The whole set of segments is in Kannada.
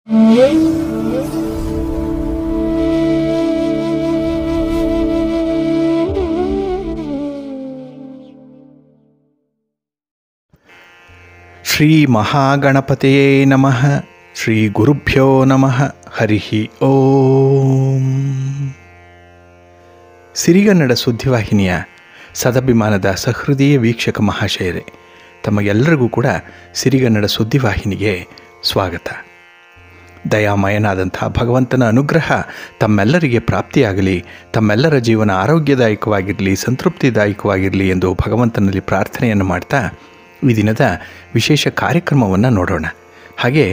ಶ್ರೀ ಮಹಾಗಣಪತಿಯೇ ನಮಃ. ಶ್ರೀ ಗುರುಭ್ಯೋ ನಮಃ. ಹರಿ ಓಂ. ಸಿರಿಗನ್ನಡ ಸುದ್ದಿವಾಹಿನಿಯ ಸದಭಿಮಾನದ ಸಹೃದಯ ವೀಕ್ಷಕ ಮಹಾಶಯರೇ, ತಮಗೆಲ್ಲರಿಗೂ ಕೂಡ ಸಿರಿಗನ್ನಡ ಸುದ್ದಿವಾಹಿನಿಗೆ ಸ್ವಾಗತ. ದಯಾಮಯನಾದಂಥ ಭಗವಂತನ ಅನುಗ್ರಹ ತಮ್ಮೆಲ್ಲರಿಗೆ ಪ್ರಾಪ್ತಿಯಾಗಲಿ, ತಮ್ಮೆಲ್ಲರ ಜೀವನ ಆರೋಗ್ಯದಾಯಕವಾಗಿರಲಿ, ಸಂತೃಪ್ತಿದಾಯಕವಾಗಿರಲಿ ಎಂದು ಭಗವಂತನಲ್ಲಿ ಪ್ರಾರ್ಥನೆಯನ್ನು ಮಾಡ್ತಾ ಈ ದಿನದ ವಿಶೇಷ ಕಾರ್ಯಕ್ರಮವನ್ನು ನೋಡೋಣ. ಹಾಗೆ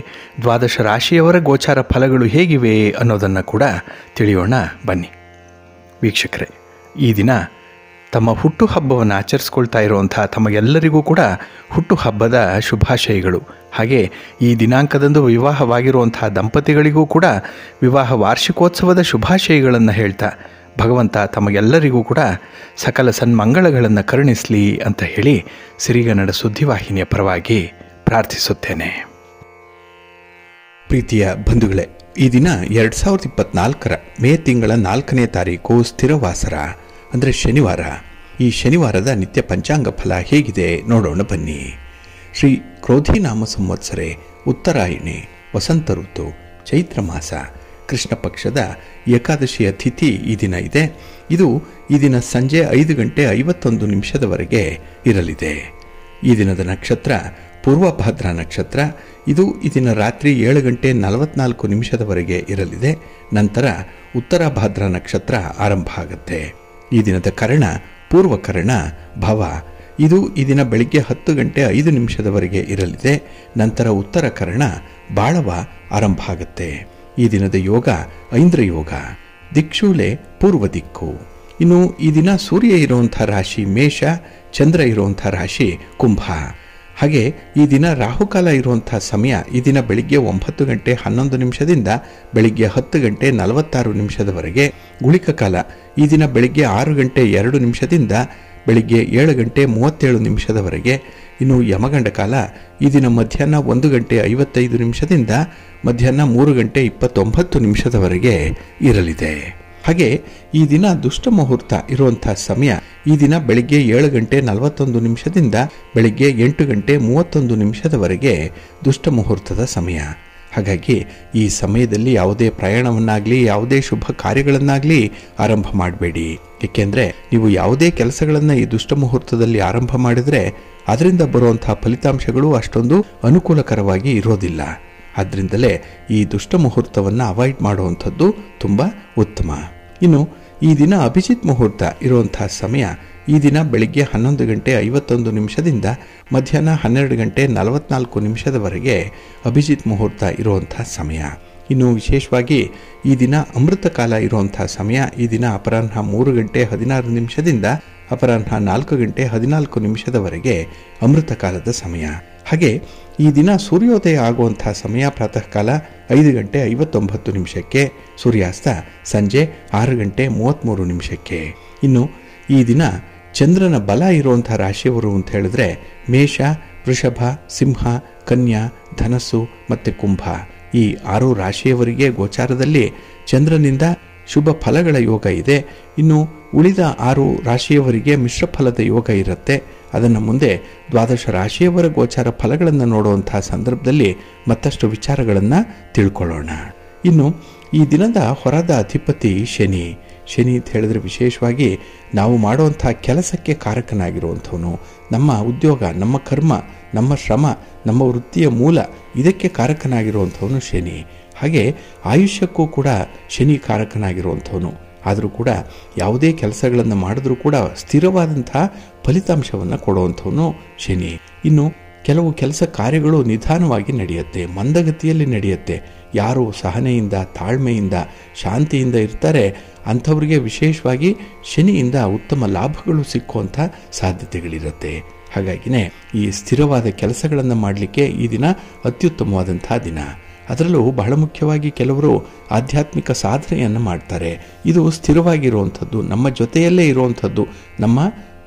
ದ್ವಾದಶ ರಾಶಿಯವರ ಗೋಚಾರ ಫಲಗಳು ಹೇಗಿವೆ ಅನ್ನೋದನ್ನು ಕೂಡ ತಿಳಿಯೋಣ ಬನ್ನಿ. ವೀಕ್ಷಕರೇ, ಈ ದಿನ ತಮ್ಮ ಹುಟ್ಟುಹಬ್ಬವನ್ನು ಆಚರಿಸ್ಕೊಳ್ತಾ ಇರುವಂಥ ತಮಗೆಲ್ಲರಿಗೂ ಕೂಡ ಹುಟ್ಟುಹಬ್ಬದ ಶುಭಾಶಯಗಳು. ಹಾಗೆ ಈ ದಿನಾಂಕದಂದು ವಿವಾಹವಾಗಿರುವಂಥ ದಂಪತಿಗಳಿಗೂ ಕೂಡ ವಿವಾಹ ವಾರ್ಷಿಕೋತ್ಸವದ ಶುಭಾಶಯಗಳನ್ನು ಹೇಳ್ತಾ ಭಗವಂತ ತಮಗೆಲ್ಲರಿಗೂ ಕೂಡ ಸಕಲ ಸನ್ಮಂಗಳಗಳನ್ನು ಕರುಣಿಸಲಿ ಅಂತ ಹೇಳಿ ಸಿರಿಗನ್ನಡ ಸುದ್ದಿವಾಹಿನಿಯ ಪರವಾಗಿ ಪ್ರಾರ್ಥಿಸುತ್ತೇನೆ. ಪ್ರೀತಿಯ ಬಂಧುಗಳೇ, ಈ ದಿನ 2024 ಮೇ ತಿಂಗಳ 4ನೇ ತಾರೀಕು ಸ್ಥಿರವಾಸರ ಅಂದರೆ ಶನಿವಾರ. ಈ ಶನಿವಾರದ ನಿತ್ಯ ಪಂಚಾಂಗ ಫಲ ಹೇಗಿದೆ ನೋಡೋಣ ಬನ್ನಿ. ಶ್ರೀ ಕ್ರೋಧಿನಾಮ ಸಂವತ್ಸರೆ, ಉತ್ತರಾಯಣೆ, ವಸಂತ ಋತು, ಚೈತ್ರ ಮಾಸ, ಕೃಷ್ಣ ಪಕ್ಷದ ಏಕಾದಶಿಯ ತಿಥಿ ಈ ದಿನ ಇದೆ. ಇದು ಈ ದಿನ ಸಂಜೆ 5:51 ಇರಲಿದೆ. ಈ ದಿನದ ನಕ್ಷತ್ರ ಪೂರ್ವಭಾದ್ರಾ ನಕ್ಷತ್ರ. ಇದು ಈ ದಿನ ರಾತ್ರಿ 7:44 ಇರಲಿದೆ. ನಂತರ ಉತ್ತರ ಭಾದ್ರಾ ನಕ್ಷತ್ರ ಆರಂಭ ಆಗುತ್ತೆ. ಈ ದಿನದ ಕರ್ಣ ಪೂರ್ವಕರ್ಣ ಭವ. ಇದು ಈ ದಿನ ಬೆಳಿಗ್ಗೆ 10:05 ಇರಲಿದೆ. ನಂತರ ಉತ್ತರ ಕರ್ಣ ಬಾಳವ ಆರಂಭ ಆಗುತ್ತೆ. ಈ ದಿನದ ಯೋಗ ಐಂದ್ರ ಯೋಗ. ದಿಕ್ಷೂಲೆ ಪೂರ್ವ ದಿಕ್ಕು. ಇನ್ನು ಈ ದಿನ ಸೂರ್ಯ ಇರುವಂಥ ರಾಶಿ ಮೇಷ, ಚಂದ್ರ ಇರುವಂಥ ರಾಶಿ ಕುಂಭ. ಹಾಗೆ ಈ ದಿನ ರಾಹುಕಾಲ ಇರುವಂಥ ಸಮಯ ಈ ದಿನ ಬೆಳಿಗ್ಗೆ 9:11 ಬೆಳಿಗ್ಗೆ 10:46 ಗುಳಿಕ ಕಾಲ ಈ ದಿನ ಬೆಳಿಗ್ಗೆ 6:02 ಬೆಳಿಗ್ಗೆ 7:37 ಇನ್ನು ಯಮಗಂಡ ಕಾಲ ಈ ದಿನ ಮಧ್ಯಾಹ್ನ 1:55 ಮಧ್ಯಾಹ್ನ 3:29 ಇರಲಿದೆ. ಹಾಗೆ ಈ ದಿನ ದುಷ್ಟ ಮುಹೂರ್ತ ಇರುವಂಥ ಸಮಯ ಈ ದಿನ ಬೆಳಿಗ್ಗೆ 7:41 ಬೆಳಿಗ್ಗೆ 8:31 ದುಷ್ಟ ಮುಹೂರ್ತದ ಸಮಯ. ಹಾಗಾಗಿ ಈ ಸಮಯದಲ್ಲಿ ಯಾವುದೇ ಪ್ರಯಾಣವನ್ನಾಗಲಿ ಯಾವುದೇ ಶುಭ ಕಾರ್ಯಗಳನ್ನಾಗಲಿ ಆರಂಭ ಮಾಡಬೇಡಿ. ಏಕೆಂದರೆ ನೀವು ಯಾವುದೇ ಕೆಲಸಗಳನ್ನು ಈ ದುಷ್ಟ ಮುಹೂರ್ತದಲ್ಲಿ ಆರಂಭ ಮಾಡಿದರೆ ಅದರಿಂದ ಬರುವಂತಹ ಫಲಿತಾಂಶಗಳು ಅಷ್ಟೊಂದು ಅನುಕೂಲಕರವಾಗಿ ಇರೋದಿಲ್ಲ. ಆದ್ದರಿಂದಲೇ ಈ ದುಷ್ಟ ಮುಹೂರ್ತವನ್ನು ಅವಾಯ್ಡ್ ಮಾಡುವಂಥದ್ದು ತುಂಬ ಉತ್ತಮ. ಇನ್ನು ಈ ದಿನ ಅಭಿಜಿತ್ ಮುಹೂರ್ತ ಇರುವಂತಹ ಸಮಯ ಈ ದಿನ ಬೆಳಿಗ್ಗೆ 11:51 ಮಧ್ಯಾಹ್ನ 12:44 ಅಭಿಜಿತ್ ಮುಹೂರ್ತ ಇರುವಂತಹ ಸಮಯ. ಇನ್ನು ವಿಶೇಷವಾಗಿ ಈ ದಿನ ಅಮೃತ ಕಾಲ ಇರುವಂತಹ ಸಮಯ ಈ ದಿನ ಅಪರಾಹ್ನ 3:16 ಅಪರಾಹ್ನ 4:14 ಅಮೃತ ಕಾಲದ ಸಮಯ. ಹಾಗೆ ಈ ದಿನ ಸೂರ್ಯೋದಯ ಆಗುವಂತಹ ಸಮಯ ಪ್ರಾತಃ ಕಾಲ 5:59 ಸೂರ್ಯಾಸ್ತ ಸಂಜೆ 6:33. ಇನ್ನು ಈ ದಿನ ಚಂದ್ರನ ಬಲ ಇರುವಂಥ ರಾಶಿಯವರು ಅಂತ ಹೇಳಿದ್ರೆ ಮೇಷ, ವೃಷಭ, ಸಿಂಹ, ಕನ್ಯಾ, ಧನಸ್ಸು ಮತ್ತು ಕುಂಭ. ಈ 6 ರಾಶಿಯವರಿಗೆ ಗೋಚಾರದಲ್ಲಿ ಚಂದ್ರನಿಂದ ಶುಭ ಫಲಗಳ ಯೋಗ ಇದೆ. ಇನ್ನು ಉಳಿದ 6 ರಾಶಿಯವರಿಗೆ ಮಿಶ್ರ ಫಲದ ಯೋಗ ಇರುತ್ತೆ. ಅದನ್ನು ಮುಂದೆ ದ್ವಾದಶ ರಾಶಿಯವರ ಗೋಚಾರ ಫಲಗಳನ್ನು ನೋಡುವಂತಹ ಸಂದರ್ಭದಲ್ಲಿ ಮತ್ತಷ್ಟು ವಿಚಾರಗಳನ್ನು ತಿಳ್ಕೊಳ್ಳೋಣ. ಇನ್ನು ಈ ದಿನದ ಹೊರದ ಅಧಿಪತಿ ಶನಿ. ಶನಿ ಅಂತ ಹೇಳಿದ್ರೆ ವಿಶೇಷವಾಗಿ ನಾವು ಮಾಡುವಂಥ ಕೆಲಸಕ್ಕೆ ಕಾರಕನಾಗಿರುವಂಥವನು. ನಮ್ಮ ಉದ್ಯೋಗ, ನಮ್ಮ ಕರ್ಮ, ನಮ್ಮ ಶ್ರಮ, ನಮ್ಮ ವೃತ್ತಿಯ ಮೂಲ, ಇದಕ್ಕೆ ಕಾರಕನಾಗಿರುವಂಥವನು ಶನಿ. ಹಾಗೆ ಆಯುಷ್ಯಕ್ಕೂ ಕೂಡ ಶನಿ ಕಾರಕನಾಗಿರುವಂಥವನು. ಆದರೂ ಕೂಡ ಯಾವುದೇ ಕೆಲಸಗಳನ್ನು ಮಾಡಿದ್ರೂ ಕೂಡ ಸ್ಥಿರವಾದಂಥ ಫಲಿತಾಂಶವನ್ನು ಕೊಡುವಂಥವನು ಶನಿ. ಇನ್ನು ಕೆಲವು ಕೆಲಸ ಕಾರ್ಯಗಳು ನಿಧಾನವಾಗಿ ನಡೆಯುತ್ತೆ, ಮಂದಗತಿಯಲ್ಲಿ ನಡೆಯುತ್ತೆ. ಯಾರು ಸಹನೆಯಿಂದ, ತಾಳ್ಮೆಯಿಂದ, ಶಾಂತಿಯಿಂದ ಇರ್ತಾರೆ ಅಂಥವ್ರಿಗೆ ವಿಶೇಷವಾಗಿ ಶನಿಯಿಂದ ಉತ್ತಮ ಲಾಭಗಳು ಸಿಕ್ಕುವಂಥ ಸಾಧ್ಯತೆಗಳಿರುತ್ತೆ. ಹಾಗಾಗಿನೇ ಈ ಸ್ಥಿರವಾದ ಕೆಲಸಗಳನ್ನು ಮಾಡಲಿಕ್ಕೆ ಈ ದಿನ ಅತ್ಯುತ್ತಮವಾದಂಥ ದಿನ. ಅದರಲ್ಲೂ ಬಹಳ ಮುಖ್ಯವಾಗಿ ಕೆಲವರು ಆಧ್ಯಾತ್ಮಿಕ ಸಾಧನೆಯನ್ನು ಮಾಡ್ತಾರೆ. ಇದು ಸ್ಥಿರವಾಗಿರುವಂಥದ್ದು, ನಮ್ಮ ಜೊತೆಯಲ್ಲೇ ಇರುವಂಥದ್ದು. ನಮ್ಮ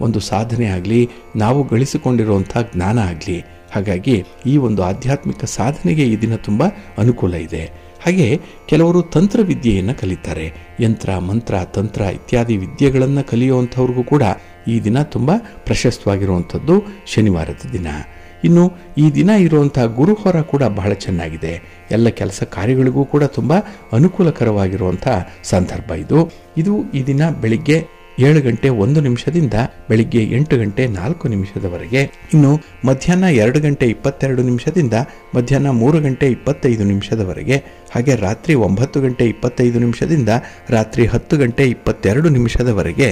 ಒಂದು ಸಾಧನೆ ಆಗಲಿ, ನಾವು ಗಳಿಸಿಕೊಂಡಿರುವಂಥ ಜ್ಞಾನ ಆಗಲಿ, ಹಾಗಾಗಿ ಈ ಒಂದು ಆಧ್ಯಾತ್ಮಿಕ ಸಾಧನೆಗೆ ಈ ದಿನ ತುಂಬ ಅನುಕೂಲ ಇದೆ. ಹಾಗೆ ಕೆಲವರು ತಂತ್ರವಿದ್ಯೆಯನ್ನು ಕಲಿತಾರೆ. ಯಂತ್ರ, ಮಂತ್ರ, ತಂತ್ರ ಇತ್ಯಾದಿ ವಿದ್ಯೆಗಳನ್ನು ಕಲಿಯುವಂಥವ್ರಿಗೂ ಕೂಡ ಈ ದಿನ ತುಂಬ ಪ್ರಶಸ್ತವಾಗಿರುವಂಥದ್ದು ಶನಿವಾರದ ದಿನ. ಇನ್ನು ಈ ದಿನ ಇರುವಂತಹ ಗುರುಹೊರ ಕೂಡ ಬಹಳ ಚೆನ್ನಾಗಿದೆ. ಎಲ್ಲ ಕೆಲಸ ಕಾರ್ಯಗಳಿಗೂ ಕೂಡ ತುಂಬ ಅನುಕೂಲಕರವಾಗಿರುವಂಥ ಸಂದರ್ಭ ಇದು ಈ ದಿನ ಬೆಳಿಗ್ಗೆ 7 ಗಂಟೆ 1 ನಿಮಿಷದಿಂದ ಬೆಳಿಗ್ಗೆ 8 ಗಂಟೆ 4 ನಿಮಿಷದವರೆಗೆ. ಇನ್ನು ಮಧ್ಯಾಹ್ನ 2 ಗಂಟೆ 22 ನಿಮಿಷದಿಂದ ಮಧ್ಯಾಹ್ನ 3 ಗಂಟೆ 25 ನಿಮಿಷದವರೆಗೆ. ಹಾಗೆ ರಾತ್ರಿ 9 ಗಂಟೆ 25 ನಿಮಿಷದಿಂದ ರಾತ್ರಿ 10 ಗಂಟೆ 22 ನಿಮಿಷದವರೆಗೆ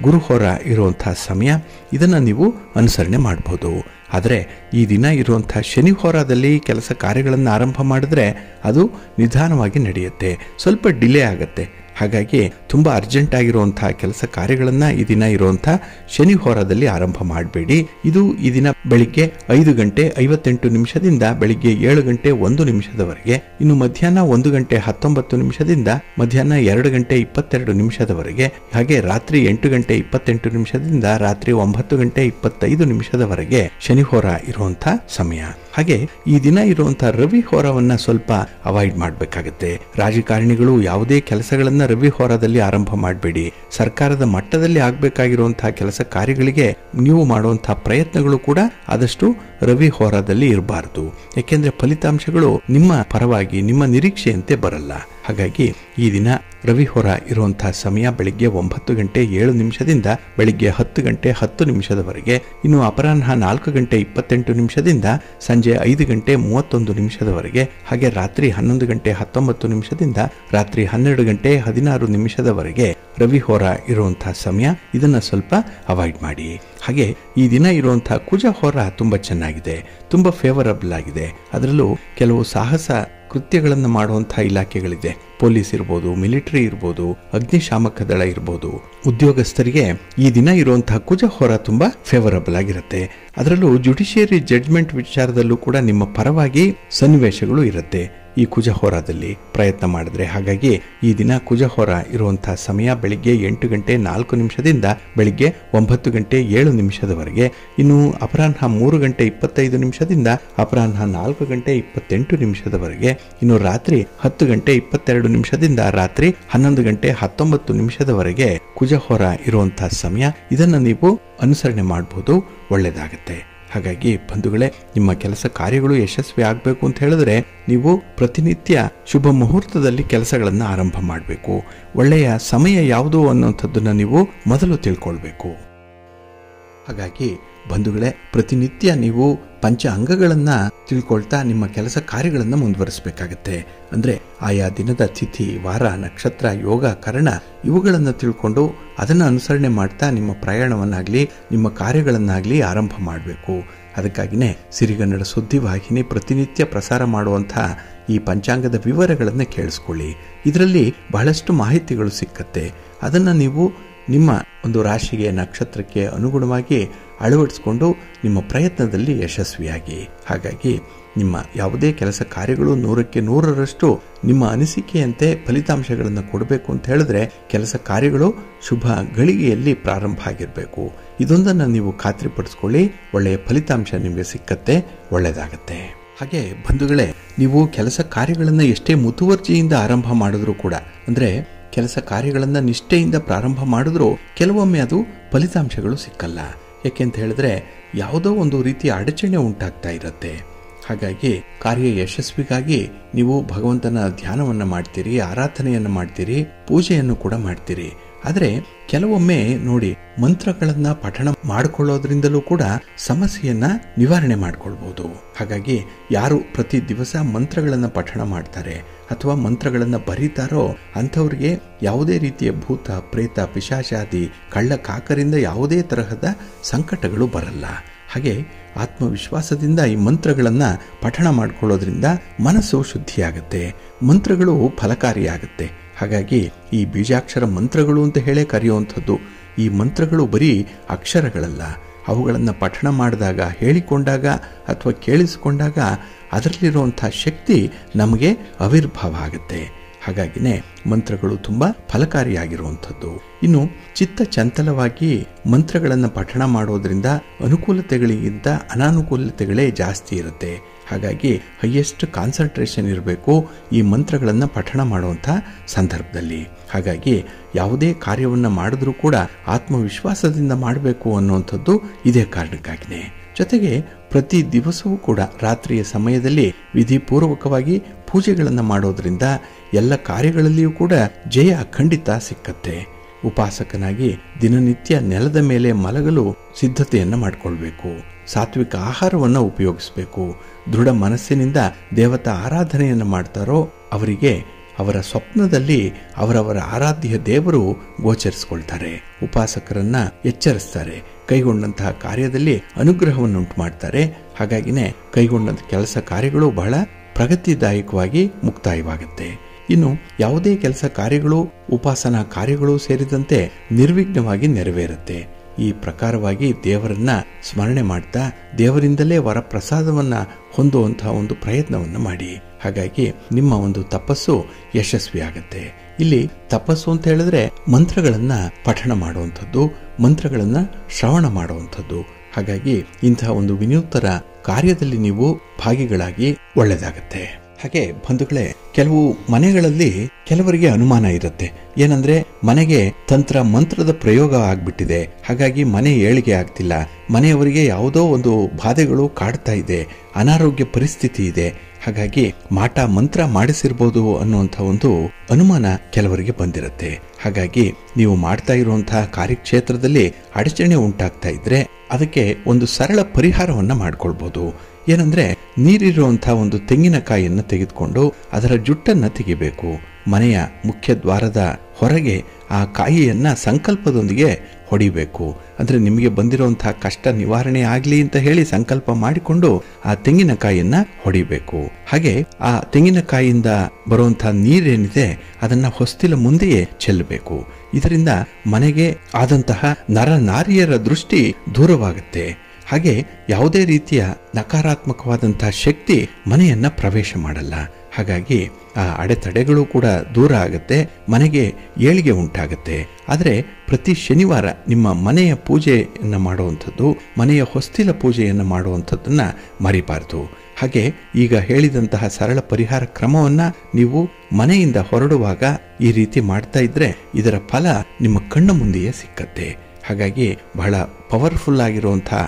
ಗುರುಹೋರ ಇರುವಂತಹ ಸಮಯ. ಇದನ್ನು ನೀವು ಅನುಸರಣೆ ಮಾಡಬಹುದು. ಆದರೆ ಈ ದಿನ ಇರುವಂಥ ಶನಿ ಹೋರಾದಲ್ಲಿ ಕೆಲಸ ಕಾರ್ಯಗಳನ್ನು ಆರಂಭ ಮಾಡಿದ್ರೆ ಅದು ನಿಧಾನವಾಗಿ ನಡೆಯುತ್ತೆ, ಸ್ವಲ್ಪ ಡಿಲೇ ಆಗುತ್ತೆ. ಹಾಗಾಗಿ ತುಂಬ ಅರ್ಜೆಂಟ್ ಆಗಿರುವಂತಹ ಕೆಲಸ ಕಾರ್ಯಗಳನ್ನು ಈ ದಿನ ಇರುವಂಥ ಶನಿ ಹೋರಾದಲ್ಲಿ ಆರಂಭ ಮಾಡಬೇಡಿ. ಇದು ಈ ದಿನ ಬೆಳಿಗ್ಗೆ 5 ಗಂಟೆ 58 ನಿಮಿಷದಿಂದ ಬೆಳಿಗ್ಗೆ 7 ಗಂಟೆ 1 ನಿಮಿಷದವರೆಗೆ. ಇನ್ನು ಮಧ್ಯಾಹ್ನ 1 ಗಂಟೆ 19 ನಿಮಿಷದಿಂದ ಮಧ್ಯಾಹ್ನ 2 ಗಂಟೆ 22 ನಿಮಿಷದವರೆಗೆ. ಹಾಗೆ ರಾತ್ರಿ 8 ಗಂಟೆ 28 ನಿಮಿಷದಿಂದ ರಾತ್ರಿ 9 ಗಂಟೆ 25 ನಿಮಿಷದವರೆಗೆ ಶನಿ ಹೋರ ಇರುವಂಥ ಸಮಯ. ಹಾಗೆ ಈ ದಿನ ಇರುವಂಥ ರವಿ ಹೋರವನ್ನ ಸ್ವಲ್ಪ ಅವಾಯ್ಡ್ ಮಾಡಬೇಕಾಗತ್ತೆ. ರಾಜಕಾರಣಿಗಳು ಯಾವುದೇ ಕೆಲಸಗಳನ್ನ ರವಿ ಹೋರಾದಲ್ಲಿ ಆರಂಭ ಮಾಡಬೇಡಿ. ಸರ್ಕಾರದ ಮಟ್ಟದಲ್ಲಿ ಆಗಬೇಕಾಗಿರುವಂತಹ ಕೆಲಸ ಕಾರ್ಯಗಳಿಗೆ ನೀವು ಮಾಡುವಂತಹ ಪ್ರಯತ್ನಗಳು ಕೂಡ ಆದಷ್ಟು ರವಿ ಹೋರಾದಲ್ಲಿ ಇರಬಾರದು. ಯಾಕೆಂದ್ರೆ ಫಲಿತಾಂಶಗಳು ನಿಮ್ಮ ಪರವಾಗಿ ನಿಮ್ಮ ನಿರೀಕ್ಷೆಯಂತೆ ಬರಲ್ಲ. ಹಾಗಾಗಿ ಈ ದಿನ ರವಿ ಹೋರ ಇರುವಂತಹ ಸಮಯ ಬೆಳಿಗ್ಗೆ 9 ಗಂಟೆ 7 ನಿಮಿಷದಿಂದ ಬೆಳಿಗ್ಗೆ 10 ಗಂಟೆ 10 ನಿಮಿಷದವರೆಗೆ. ಇನ್ನು ಅಪರಾಹ್ನ 4 ಗಂಟೆ 28 ನಿಮಿಷದಿಂದ ಸಂಜೆ 5 ಗಂಟೆ 31 ನಿಮಿಷದವರೆಗೆ. ಹಾಗೆ ರಾತ್ರಿ 11 ಗಂಟೆ 19 ನಿಮಿಷದಿಂದ ರಾತ್ರಿ 12 ಗಂಟೆ 16 ನಿಮಿಷದವರೆಗೆ ರವಿ ಹೋರ ಇರುವಂತಹ ಸಮಯ. ಇದನ್ನ ಸ್ವಲ್ಪ ಅವಾಯ್ಡ್ ಮಾಡಿ. ಹಾಗೆ ಈ ದಿನ ಇರುವಂತಹ ಕುಜ ಹೋರ ತುಂಬಾ ಚೆನ್ನಾಗಿದೆ, ತುಂಬಾ ಫೇವರಬಲ್ ಆಗಿದೆ. ಅದರಲ್ಲೂ ಕೆಲವು ಸಾಹಸ ಕೃತ್ಯಗಳನ್ನು ಮಾಡುವಂತಹ ಇಲಾಖೆಗಳಿದೆ. ಪೊಲೀಸ್ ಇರ್ಬೋದು, ಮಿಲಿಟರಿ ಇರ್ಬೋದು, ಅಗ್ನಿಶಾಮಕ ದಳ ಇರ್ಬೋದು. ಉದ್ಯೋಗಸ್ಥರಿಗೆ ಈ ದಿನ ಇರುವಂತಹ ಕುಜ ಹೋರ ತುಂಬಾ ಫೇವರಬಲ್ ಆಗಿರುತ್ತೆ. ಅದರಲ್ಲೂ ಜುಡಿಷಿಯರಿ ಜಡ್ಜ್ಮೆಂಟ್ ವಿಚಾರದಲ್ಲೂ ಕೂಡ ನಿಮ್ಮ ಪರವಾಗಿ ಸನ್ನಿವೇಶಗಳು ಇರುತ್ತೆ ಈ ಕುಜ ಹೋರಾದಲ್ಲಿ ಪ್ರಯತ್ನ ಮಾಡಿದ್ರೆ. ಹಾಗಾಗಿ ಈ ದಿನ ಕುಜ ಹೋರ ಇರುವಂತಹ ಸಮಯ ಬೆಳಿಗ್ಗೆ 8 ಗಂಟೆ 4 ನಿಮಿಷದಿಂದ ಬೆಳಿಗ್ಗೆ 9 ಗಂಟೆ 7 ನಿಮಿಷದವರೆಗೆ. ಇನ್ನು ಅಪರಾಹ್ನ 3 ಗಂಟೆ 25 ನಿಮಿಷದಿಂದ ಅಪರಾಹ್ನ 4 ಗಂಟೆ 28 ನಿಮಿಷದವರೆಗೆ. ಇನ್ನು ರಾತ್ರಿ 10 ಗಂಟೆ 22 ನಿಮಿಷದಿಂದ ರಾತ್ರಿ 11 ಗಂಟೆ 19 ನಿಮಿಷದವರೆಗೆ ಕುಜ ಹೋರ ಇರುವಂತಹ ಸಮಯ. ಇದನ್ನು ನೀವು ಅನುಸರಣೆ ಮಾಡಬಹುದು, ಒಳ್ಳೆಯದಾಗುತ್ತೆ. ಹಾಗಾಗಿ ಬಂಧುಗಳೇ, ನಿಮ್ಮ ಕೆಲಸ ಕಾರ್ಯಗಳು ಯಶಸ್ವಿ ಆಗಬೇಕು ಅಂತ ಹೇಳಿದ್ರೆ ನೀವು ಪ್ರತಿನಿತ್ಯ ಶುಭ ಮುಹೂರ್ತದಲ್ಲಿ ಕೆಲಸಗಳನ್ನು ಆರಂಭ ಮಾಡಬೇಕು. ಒಳ್ಳೆಯ ಸಮಯ ಯಾವುದು ಅನ್ನುವಂಥದ್ದನ್ನು ನೀವು ಮೊದಲು ತಿಳ್ಕೊಳ್ಬೇಕು. ಹಾಗಾಗಿ ಬಂಧುಗಳೇ, ಪ್ರತಿನಿತ್ಯ ನೀವು ಪಂಚ ಅಂಗಗಳನ್ನ ತಿಳ್ಕೊಳ್ತಾ ನಿಮ್ಮ ಕೆಲಸ ಕಾರ್ಯಗಳನ್ನು ಮುಂದುವರಿಸಬೇಕಾಗತ್ತೆ. ಅಂದ್ರೆ ಆಯಾ ದಿನದ ತಿಥಿ, ವಾರ, ನಕ್ಷತ್ರ, ಯೋಗ, ಕರ್ಣ ಇವುಗಳನ್ನು ತಿಳ್ಕೊಂಡು ಅದನ್ನು ಅನುಸರಣೆ ಮಾಡ್ತಾ ನಿಮ್ಮ ಪ್ರಯಾಣವನ್ನಾಗ್ಲಿ ನಿಮ್ಮ ಕಾರ್ಯಗಳನ್ನಾಗ್ಲಿ ಆರಂಭ ಮಾಡಬೇಕು. ಅದಕ್ಕಾಗಿಯೇ ಸಿರಿಗನ್ನಡ ಸುದ್ದಿವಾಹಿನಿ ಪ್ರತಿನಿತ್ಯ ಪ್ರಸಾರ ಮಾಡುವಂತಹ ಈ ಪಂಚಾಂಗದ ವಿವರಗಳನ್ನು ಕೇಳಿಸ್ಕೊಳ್ಳಿ. ಇದರಲ್ಲಿ ಬಹಳಷ್ಟು ಮಾಹಿತಿಗಳು ಸಿಕ್ಕತ್ತೆ. ಅದನ್ನು ನೀವು ನಿಮ್ಮ ಒಂದು ರಾಶಿಗೆ, ನಕ್ಷತ್ರಕ್ಕೆ ಅನುಗುಣವಾಗಿ ಅಳವಡಿಸಿಕೊಂಡು ನಿಮ್ಮ ಪ್ರಯತ್ನದಲ್ಲಿ ಯಶಸ್ವಿಯಾಗಿ. ಹಾಗಾಗಿ ನಿಮ್ಮ ಯಾವುದೇ ಕೆಲಸ ಕಾರ್ಯಗಳು 100ಕ್ಕೆ 100ರಷ್ಟು ನಿಮ್ಮ ಅನಿಸಿಕೆಯಂತೆ ಫಲಿತಾಂಶಗಳನ್ನು ಕೊಡಬೇಕು ಅಂತ ಹೇಳಿದ್ರೆ ಕೆಲಸ ಕಾರ್ಯಗಳು ಶುಭ ಗಳಿಗೆಯಲ್ಲಿ ಪ್ರಾರಂಭ ಆಗಿರಬೇಕು. ಇದೊಂದನ್ನು ನೀವು ಖಾತ್ರಿಪಡಿಸ್ಕೊಳ್ಳಿ. ಒಳ್ಳೆಯ ಫಲಿತಾಂಶ ನಿಮಗೆ ಸಿಕ್ಕತ್ತೆ, ಒಳ್ಳೆಯದಾಗತ್ತೆ. ಹಾಗೆ ಬಂಧುಗಳೇ, ನೀವು ಕೆಲಸ ಕಾರ್ಯಗಳನ್ನು ಎಷ್ಟೇ ಮುತುವರ್ಜಿಯಿಂದ ಆರಂಭ ಮಾಡಿದ್ರೂ ಕೂಡ, ಅಂದ್ರೆ ಕೆಲಸ ಕಾರ್ಯಗಳನ್ನು ನಿಷ್ಠೆಯಿಂದ ಪ್ರಾರಂಭ ಮಾಡಿದ್ರೂ ಕೆಲವೊಮ್ಮೆ ಅದು ಫಲಿತಾಂಶಗಳು ಸಿಕ್ಕಲ್ಲ. ಯಾಕೆಂತ ಹೇಳಿದ್ರೆ ಯಾವುದೋ ಒಂದು ರೀತಿಯ ಅಡಚಣೆ ಉಂಟಾಗ್ತಾ ಇರುತ್ತೆ. ಹಾಗಾಗಿ ಕಾರ್ಯ ಯಶಸ್ವಿಗಾಗಿ ನೀವು ಭಗವಂತನ ಧ್ಯಾನವನ್ನು ಮಾಡ್ತೀರಿ, ಆರಾಧನೆಯನ್ನು ಮಾಡ್ತೀರಿ, ಪೂಜೆಯನ್ನು ಕೂಡ ಮಾಡ್ತೀರಿ. ಆದರೆ ಕೆಲವೊಮ್ಮೆ ನೋಡಿ, ಮಂತ್ರಗಳನ್ನ ಪಠಣ ಮಾಡಿಕೊಳ್ಳೋದ್ರಿಂದಲೂ ಕೂಡ ಸಮಸ್ಯೆಯನ್ನ ನಿವಾರಣೆ ಮಾಡಿಕೊಳ್ಬಹುದು. ಹಾಗಾಗಿ ಯಾರು ಪ್ರತಿ ದಿವಸ ಮಂತ್ರಗಳನ್ನ ಪಠಣ ಮಾಡ್ತಾರೆ ಅಥವಾ ಮಂತ್ರಗಳನ್ನ ಬರೀತಾರೋ ಅಂಥವ್ರಿಗೆ ಯಾವುದೇ ರೀತಿಯ ಭೂತ, ಪ್ರೇತ, ಪಿಶಾಚಾದಿ, ಕಳ್ಳ ಕಾಕರಿಂದ ಯಾವುದೇ ತರಹದ ಸಂಕಟಗಳು ಬರಲ್ಲ. ಹಾಗೆ ಆತ್ಮವಿಶ್ವಾಸದಿಂದ ಈ ಮಂತ್ರಗಳನ್ನ ಪಠಣ ಮಾಡಿಕೊಳ್ಳೋದ್ರಿಂದ ಮನಸ್ಸು ಶುದ್ಧಿಯಾಗುತ್ತೆ, ಮಂತ್ರಗಳು ಫಲಕಾರಿಯಾಗುತ್ತೆ. ಹಾಗಾಗಿ ಈ ಬೀಜಾಕ್ಷರ ಮಂತ್ರಗಳು ಅಂತ ಹೇಳೇ ಕರೆಯುವಂಥದ್ದು. ಈ ಮಂತ್ರಗಳು ಬರೀ ಅಕ್ಷರಗಳಲ್ಲ, ಅವುಗಳನ್ನು ಪಠಣ ಮಾಡಿದಾಗ, ಹೇಳಿಕೊಂಡಾಗ ಅಥವಾ ಕೇಳಿಸಿಕೊಂಡಾಗ ಅದರಲ್ಲಿರುವಂಥ ಶಕ್ತಿ ನಮಗೆ ಆವಿರ್ಭಾವ ಆಗುತ್ತೆ. ಹಾಗಾಗಿನೇ ಮಂತ್ರಗಳು ತುಂಬಾ ಫಲಕಾರಿಯಾಗಿರುವಂಥದ್ದು. ಇನ್ನು ಚಿತ್ತ ಚಂಚಲವಾಗಿ ಮಂತ್ರಗಳನ್ನು ಪಠಣ ಮಾಡೋದ್ರಿಂದ ಅನುಕೂಲತೆಗಳಿಗಿಂತ ಅನಾನುಕೂಲತೆಗಳೇ ಜಾಸ್ತಿ ಇರುತ್ತೆ. ಹಾಗಾಗಿ ಹೈಯೆಸ್ಟ್ ಕಾನ್ಸಂಟ್ರೇಷನ್ ಇರಬೇಕು ಈ ಮಂತ್ರಗಳನ್ನು ಪಠಣ ಮಾಡುವಂಥ ಸಂದರ್ಭದಲ್ಲಿ. ಹಾಗಾಗಿ ಯಾವುದೇ ಕಾರ್ಯವನ್ನು ಮಾಡಿದ್ರೂ ಕೂಡ ಆತ್ಮವಿಶ್ವಾಸದಿಂದ ಮಾಡಬೇಕು ಅನ್ನುವಂಥದ್ದು ಇದೇ ಕಾರಣಕ್ಕಾಗಿಯೇ. ಜೊತೆಗೆ ಪ್ರತಿ ದಿವಸವೂ ಕೂಡ ರಾತ್ರಿಯ ಸಮಯದಲ್ಲಿ ವಿಧಿಪೂರ್ವಕವಾಗಿ ಪೂಜೆಗಳನ್ನು ಮಾಡೋದ್ರಿಂದ ಎಲ್ಲ ಕಾರ್ಯಗಳಲ್ಲಿಯೂ ಕೂಡ ಜಯ ಖಂಡಿತ ಸಿಕ್ಕತ್ತೆ. ಉಪಾಸಕನಾಗಿ ದಿನನಿತ್ಯ ನೆಲದ ಮೇಲೆ ಮಲಗಲು ಸಿದ್ಧತೆಯನ್ನು ಮಾಡಿಕೊಳ್ಬೇಕು. ಸಾತ್ವಿಕ ಆಹಾರವನ್ನು ಉಪಯೋಗಿಸಬೇಕು. ದೃಢ ಮನಸ್ಸಿನಿಂದ ದೇವತಾ ಆರಾಧನೆಯನ್ನು ಮಾಡ್ತಾರೋ ಅವರಿಗೆ ಅವರ ಸ್ವಪ್ನದಲ್ಲಿ ಅವರವರ ಆರಾಧ್ಯ ದೇವರು ಗೋಚರಿಸಿಕೊಳ್ತಾರೆ. ಉಪಾಸಕರನ್ನ ಎಚ್ಚರಿಸ್ತಾರೆ. ಕೈಗೊಂಡಂತಹ ಕಾರ್ಯದಲ್ಲಿ ಅನುಗ್ರಹವನ್ನುಂಟು ಮಾಡ್ತಾರೆ. ಹಾಗಾಗಿನೇ ಕೈಗೊಂಡಂತ ಕೆಲಸ ಕಾರ್ಯಗಳು ಬಹಳ ಪ್ರಗತಿದಾಯಕವಾಗಿ ಮುಕ್ತಾಯವಾಗುತ್ತೆ. ಇನ್ನು ಯಾವುದೇ ಕೆಲಸ ಕಾರ್ಯಗಳು ಉಪಾಸನಾ ಕಾರ್ಯಗಳು ಸೇರಿದಂತೆ ನಿರ್ವಿಘ್ನವಾಗಿ ನೆರವೇರುತ್ತೆ. ಈ ಪ್ರಕಾರವಾಗಿ ದೇವರನ್ನ ಸ್ಮರಣೆ ಮಾಡ್ತಾ ದೇವರಿಂದಲೇ ವರಪ್ರಸಾದವನ್ನ ಹೊಂದುವಂತಹ ಒಂದು ಪ್ರಯತ್ನವನ್ನು ಮಾಡಿ. ಹಾಗಾಗಿ ನಿಮ್ಮ ಒಂದು ತಪಸ್ಸು ಯಶಸ್ವಿಯಾಗತ್ತೆ. ಇಲ್ಲಿ ತಪಸ್ಸು ಅಂತ ಹೇಳಿದ್ರೆ ಮಂತ್ರಗಳನ್ನ ಪಠಣ ಮಾಡುವಂಥದ್ದು, ಮಂತ್ರಗಳನ್ನ ಶ್ರವಣ ಮಾಡುವಂಥದ್ದು. ಹಾಗಾಗಿ ಇಂತಹ ಒಂದು ವಿನೂತನ ಕಾರ್ಯದಲ್ಲಿ ನೀವು ಭಾಗಿಗಳಾಗಿ ಒಳ್ಳೆಯದಾಗತ್ತೆ. ಹಾಗೆ ಬಂಧುಗಳೇ, ಕೆಲವು ಮನೆಗಳಲ್ಲಿ ಕೆಲವರಿಗೆ ಅನುಮಾನ ಇರುತ್ತೆ. ಏನಂದ್ರೆ ಮನೆಗೆ ತಂತ್ರ ಮಂತ್ರದ ಪ್ರಯೋಗ ಆಗ್ಬಿಟ್ಟಿದೆ, ಹಾಗಾಗಿ ಮನೆ ಏಳಿಗೆ ಆಗ್ತಿಲ್ಲ, ಮನೆಯವರಿಗೆ ಯಾವುದೋ ಒಂದು ಬಾಧೆಗಳು ಕಾಡ್ತಾ ಇದೆ, ಅನಾರೋಗ್ಯ ಪರಿಸ್ಥಿತಿ ಇದೆ, ಹಾಗಾಗಿ ಮಾಟ ಮಂತ್ರ ಮಾಡಿಸಿರ್ಬೋದು ಅನ್ನುವಂಥ ಒಂದು ಅನುಮಾನ ಕೆಲವರಿಗೆ ಬಂದಿರುತ್ತೆ. ಹಾಗಾಗಿ ನೀವು ಮಾಡ್ತಾ ಇರುವಂತಹ ಕಾರ್ಯಕ್ಷೇತ್ರದಲ್ಲಿ ಅಡಚಣೆ ಉಂಟಾಗ್ತಾ ಇದ್ರೆ ಅದಕ್ಕೆ ಒಂದು ಸರಳ ಪರಿಹಾರವನ್ನ ಮಾಡ್ಕೊಳ್ಬಹುದು. ಏನಂದ್ರೆ ನೀರಿರುವಂತಹ ಒಂದು ತೆಂಗಿನಕಾಯಿಯನ್ನು ತೆಗೆದುಕೊಂಡು ಅದರ ಜುಟ್ಟನ್ನ ತೆಗಿಬೇಕು. ಮನೆಯ ಮುಖ್ಯ ದ್ವಾರದ ಹೊರಗೆ ಆ ಕಾಯಿಯನ್ನ ಸಂಕಲ್ಪದೊಂದಿಗೆ ಹೊಡಿಬೇಕು. ಅಂದ್ರೆ ನಿಮಗೆ ಬಂದಿರುವಂತಹ ಕಷ್ಟ ನಿವಾರಣೆ ಆಗ್ಲಿ ಅಂತ ಹೇಳಿ ಸಂಕಲ್ಪ ಮಾಡಿಕೊಂಡು ಆ ತೆಂಗಿನಕಾಯಿಯನ್ನ ಹೊಡಿಬೇಕು. ಹಾಗೆ ಆ ತೆಂಗಿನಕಾಯಿಯಿಂದ ಬರುವಂತಹ ನೀರೇನಿದೆ ಅದನ್ನ ಹೊಸ್ತಿಲ ಮುಂದೆಯೇ ಚೆಲ್ಲಬೇಕು. ಇದರಿಂದ ಮನೆಗೆ ಆದಂತಹ ನರನಾರಿಯರ ದೃಷ್ಟಿ ದೂರವಾಗುತ್ತೆ. ಹಾಗೆ ಯಾವುದೇ ರೀತಿಯ ನಕಾರಾತ್ಮಕವಾದಂತಹ ಶಕ್ತಿ ಮನೆಯನ್ನ ಪ್ರವೇಶ ಮಾಡಲ್ಲ. ಹಾಗಾಗಿ ಆ ಅಡೆತಡೆಗಳು ಕೂಡ ದೂರ ಆಗುತ್ತೆ, ಮನೆಗೆ ಏಳಿಗೆ ಉಂಟಾಗುತ್ತೆ. ಆದರೆ ಪ್ರತಿ ಶನಿವಾರ ನಿಮ್ಮ ಮನೆಯ ಪೂಜೆಯನ್ನು ಮಾಡುವಂಥದ್ದು, ಮನೆಯ ಹೊಸ್ತಿಲ ಪೂಜೆಯನ್ನು ಮಾಡುವಂಥದ್ದನ್ನ ಮರಿಬಾರದು. ಹಾಗೆ ಈಗ ಹೇಳಿದಂತಹ ಸರಳ ಪರಿಹಾರ ಕ್ರಮವನ್ನ ನೀವು ಮನೆಯಿಂದ ಹೊರಡುವಾಗ ಈ ರೀತಿ ಮಾಡ್ತಾ ಇದ್ರೆ ಇದರ ಫಲ ನಿಮ್ಮ ಕಣ್ಣ ಮುಂದೆಯೇ ಸಿಕ್ಕತ್ತೆ. ಹಾಗಾಗಿ ಬಹಳ ಪವರ್ಫುಲ್ ಆಗಿರುವಂತಹ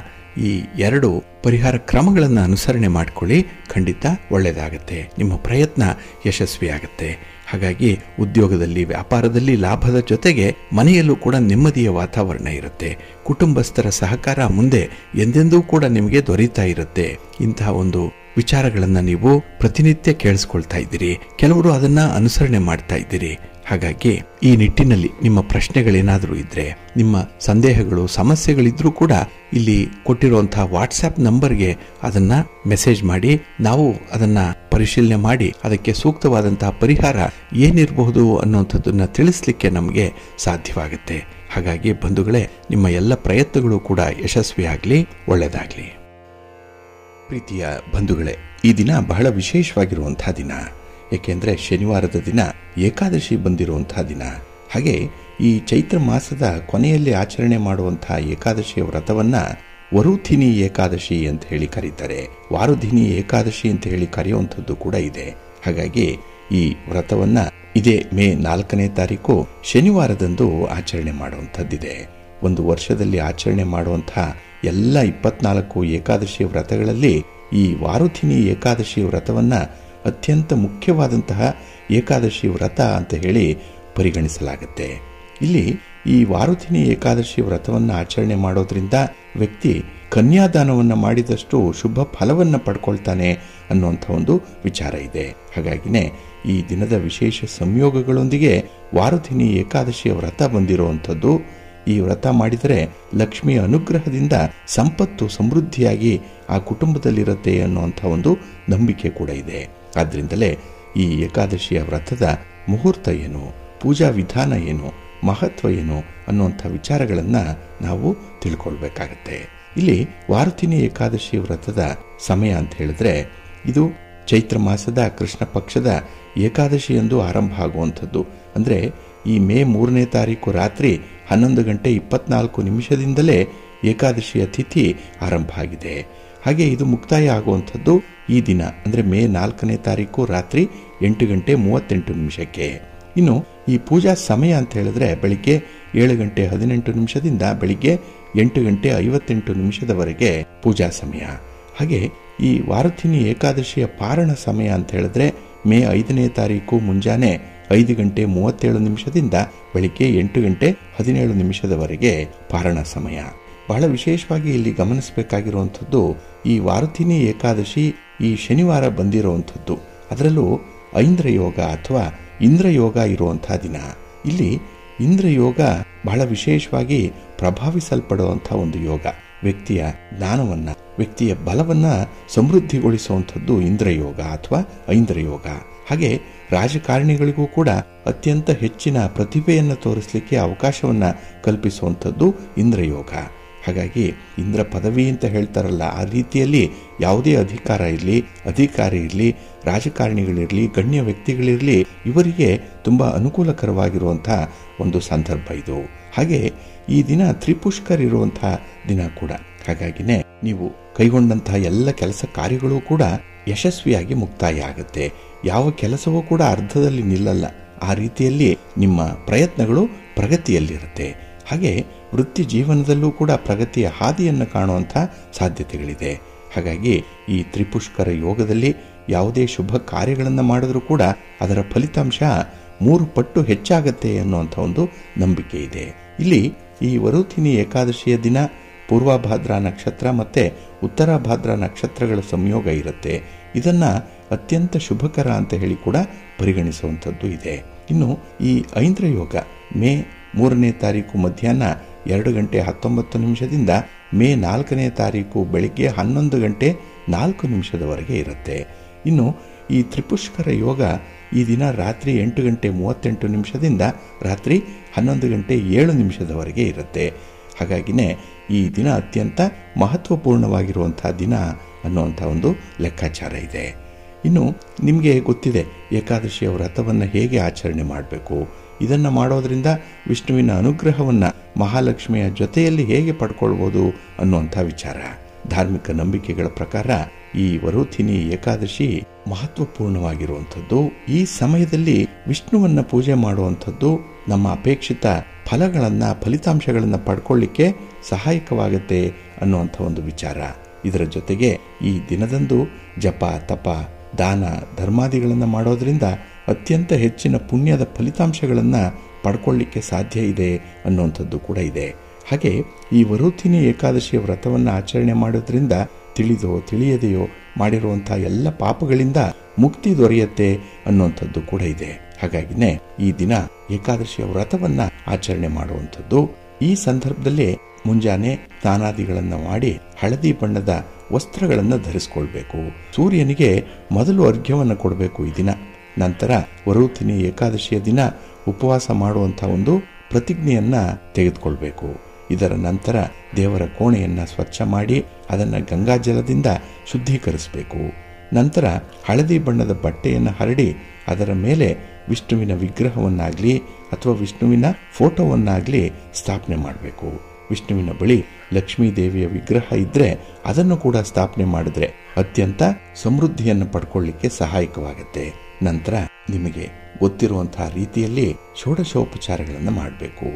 ಈ 2 ಪರಿಹಾರ ಕ್ರಮಗಳನ್ನು ಅನುಸರಣೆ ಮಾಡಿಕೊಳ್ಳಿ, ಖಂಡಿತ ಒಳ್ಳೆಯದಾಗತ್ತೆ. ನಿಮ್ಮ ಪ್ರಯತ್ನ ಯಶಸ್ವಿಯಾಗತ್ತೆ. ಹಾಗಾಗಿ ಉದ್ಯೋಗದಲ್ಲಿ, ವ್ಯಾಪಾರದಲ್ಲಿ ಲಾಭದ ಜೊತೆಗೆ ಮನೆಯಲ್ಲೂ ಕೂಡ ನೆಮ್ಮದಿಯ ವಾತಾವರಣ ಇರುತ್ತೆ. ಕುಟುಂಬಸ್ಥರ ಸಹಕಾರ ಮುಂದೆ ಎಂದೆಂದೂ ಕೂಡ ನಿಮಗೆ ದೊರೀತಾ ಇರುತ್ತೆ. ಇಂತಹ ಒಂದು ವಿಚಾರಗಳನ್ನು ನೀವು ಪ್ರತಿನಿತ್ಯ ಕೇಳಿಸ್ಕೊಳ್ತಾ ಇದ್ದೀರಿ, ಕೆಲವರು ಅದನ್ನ ಅನುಸರಣೆ ಮಾಡ್ತಾ ಇದ್ದೀರಿ. ಹಾಗಾಗಿ ಈ ನಿಟ್ಟಿನಲ್ಲಿ ನಿಮ್ಮ ಪ್ರಶ್ನೆಗಳೇನಾದರೂ ಇದ್ರೆ, ನಿಮ್ಮ ಸಂದೇಹಗಳು, ಸಮಸ್ಯೆಗಳಿದ್ರೂ ಕೂಡ ಇಲ್ಲಿ ಕೊಟ್ಟಿರುವಂತಹ ವಾಟ್ಸ್ಆಪ್ ನಂಬರ್ಗೆ ಅದನ್ನ ಮೆಸೇಜ್ ಮಾಡಿ, ನಾವು ಅದನ್ನ ಪರಿಶೀಲನೆ ಮಾಡಿ ಅದಕ್ಕೆ ಸೂಕ್ತವಾದಂತಹ ಪರಿಹಾರ ಏನಿರಬಹುದು ಅನ್ನುವಂಥದ್ದನ್ನ ತಿಳಿಸ್ಲಿಕ್ಕೆ ನಮಗೆ ಸಾಧ್ಯವಾಗುತ್ತೆ. ಹಾಗಾಗಿ ಬಂಧುಗಳೇ, ನಿಮ್ಮ ಎಲ್ಲ ಪ್ರಯತ್ನಗಳು ಕೂಡ ಯಶಸ್ವಿಯಾಗಲಿ, ಒಳ್ಳೆಯದಾಗಲಿ. ಪ್ರೀತಿಯ ಬಂಧುಗಳೇ, ಈ ದಿನ ಬಹಳ ವಿಶೇಷವಾಗಿರುವಂತಹ ದಿನ. ಏಕೆಂದರೆ ಶನಿವಾರದ ದಿನ ಏಕಾದಶಿ ಬಂದಿರುವಂತಹ ದಿನ. ಹಾಗೆ ಈ ಚೈತ್ರ ಮಾಸದ ಕೊನೆಯಲ್ಲಿ ಆಚರಣೆ ಮಾಡುವಂತಹ ಏಕಾದಶಿಯ ವ್ರತವನ್ನ ವರುಧಿನಿ ಏಕಾದಶಿ ಅಂತ ಹೇಳಿ ಕರೀತಾರೆ. ವಾರುಧಿನಿ ಏಕಾದಶಿ ಅಂತ ಹೇಳಿ ಕರೆಯುವಂಥದ್ದು ಕೂಡ ಇದೆ. ಹಾಗಾಗಿ ಈ ವ್ರತವನ್ನ ಇದೇ ಮೇ 4ನೇ ತಾರೀಕು ಶನಿವಾರದಂದು ಆಚರಣೆ ಮಾಡುವಂಥದ್ದಿದೆ. ಒಂದು ವರ್ಷದಲ್ಲಿ ಆಚರಣೆ ಮಾಡುವಂತಹ ಎಲ್ಲ 24 ಏಕಾದಶಿ ವ್ರತಗಳಲ್ಲಿ ಈ ವಾರುಧಿನಿ ಏಕಾದಶಿ ವ್ರತವನ್ನ ಅತ್ಯಂತ ಮುಖ್ಯವಾದಂತಹ ಏಕಾದಶಿ ವ್ರತ ಅಂತ ಹೇಳಿ ಪರಿಗಣಿಸಲಾಗುತ್ತೆ. ಇಲ್ಲಿ ಈ ವಾರುಧಿನಿ ಏಕಾದಶಿ ವ್ರತವನ್ನು ಆಚರಣೆ ಮಾಡೋದ್ರಿಂದ ವ್ಯಕ್ತಿ ಕನ್ಯಾದಾನವನ್ನ ಮಾಡಿದಷ್ಟು ಶುಭ ಫಲವನ್ನ ಪಡ್ಕೊಳ್ತಾನೆ ಅನ್ನುವಂಥ ಒಂದು ವಿಚಾರ ಇದೆ. ಹಾಗಾಗಿನೇ ಈ ದಿನದ ವಿಶೇಷ ಸಂಯೋಗಗಳೊಂದಿಗೆ ವಾರುಧಿನಿ ಏಕಾದಶಿಯ ವ್ರತ ಬಂದಿರುವಂಥದ್ದು. ಈ ವ್ರತ ಮಾಡಿದರೆ ಲಕ್ಷ್ಮಿಯ ಅನುಗ್ರಹದಿಂದ ಸಂಪತ್ತು ಸಮೃದ್ಧಿಯಾಗಿ ಆ ಕುಟುಂಬದಲ್ಲಿರುತ್ತೆ ಅನ್ನುವಂಥ ಒಂದು ನಂಬಿಕೆ ಕೂಡ ಇದೆ. ಆದ್ರಿಂದಲೇ ಈ ಏಕಾದಶಿಯ ವ್ರತದ ಮುಹೂರ್ತ ಏನು, ಪೂಜಾ ವಿಧಾನ ಏನು, ಮಹತ್ವ ಏನು ಅನ್ನುವಂಥ ವಿಚಾರಗಳನ್ನ ನಾವು ತಿಳ್ಕೊಳ್ಬೇಕಾಗತ್ತೆ. ಇಲ್ಲಿ ವಾರುಧಿನಿ ಏಕಾದಶಿ ವ್ರತದ ಸಮಯ ಅಂತ ಹೇಳಿದ್ರೆ ಇದು ಚೈತ್ರ ಮಾಸದ ಕೃಷ್ಣ ಪಕ್ಷದ ಏಕಾದಶಿಯಂದು ಆರಂಭ ಆಗುವಂಥದ್ದು. ಅಂದರೆ ಈ ಮೇ 3ನೇ ತಾರೀಕು ರಾತ್ರಿ 11:24 ಏಕಾದಶಿಯ ತಿಥಿ ಆರಂಭ ಆಗಿದೆ. ಹಾಗೆ ಇದು ಮುಕ್ತಾಯ ಆಗುವಂಥದ್ದು ಈ ದಿನ ಅಂದರೆ ಮೇ 4ನೇ ತಾರೀಕು ರಾತ್ರಿ 8:38. ಇನ್ನು ಈ ಪೂಜಾ ಸಮಯ ಅಂತ ಹೇಳಿದ್ರೆ ಬೆಳಿಗ್ಗೆ 7:18 ಬೆಳಿಗ್ಗೆ 8:58 ಪೂಜಾ ಸಮಯ. ಹಾಗೆ ಈ ವಾರುತಿನಿ ಏಕಾದಶಿಯ ಪಾರಣ ಸಮಯ ಅಂತ ಹೇಳಿದ್ರೆ ಮೇ 5ನೇ ತಾರೀಕು ಮುಂಜಾನೆ 5:37 ಬೆಳಿಗ್ಗೆ 8:17 ಪಾರಣ ಸಮಯ. ಬಹಳ ವಿಶೇಷವಾಗಿ ಇಲ್ಲಿ ಗಮನಿಸಬೇಕಾಗಿರುವಂಥದ್ದು ಈ ವಾರುತಿನಿ ಏಕಾದಶಿ ಈ ಶನಿವಾರ ಬಂದಿರುವಂಥದ್ದು. ಅದರಲ್ಲೂ ಐಂದ್ರಯೋಗ ಅಥವಾ ಇಂದ್ರಯೋಗ ಇರುವಂತಹ ದಿನ. ಇಲ್ಲಿ ಇಂದ್ರಯೋಗ ಬಹಳ ವಿಶೇಷವಾಗಿ ಪ್ರಭಾವಿಸಲ್ಪಡುವಂತಹ ಒಂದು ಯೋಗ. ವ್ಯಕ್ತಿಯ ಜ್ಞಾನವನ್ನ, ವ್ಯಕ್ತಿಯ ಬಲವನ್ನ ಸಮೃದ್ಧಿಗೊಳಿಸುವಂಥದ್ದು ಇಂದ್ರಯೋಗ ಅಥವಾ ಐಂದ್ರಯೋಗ. ಹಾಗೆ ರಾಜಕಾರಣಿಗಳಿಗೂ ಕೂಡ ಅತ್ಯಂತ ಹೆಚ್ಚಿನ ಪ್ರತಿಭೆಯನ್ನು ತೋರಿಸಲಿಕ್ಕೆ ಅವಕಾಶವನ್ನ ಕಲ್ಪಿಸುವಂಥದ್ದು ಇಂದ್ರಯೋಗ. ಹಾಗಾಗಿ ಇಂದ್ರ ಪದವಿ ಅಂತ ಹೇಳ್ತಾರಲ್ಲ, ಆ ರೀತಿಯಲ್ಲಿ ಯಾವುದೇ ಅಧಿಕಾರಿ ಇರಲಿ, ರಾಜಕಾರಣಿಗಳಿರಲಿ, ಗಣ್ಯ ವ್ಯಕ್ತಿಗಳಿರಲಿ, ಇವರಿಗೆ ತುಂಬಾ ಅನುಕೂಲಕರವಾಗಿರುವಂತಹ ಒಂದು ಸಂದರ್ಭ ಇದು. ಹಾಗೆ ಈ ದಿನ ತ್ರಿಪುಷ್ಕರ್ ಇರುವಂತಹ ದಿನ ಕೂಡ. ಹಾಗಾಗಿನೇ ನೀವು ಕೈಗೊಂಡಂತಹ ಎಲ್ಲ ಕೆಲಸ ಕಾರ್ಯಗಳು ಕೂಡ ಯಶಸ್ವಿಯಾಗಿ ಮುಕ್ತಾಯ ಆಗುತ್ತೆ. ಯಾವ ಕೆಲಸವೂ ಕೂಡ ಅರ್ಧದಲ್ಲಿ ನಿಲ್ಲಲ್ಲ. ಆ ರೀತಿಯಲ್ಲಿ ನಿಮ್ಮ ಪ್ರಯತ್ನಗಳು ಪ್ರಗತಿಯಲ್ಲಿರುತ್ತೆ. ಹಾಗೆ ವೃತ್ತಿ ಜೀವನದಲ್ಲೂ ಕೂಡ ಪ್ರಗತಿಯ ಹಾದಿಯನ್ನು ಕಾಣುವಂಥ ಸಾಧ್ಯತೆಗಳಿದೆ. ಹಾಗಾಗಿ ಈ ತ್ರಿಪುಷ್ಕರ ಯೋಗದಲ್ಲಿ ಯಾವುದೇ ಶುಭ ಕಾರ್ಯಗಳನ್ನು ಮಾಡಿದ್ರೂ ಕೂಡ ಅದರ ಫಲಿತಾಂಶ 3 ಪಟ್ಟು ಹೆಚ್ಚಾಗತ್ತೆ ಅನ್ನುವಂಥ ಒಂದು ನಂಬಿಕೆ ಇದೆ. ಇಲ್ಲಿ ಈ ವರುತಿನಿ ಏಕಾದಶಿಯ ದಿನ ಪೂರ್ವಭಾದ್ರ ನಕ್ಷತ್ರ ಮತ್ತೆ ಉತ್ತರಭಾದ್ರ ನಕ್ಷತ್ರಗಳ ಸಂಯೋಗ ಇರುತ್ತೆ. ಇದನ್ನ ಅತ್ಯಂತ ಶುಭಕರ ಅಂತ ಹೇಳಿ ಕೂಡ ಪರಿಗಣಿಸುವಂಥದ್ದು ಇದೆ. ಇನ್ನು ಈ ಐಂದ್ರಯೋಗ ಮೇ 3ನೇ ತಾರೀಕು ಮಧ್ಯಾಹ್ನ 2:19 ಮೇ 4ನೇ ತಾರೀಕು ಬೆಳಿಗ್ಗೆ 11:04 ಇರುತ್ತೆ. ಇನ್ನು ಈ ತ್ರಿಪುಷ್ಕರ ಯೋಗ ಈ ದಿನ ರಾತ್ರಿ 8:38 ರಾತ್ರಿ 11:07 ಇರುತ್ತೆ. ಹಾಗಾಗಿನೇ ಈ ದಿನ ಅತ್ಯಂತ ಮಹತ್ವಪೂರ್ಣವಾಗಿರುವಂತಹ ದಿನ ಅನ್ನುವಂಥ ಒಂದು ಲೆಕ್ಕಾಚಾರ ಇದೆ. ಇನ್ನು ನಿಮಗೆ ಗೊತ್ತಿದೆ ಏಕಾದಶಿಯ ವ್ರತವನ್ನು ಹೇಗೆ ಆಚರಣೆ ಮಾಡಬೇಕು, ಇದನ್ನು ಮಾಡೋದ್ರಿಂದ ವಿಷ್ಣುವಿನ ಅನುಗ್ರಹವನ್ನು ಮಹಾಲಕ್ಷ್ಮಿಯ ಜೊತೆಯಲ್ಲಿ ಹೇಗೆ ಪಡ್ಕೊಳ್ಬೋದು ಅನ್ನುವಂಥ ವಿಚಾರ. ಧಾರ್ಮಿಕ ನಂಬಿಕೆಗಳ ಪ್ರಕಾರ ಈ ವರುತಿನಿ ಏಕಾದಶಿ ಮಹತ್ವಪೂರ್ಣವಾಗಿರುವಂಥದ್ದು. ಈ ಸಮಯದಲ್ಲಿ ವಿಷ್ಣುವನ್ನ ಪೂಜೆ ಮಾಡುವಂಥದ್ದು ನಮ್ಮ ಅಪೇಕ್ಷಿತ ಫಲಿತಾಂಶಗಳನ್ನು ಪಡ್ಕೊಳ್ಳಿಕ್ಕೆ ಸಹಾಯಕವಾಗುತ್ತೆ ಅನ್ನುವಂಥ ಒಂದು ವಿಚಾರ. ಇದರ ಜೊತೆಗೆ ಈ ದಿನದಂದು ಜಪ, ತಪ, ದಾನ, ಧರ್ಮಾದಿಗಳನ್ನು ಮಾಡೋದ್ರಿಂದ ಅತ್ಯಂತ ಹೆಚ್ಚಿನ ಪುಣ್ಯದ ಫಲಿತಾಂಶಗಳನ್ನು ಪಡ್ಕೊಳ್ಳಿಕ್ಕೆ ಸಾಧ್ಯ ಇದೆ ಅನ್ನುವಂಥದ್ದು ಕೂಡ ಇದೆ. ಹಾಗೆ ಈ ವರುತಿನಿ ಏಕಾದಶಿಯ ವ್ರತವನ್ನು ಆಚರಣೆ ಮಾಡೋದ್ರಿಂದ ತಿಳಿದೋ ತಿಳಿಯದೆಯೋ ಮಾಡಿರುವಂತಹ ಎಲ್ಲ ಪಾಪಗಳಿಂದ ಮುಕ್ತಿ ದೊರೆಯುತ್ತೆ ಅನ್ನುವಂಥದ್ದು ಕೂಡ ಇದೆ. ಹಾಗಾಗಿನೇ ಈ ದಿನ ಏಕಾದಶಿಯ ವ್ರತವನ್ನ ಆಚರಣೆ ಮಾಡುವಂಥದ್ದು. ಈ ಸಂದರ್ಭದಲ್ಲಿ ಮುಂಜಾನೆ ಸ್ನಾನಾದಿಗಳನ್ನು ಮಾಡಿ ಹಳದಿ ಬಣ್ಣದ ವಸ್ತ್ರಗಳನ್ನು ಧರಿಸಿಕೊಳ್ಬೇಕು. ಸೂರ್ಯನಿಗೆ ಮೊದಲು ಅರ್ಘ್ಯವನ್ನು ಕೊಡಬೇಕು ಈ ದಿನ. ನಂತರ ವರುತಿನಿ ಏಕಾದಶಿಯ ದಿನ ಉಪವಾಸ ಮಾಡುವಂತಹ ಒಂದು ಪ್ರತಿಜ್ಞೆಯನ್ನ ತೆಗೆದುಕೊಳ್ಬೇಕು. ಇದರ ನಂತರ ದೇವರ ಕೋಣೆಯನ್ನ ಸ್ವಚ್ಛ ಮಾಡಿ ಅದನ್ನು ಗಂಗಾಜಲದಿಂದ ಶುದ್ಧೀಕರಿಸಬೇಕು. ನಂತರ ಹಳದಿ ಬಣ್ಣದ ಬಟ್ಟೆಯನ್ನು ಹರಡಿ ಅದರ ಮೇಲೆ ವಿಷ್ಣುವಿನ ವಿಗ್ರಹವನ್ನಾಗ್ಲಿ ಅಥವಾ ವಿಷ್ಣುವಿನ ಫೋಟೋವನ್ನಾಗ್ಲಿ ಸ್ಥಾಪನೆ ಮಾಡಬೇಕು. ವಿಷ್ಣುವಿನ ಬಳಿ ಲಕ್ಷ್ಮೀ ದೇವಿಯ ವಿಗ್ರಹ ಇದ್ರೆ ಅದನ್ನು ಕೂಡ ಸ್ಥಾಪನೆ ಮಾಡಿದ್ರೆ ಅತ್ಯಂತ ಸಮೃದ್ಧಿಯನ್ನು ಪಡ್ಕೊಳ್ಳಿಕ್ಕೆ ಸಹಾಯಕವಾಗುತ್ತೆ. ನಂತರ ನಿಮಗೆ ಗೊತ್ತಿರುವಂತಹ ರೀತಿಯಲ್ಲಿ ಷೋಡಶೋಪಚಾರಗಳನ್ನು ಮಾಡಬೇಕು.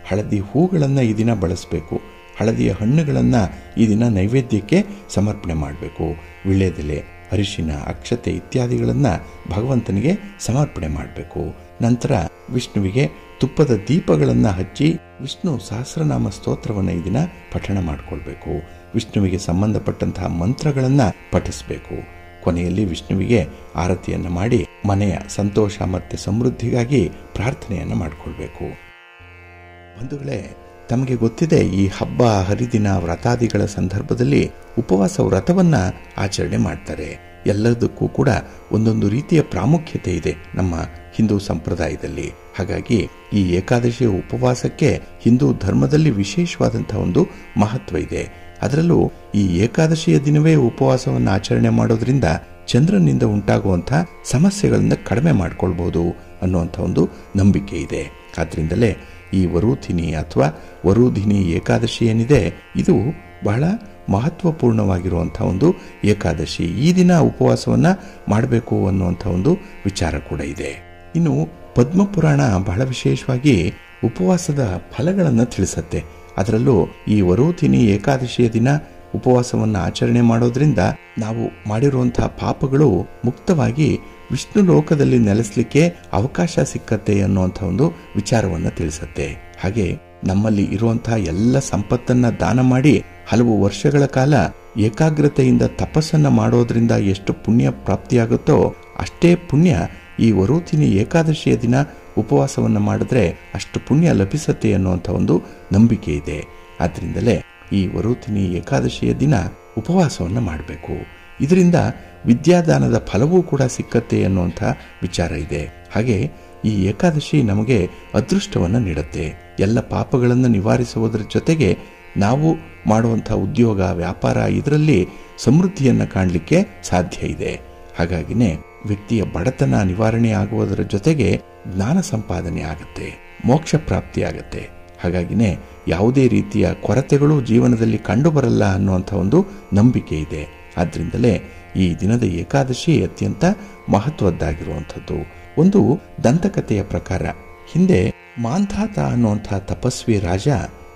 ಹಳದಿ ಹೂಗಳನ್ನು ಈ ದಿನ ಬಳಸಬೇಕು. ಹಳದಿಯ ಹಣ್ಣುಗಳನ್ನು ಈ ದಿನ ನೈವೇದ್ಯಕ್ಕೆ ಸಮರ್ಪಣೆ ಮಾಡಬೇಕು. ವಿಳ್ಯದೆಲೆ, ಅರಿಶಿನ, ಅಕ್ಷತೆ ಇತ್ಯಾದಿಗಳನ್ನು ಭಗವಂತನಿಗೆ ಸಮರ್ಪಣೆ ಮಾಡಬೇಕು. ನಂತರ ವಿಷ್ಣುವಿಗೆ ತುಪ್ಪದ ದೀಪಗಳನ್ನು ಹಚ್ಚಿ ವಿಷ್ಣು ಸಹಸ್ರನಾಮ ಸ್ತೋತ್ರವನ್ನು ಈ ದಿನ ಪಠಣ ಮಾಡಿಕೊಳ್ಬೇಕು. ವಿಷ್ಣುವಿಗೆ ಸಂಬಂಧಪಟ್ಟಂತಹ ಮಂತ್ರಗಳನ್ನು ಪಠಿಸಬೇಕು. ಕೊನೆಯಲ್ಲಿ ವಿಷ್ಣುವಿಗೆ ಆರತಿಯನ್ನು ಮಾಡಿ ಮನೆಯ ಸಂತೋಷ ಮತ್ತು ಸಮೃದ್ಧಿಗಾಗಿ ಪ್ರಾರ್ಥನೆಯನ್ನು ಮಾಡಿಕೊಳ್ಬೇಕು. ಬಂಧುಗಳೇ, ತಮಗೆ ಗೊತ್ತಿದೆ ಈ ಹಬ್ಬ ಹರಿದಿನ ವ್ರತಾದಿಗಳ ಸಂದರ್ಭದಲ್ಲಿ ಉಪವಾಸ ವ್ರತವನ್ನ ಆಚರಣೆ ಮಾಡ್ತಾರೆ. ಎಲ್ಲದಕ್ಕೂ ಕೂಡ ಒಂದೊಂದು ರೀತಿಯ ಪ್ರಾಮುಖ್ಯತೆ ಇದೆ ನಮ್ಮ ಹಿಂದೂ ಸಂಪ್ರದಾಯದಲ್ಲಿ. ಹಾಗಾಗಿ ಈ ಏಕಾದಶಿಯ ಉಪವಾಸಕ್ಕೆ ಹಿಂದೂ ಧರ್ಮದಲ್ಲಿ ವಿಶೇಷವಾದಂತಹ ಒಂದು ಮಹತ್ವ ಇದೆ. ಅದರಲ್ಲೂ ಈ ಏಕಾದಶಿಯ ದಿನವೇ ಉಪವಾಸವನ್ನು ಆಚರಣೆ ಮಾಡೋದ್ರಿಂದ ಚಂದ್ರನಿಂದ ಉಂಟಾಗುವಂಥ ಸಮಸ್ಯೆಗಳನ್ನ ಕಡಿಮೆ ಮಾಡ್ಕೊಳ್ಬಹುದು ಅನ್ನುವಂಥ ಒಂದು ನಂಬಿಕೆ ಇದೆ. ಆದ್ರಿಂದಲೇ ಈ ವರೂಧಿನಿ ಅಥವಾ ವರೂಧಿನಿ ಏಕಾದಶಿ ಏನಿದೆ, ಇದು ಬಹಳ ಮಹತ್ವಪೂರ್ಣವಾಗಿರುವಂಥ ಒಂದು ಏಕಾದಶಿ. ಈ ದಿನ ಉಪವಾಸವನ್ನ ಮಾಡಬೇಕು ಅನ್ನುವಂಥ ಒಂದು ವಿಚಾರ ಕೂಡ ಇದೆ. ಇನ್ನು ಪದ್ಮಪುರಾಣ ಬಹಳ ವಿಶೇಷವಾಗಿ ಉಪವಾಸದ ಫಲಗಳನ್ನು ತಿಳಿಸತ್ತೆ. ಅದರಲ್ಲೂ ಈ ವರೂಧಿನಿ ಏಕಾದಶಿಯ ದಿನ ಉಪವಾಸವನ್ನು ಆಚರಣೆ ಮಾಡೋದ್ರಿಂದ ನಾವು ಮಾಡಿರುವಂತಹ ಪಾಪಗಳು ಮುಕ್ತವಾಗಿ ವಿಷ್ಣು ಲೋಕದಲ್ಲಿ ನೆಲೆಸಲಿಕ್ಕೆ ಅವಕಾಶ ಸಿಕ್ಕತ್ತೆ ಅನ್ನುವಂಥ ಒಂದು ವಿಚಾರವನ್ನು ತಿಳಿಸತ್ತೆ. ಹಾಗೆ ನಮ್ಮಲ್ಲಿ ಇರುವಂತಹ ಎಲ್ಲ ಸಂಪತ್ತನ್ನ ದಾನ ಮಾಡಿ ಹಲವು ವರ್ಷಗಳ ಕಾಲ ಏಕಾಗ್ರತೆಯಿಂದ ತಪಸ್ಸನ್ನ ಮಾಡೋದ್ರಿಂದ ಎಷ್ಟು ಪುಣ್ಯ ಪ್ರಾಪ್ತಿಯಾಗುತ್ತೋ ಅಷ್ಟೇ ಪುಣ್ಯ ಈ ವರೂಧಿನಿ ಏಕಾದಶಿಯ ದಿನ ಉಪವಾಸವನ್ನು ಮಾಡಿದ್ರೆ ಅಷ್ಟು ಪುಣ್ಯ ಲಭಿಸತ್ತೆ ಅನ್ನುವಂಥ ಒಂದು ನಂಬಿಕೆ ಇದೆ. ಆದ್ರಿಂದಲೇ ಈ ವರೂಧಿನಿ ಏಕಾದಶಿಯ ದಿನ ಉಪವಾಸವನ್ನು ಮಾಡಬೇಕು. ಇದರಿಂದ ವಿದ್ಯಾದಾನದ ಫಲವೂ ಕೂಡ ಸಿಕ್ಕತ್ತೆ ಅನ್ನುವಂಥ ವಿಚಾರ ಇದೆ. ಹಾಗೆ ಈ ಏಕಾದಶಿ ನಮಗೆ ಅದೃಷ್ಟವನ್ನು ನೀಡುತ್ತೆ. ಎಲ್ಲ ಪಾಪಗಳನ್ನು ನಿವಾರಿಸುವುದರ ಜೊತೆಗೆ ನಾವು ಮಾಡುವಂಥ ಉದ್ಯೋಗ ವ್ಯಾಪಾರ ಇದರಲ್ಲಿ ಸಮೃದ್ಧಿಯನ್ನು ಕಾಣಲಿಕ್ಕೆ ಸಾಧ್ಯ ಇದೆ. ಹಾಗಾಗಿನೇ ವ್ಯಕ್ತಿಯ ಬಡತನ ನಿವಾರಣೆ ಆಗುವುದರ ಜೊತೆಗೆ ಜ್ಞಾನ ಸಂಪಾದನೆ ಆಗುತ್ತೆ, ಮೋಕ್ಷ ಪ್ರಾಪ್ತಿ ಆಗತ್ತೆ. ಹಾಗಾಗಿನೇ ಯಾವುದೇ ರೀತಿಯ ಕೊರತೆಗಳು ಜೀವನದಲ್ಲಿ ಕಂಡುಬರಲ್ಲ ಅನ್ನುವಂಥ ಒಂದು ನಂಬಿಕೆ ಇದೆ. ಆದ್ರಿಂದಲೇ ಈ ದಿನದ ಏಕಾದಶಿ ಅತ್ಯಂತ ಮಹತ್ವದ್ದಾಗಿರುವಂಥದ್ದು. ಒಂದು ದಂತಕಥೆಯ ಪ್ರಕಾರ ಹಿಂದೆ ಮಾಂಧಾತ ಅನ್ನುವಂಥ ತಪಸ್ವಿ ರಾಜ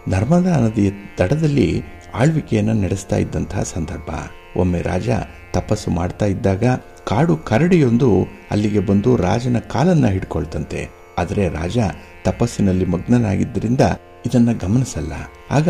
ನರ್ಮದಾ ನದಿಯ ದಡದಲ್ಲಿ ಆಳ್ವಿಕೆಯನ್ನು ನಡೆಸ್ತಾ ಇದ್ದಂತಹ ಸಂದರ್ಭ. ಒಮ್ಮೆ ರಾಜ ತಪಸ್ಸು ಮಾಡ್ತಾ ಇದ್ದಾಗ ಕಾಡು ಕರಡಿಯೊಂದು ಅಲ್ಲಿಗೆ ಬಂದು ರಾಜನ ಕಾಲನ್ನ ಹಿಡ್ಕೊಳ್ತಂತೆ. ಆದರೆ ರಾಜ ತಪಸ್ಸಿನಲ್ಲಿ ಮಗ್ನನಾಗಿದ್ದರಿಂದ ಇದನ್ನ ಗಮನಿಸಲ್ಲ. ಆಗ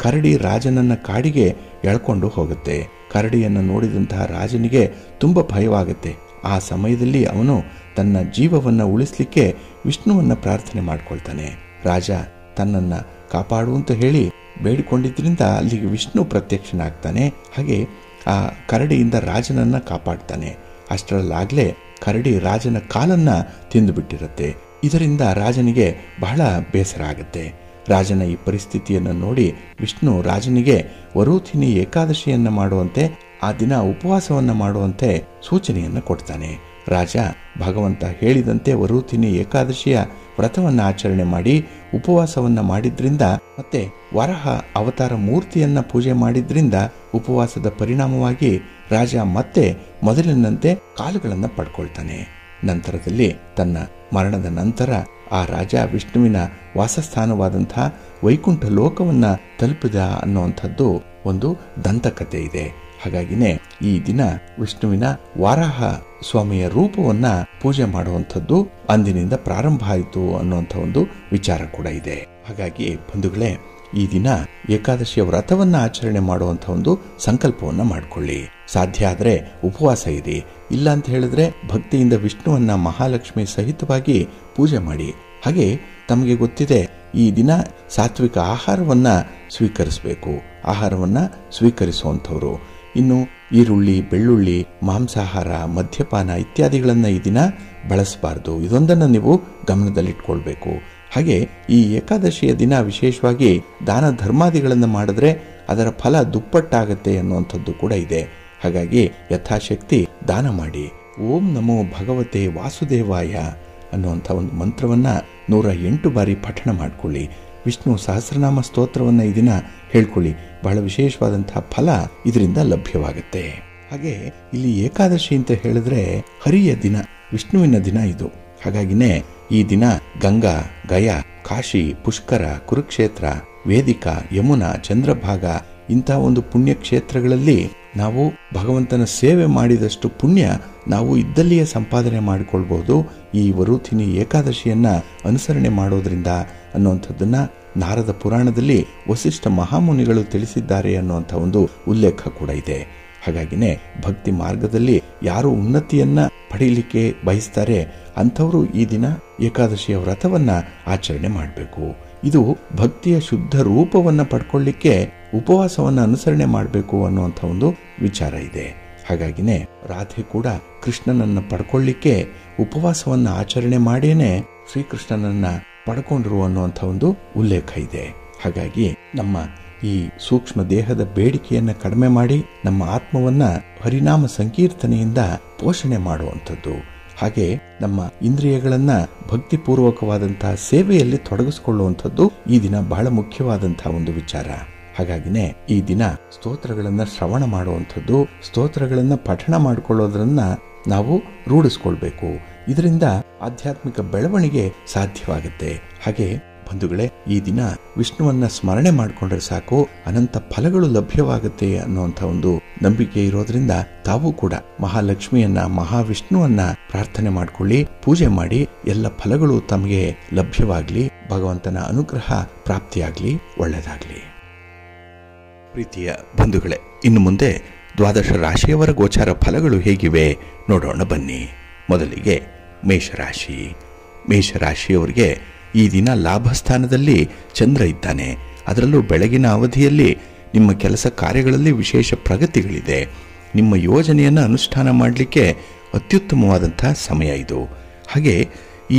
ಕರಡಿ ರಾಜನನ್ನ ಕಾಡಿಗೆ ಎಳ್ಕೊಂಡು ಹೋಗುತ್ತೆ. ಕರಡಿಯನ್ನು ನೋಡಿದಂತಹ ರಾಜನಿಗೆ ತುಂಬಾ ಭಯವಾಗುತ್ತೆ. ಆ ಸಮಯದಲ್ಲಿ ಅವನು ತನ್ನ ಜೀವವನ್ನ ಉಳಿಸ್ಲಿಕ್ಕೆ ವಿಷ್ಣುವನ್ನ ಪ್ರಾರ್ಥನೆ ಮಾಡ್ಕೊಳ್ತಾನೆ. ರಾಜ ತನ್ನನ್ನ ಕಾಪಾಡುವಂತ ಹೇಳಿ ಬೇಡಿಕೊಂಡಿದ್ರಿಂದ ಅಲ್ಲಿಗೆ ವಿಷ್ಣು ಪ್ರತ್ಯಕ್ಷನಾಗ್ತಾನೆ. ಹಾಗೆ ಆ ಕರಡಿಯಿಂದ ರಾಜನನ್ನ ಕಾಪಾಡ್ತಾನೆ. ಅಷ್ಟರಲ್ಲಾಗ್ಲೇ ಕರಡಿ ರಾಜನ ಕಾಲನ್ನ ತಿಂದು ಬಿಟ್ಟಿರುತ್ತೆ. ಇದರಿಂದ ರಾಜನಿಗೆ ಬಹಳ ಬೇಸರ ಆಗುತ್ತೆ. ರಾಜನ ಈ ಪರಿಸ್ಥಿತಿಯನ್ನು ನೋಡಿ ವಿಷ್ಣು ರಾಜನಿಗೆ ವರೂಧಿನಿ ಏಕಾದಶಿಯನ್ನ ಮಾಡುವಂತೆ, ಆ ದಿನ ಉಪವಾಸವನ್ನ ಮಾಡುವಂತೆ ಸೂಚನೆಯನ್ನು ಕೊಡ್ತಾನೆ. ರಾಜ ಭಗವಂತ ಹೇಳಿದಂತೆ ವರೂಧಿನಿ ಏಕಾದಶಿಯ ವ್ರತವನ್ನ ಆಚರಣೆ ಮಾಡಿ ಉಪವಾಸವನ್ನ ಮಾಡಿದ್ರಿಂದ ಮತ್ತೆ ವರಹ ಅವತಾರ ಮೂರ್ತಿಯನ್ನ ಪೂಜೆ ಮಾಡಿದ್ರಿಂದ ಉಪವಾಸದ ಪರಿಣಾಮವಾಗಿ ರಾಜ ಮತ್ತೆ ಮೊದಲಿನಂತೆ ಕಾಲುಗಳನ್ನು ಪಡ್ಕೊಳ್ತಾನೆ. ನಂತರದಲ್ಲಿ ತನ್ನ ಮರಣದ ನಂತರ ಆ ರಾಜ ವಿಷ್ಣುವಿನ ವಾಸಸ್ಥಾನವಾದಂತಹ ವೈಕುಂಠ ಲೋಕವನ್ನ ತಲುಪಿದ ಅನ್ನುವಂಥದ್ದು ಒಂದು ದಂತಕಥೆ ಇದೆ. ಹಾಗಾಗಿನೇ ಈ ದಿನ ವಿಷ್ಣುವಿನ ವಾರಾಹ ಸ್ವಾಮಿಯ ರೂಪವನ್ನ ಪೂಜೆ ಮಾಡುವಂಥದ್ದು ಅಂದಿನಿಂದ ಪ್ರಾರಂಭ ಆಯಿತು ಅನ್ನುವಂಥ ಒಂದು ವಿಚಾರ ಕೂಡ ಇದೆ. ಹಾಗಾಗಿ ಬಂಧುಗಳೇ, ಈ ದಿನ ಏಕಾದಶಿಯ ವ್ರತವನ್ನ ಆಚರಣೆ ಮಾಡುವಂಥ ಒಂದು ಸಂಕಲ್ಪವನ್ನ ಮಾಡಿಕೊಳ್ಳಿ. ಸಾಧ್ಯ ಆದ್ರೆ ಉಪವಾಸ ಇರಿ. ಇಲ್ಲ ಅಂತ ಹೇಳಿದ್ರೆ ಭಕ್ತಿಯಿಂದ ವಿಷ್ಣುವನ್ನ ಮಹಾಲಕ್ಷ್ಮಿ ಸಹಿತವಾಗಿ ಪೂಜೆ ಮಾಡಿ. ಹಾಗೆ ತಮಗೆ ಗೊತ್ತಿದೆ, ಈ ದಿನ ಸಾತ್ವಿಕ ಆಹಾರವನ್ನ ಸ್ವೀಕರಿಸಬೇಕು. ಆಹಾರವನ್ನ ಸ್ವೀಕರಿಸುವಂಥವ್ರು ಇನ್ನು ಈರುಳ್ಳಿ, ಬೆಳ್ಳುಳ್ಳಿ, ಮಾಂಸಾಹಾರ, ಮದ್ಯಪಾನ ಇತ್ಯಾದಿಗಳನ್ನ ಈ ದಿನ ಬಳಸಬಾರದು. ಇದೊಂದನ್ನ ನೀವು ಗಮನದಲ್ಲಿಟ್ಕೊಳ್ಬೇಕು. ಹಾಗೆ ಈ ಏಕಾದಶಿಯ ದಿನ ವಿಶೇಷವಾಗಿ ದಾನ ಧರ್ಮಾದಿಗಳನ್ನು ಮಾಡಿದ್ರೆ ಅದರ ಫಲ ದುಪ್ಪಟ್ಟಾಗತ್ತೆ ಅನ್ನುವಂಥದ್ದು ಕೂಡ ಇದೆ. ಹಾಗಾಗಿ ಯಥಾಶಕ್ತಿ ದಾನ ಮಾಡಿ. ಓಂ ನಮೋ ಭಗವತೆ ವಾಸುದೇವಾಯ ಅನ್ನುವಂಥ ಒಂದು ಮಂತ್ರವನ್ನ 108 ಬಾರಿ ಪಠಣ ಮಾಡಿಕೊಳ್ಳಿ. ವಿಷ್ಣು ಸಹಸ್ರನಾಮ ಸ್ತೋತ್ರವನ್ನ ಈ ದಿನ ಹೇಳ್ಕೊಳ್ಳಿ. ಬಹಳ ವಿಶೇಷವಾದಂತಹ ಫಲ ಇದರಿಂದ ಲಭ್ಯವಾಗುತ್ತೆ. ಹಾಗೆ ಇಲ್ಲಿ ಏಕಾದಶಿ ಅಂತ ಹೇಳಿದ್ರೆ ಹರಿಯ ದಿನ, ವಿಷ್ಣುವಿನ ದಿನ ಇದು. ಹಾಗಾಗಿನೇ ಈ ದಿನ ಗಂಗಾ, ಗಯಾ, ಕಾಶಿ, ಪುಷ್ಕರ, ಕುರುಕ್ಷೇತ್ರ, ವೇದಿಕಾ, ಯಮುನಾ, ಚಂದ್ರಭಾಗ ಇಂಥ ಒಂದು ಪುಣ್ಯ ಕ್ಷೇತ್ರಗಳಲ್ಲಿ ನಾವು ಭಗವಂತನ ಸೇವೆ ಮಾಡಿದಷ್ಟು ಪುಣ್ಯ ನಾವು ಇದ್ದಲ್ಲಿಯೇ ಸಂಪಾದನೆ ಮಾಡಿಕೊಳ್ಬಹುದು ಈ ವರೂಧಿನಿ ಏಕಾದಶಿಯನ್ನ ಅನುಸರಣೆ ಮಾಡೋದ್ರಿಂದ ಅನ್ನುವಂಥದ್ದನ್ನ ನಾರದ ಪುರಾಣದಲ್ಲಿ ವಸಿಷ್ಠ ಮಹಾಮುನಿಗಳು ತಿಳಿಸಿದ್ದಾರೆ ಅನ್ನುವಂಥ ಒಂದು ಉಲ್ಲೇಖ ಕೂಡ ಇದೆ. ಹಾಗಾಗಿನೇ ಭಕ್ತಿ ಮಾರ್ಗದಲ್ಲಿ ಯಾರು ಉನ್ನತಿಯನ್ನ ಪಡೆಯಲಿಕ್ಕೆ ಬಯಸ್ತಾರೆ ಅಂಥವರು ಈ ದಿನ ಏಕಾದಶಿಯ ವ್ರತವನ್ನ ಆಚರಣೆ ಮಾಡಬೇಕು. ಇದು ಭಕ್ತಿಯ ಶುದ್ಧ ರೂಪವನ್ನ ಪಡ್ಕೊಳ್ಳಿಕ್ಕೆ ಉಪವಾಸವನ್ನ ಅನುಸರಣೆ ಮಾಡಬೇಕು ಅನ್ನುವಂಥ ಒಂದು ವಿಚಾರ ಇದೆ. ಹಾಗಾಗಿನೇ ರಾಧೆ ಕೂಡ ಕೃಷ್ಣನನ್ನ ಪಡ್ಕೊಳ್ಳಿಕ್ಕೆ ಉಪವಾಸವನ್ನ ಆಚರಣೆ ಮಾಡೇನೆ ಶ್ರೀಕೃಷ್ಣನನ್ನ ಪಡ್ಕೊಂಡ್ರು ಅನ್ನುವಂಥ ಒಂದು ಉಲ್ಲೇಖ ಇದೆ. ಹಾಗಾಗಿ ನಮ್ಮ ಈ ಸೂಕ್ಷ್ಮ ದೇಹದ ಬೇಡಿಕೆಯನ್ನು ಕಡಿಮೆ ಮಾಡಿ ನಮ್ಮ ಆತ್ಮವನ್ನ ಹರಿನಾಮ ಸಂಕೀರ್ತನೆಯಿಂದ ಪೋಷಣೆ ಮಾಡುವಂಥದ್ದು. ಹಾಗೆ ನಮ್ಮ ಇಂದ್ರಿಯಗಳನ್ನ ಭಕ್ತಿಪೂರ್ವಕವಾದಂತಹ ಸೇವೆಯಲ್ಲಿ ತೊಡಗಿಸಿಕೊಳ್ಳುವಂಥದ್ದು ಈ ದಿನ ಬಹಳ ಮುಖ್ಯವಾದಂತಹ ಒಂದು ವಿಚಾರ. ಹಾಗಾಗಿನೇ ಈ ದಿನ ಸ್ತೋತ್ರಗಳನ್ನ ಶ್ರವಣ ಮಾಡುವಂಥದ್ದು, ಸ್ತೋತ್ರಗಳನ್ನ ಪಠಣ ಮಾಡಿಕೊಳ್ಳೋದ್ರನ್ನ ನಾವು ರೂಢಿಸ್ಕೊಳ್ಬೇಕು. ಇದರಿಂದ ಆಧ್ಯಾತ್ಮಿಕ ಬೆಳವಣಿಗೆ ಸಾಧ್ಯವಾಗುತ್ತೆ. ಹಾಗೆ ಬಂಧುಗಳೇ, ಈ ದಿನ ವಿಷ್ಣುವನ್ನ ಸ್ಮರಣೆ ಮಾಡಿಕೊಂಡ್ರೆ ಸಾಕು, ಅನಂತ ಫಲಗಳು ಲಭ್ಯವಾಗುತ್ತೆ ಅನ್ನುವಂಥ ಒಂದು ನಂಬಿಕೆ ಇರೋದ್ರಿಂದ ತಾವು ಕೂಡ ಮಹಾಲಕ್ಷ್ಮಿಯನ್ನ, ಮಹಾವಿಷ್ಣುವನ್ನ ಪ್ರಾರ್ಥನೆ ಮಾಡಿಕೊಳ್ಳಿ, ಪೂಜೆ ಮಾಡಿ, ಎಲ್ಲ ಫಲಗಳು ತಮಗೆ ಲಭ್ಯವಾಗ್ಲಿ, ಭಗವಂತನ ಅನುಗ್ರಹ ಪ್ರಾಪ್ತಿಯಾಗ್ಲಿ, ಒಳ್ಳೆಯದಾಗ್ಲಿ. ಪ್ರೀತಿಯ ಬಂಧುಗಳೇ, ಇನ್ನು ಮುಂದೆ ದ್ವಾದಶ ರಾಶಿಯವರ ಗೋಚಾರ ಫಲಗಳು ಹೇಗಿವೆ ನೋಡೋಣ ಬನ್ನಿ. ಮೊದಲಿಗೆ ಮೇಷರಾಶಿ. ಮೇಷರಾಶಿಯವರಿಗೆ ಈ ದಿನ ಲಾಭಸ್ಥಾನದಲ್ಲಿ ಚಂದ್ರ ಇದ್ದಾನೆ. ಅದರಲ್ಲೂ ಬೆಳಗಿನ ಅವಧಿಯಲ್ಲಿ ನಿಮ್ಮ ಕೆಲಸ ಕಾರ್ಯಗಳಲ್ಲಿ ವಿಶೇಷ ಪ್ರಗತಿಗಳಿದೆ. ನಿಮ್ಮ ಯೋಜನೆಯನ್ನು ಅನುಷ್ಠಾನ ಮಾಡಲಿಕ್ಕೆ ಅತ್ಯುತ್ತಮವಾದಂಥ ಸಮಯ ಇದು. ಹಾಗೆ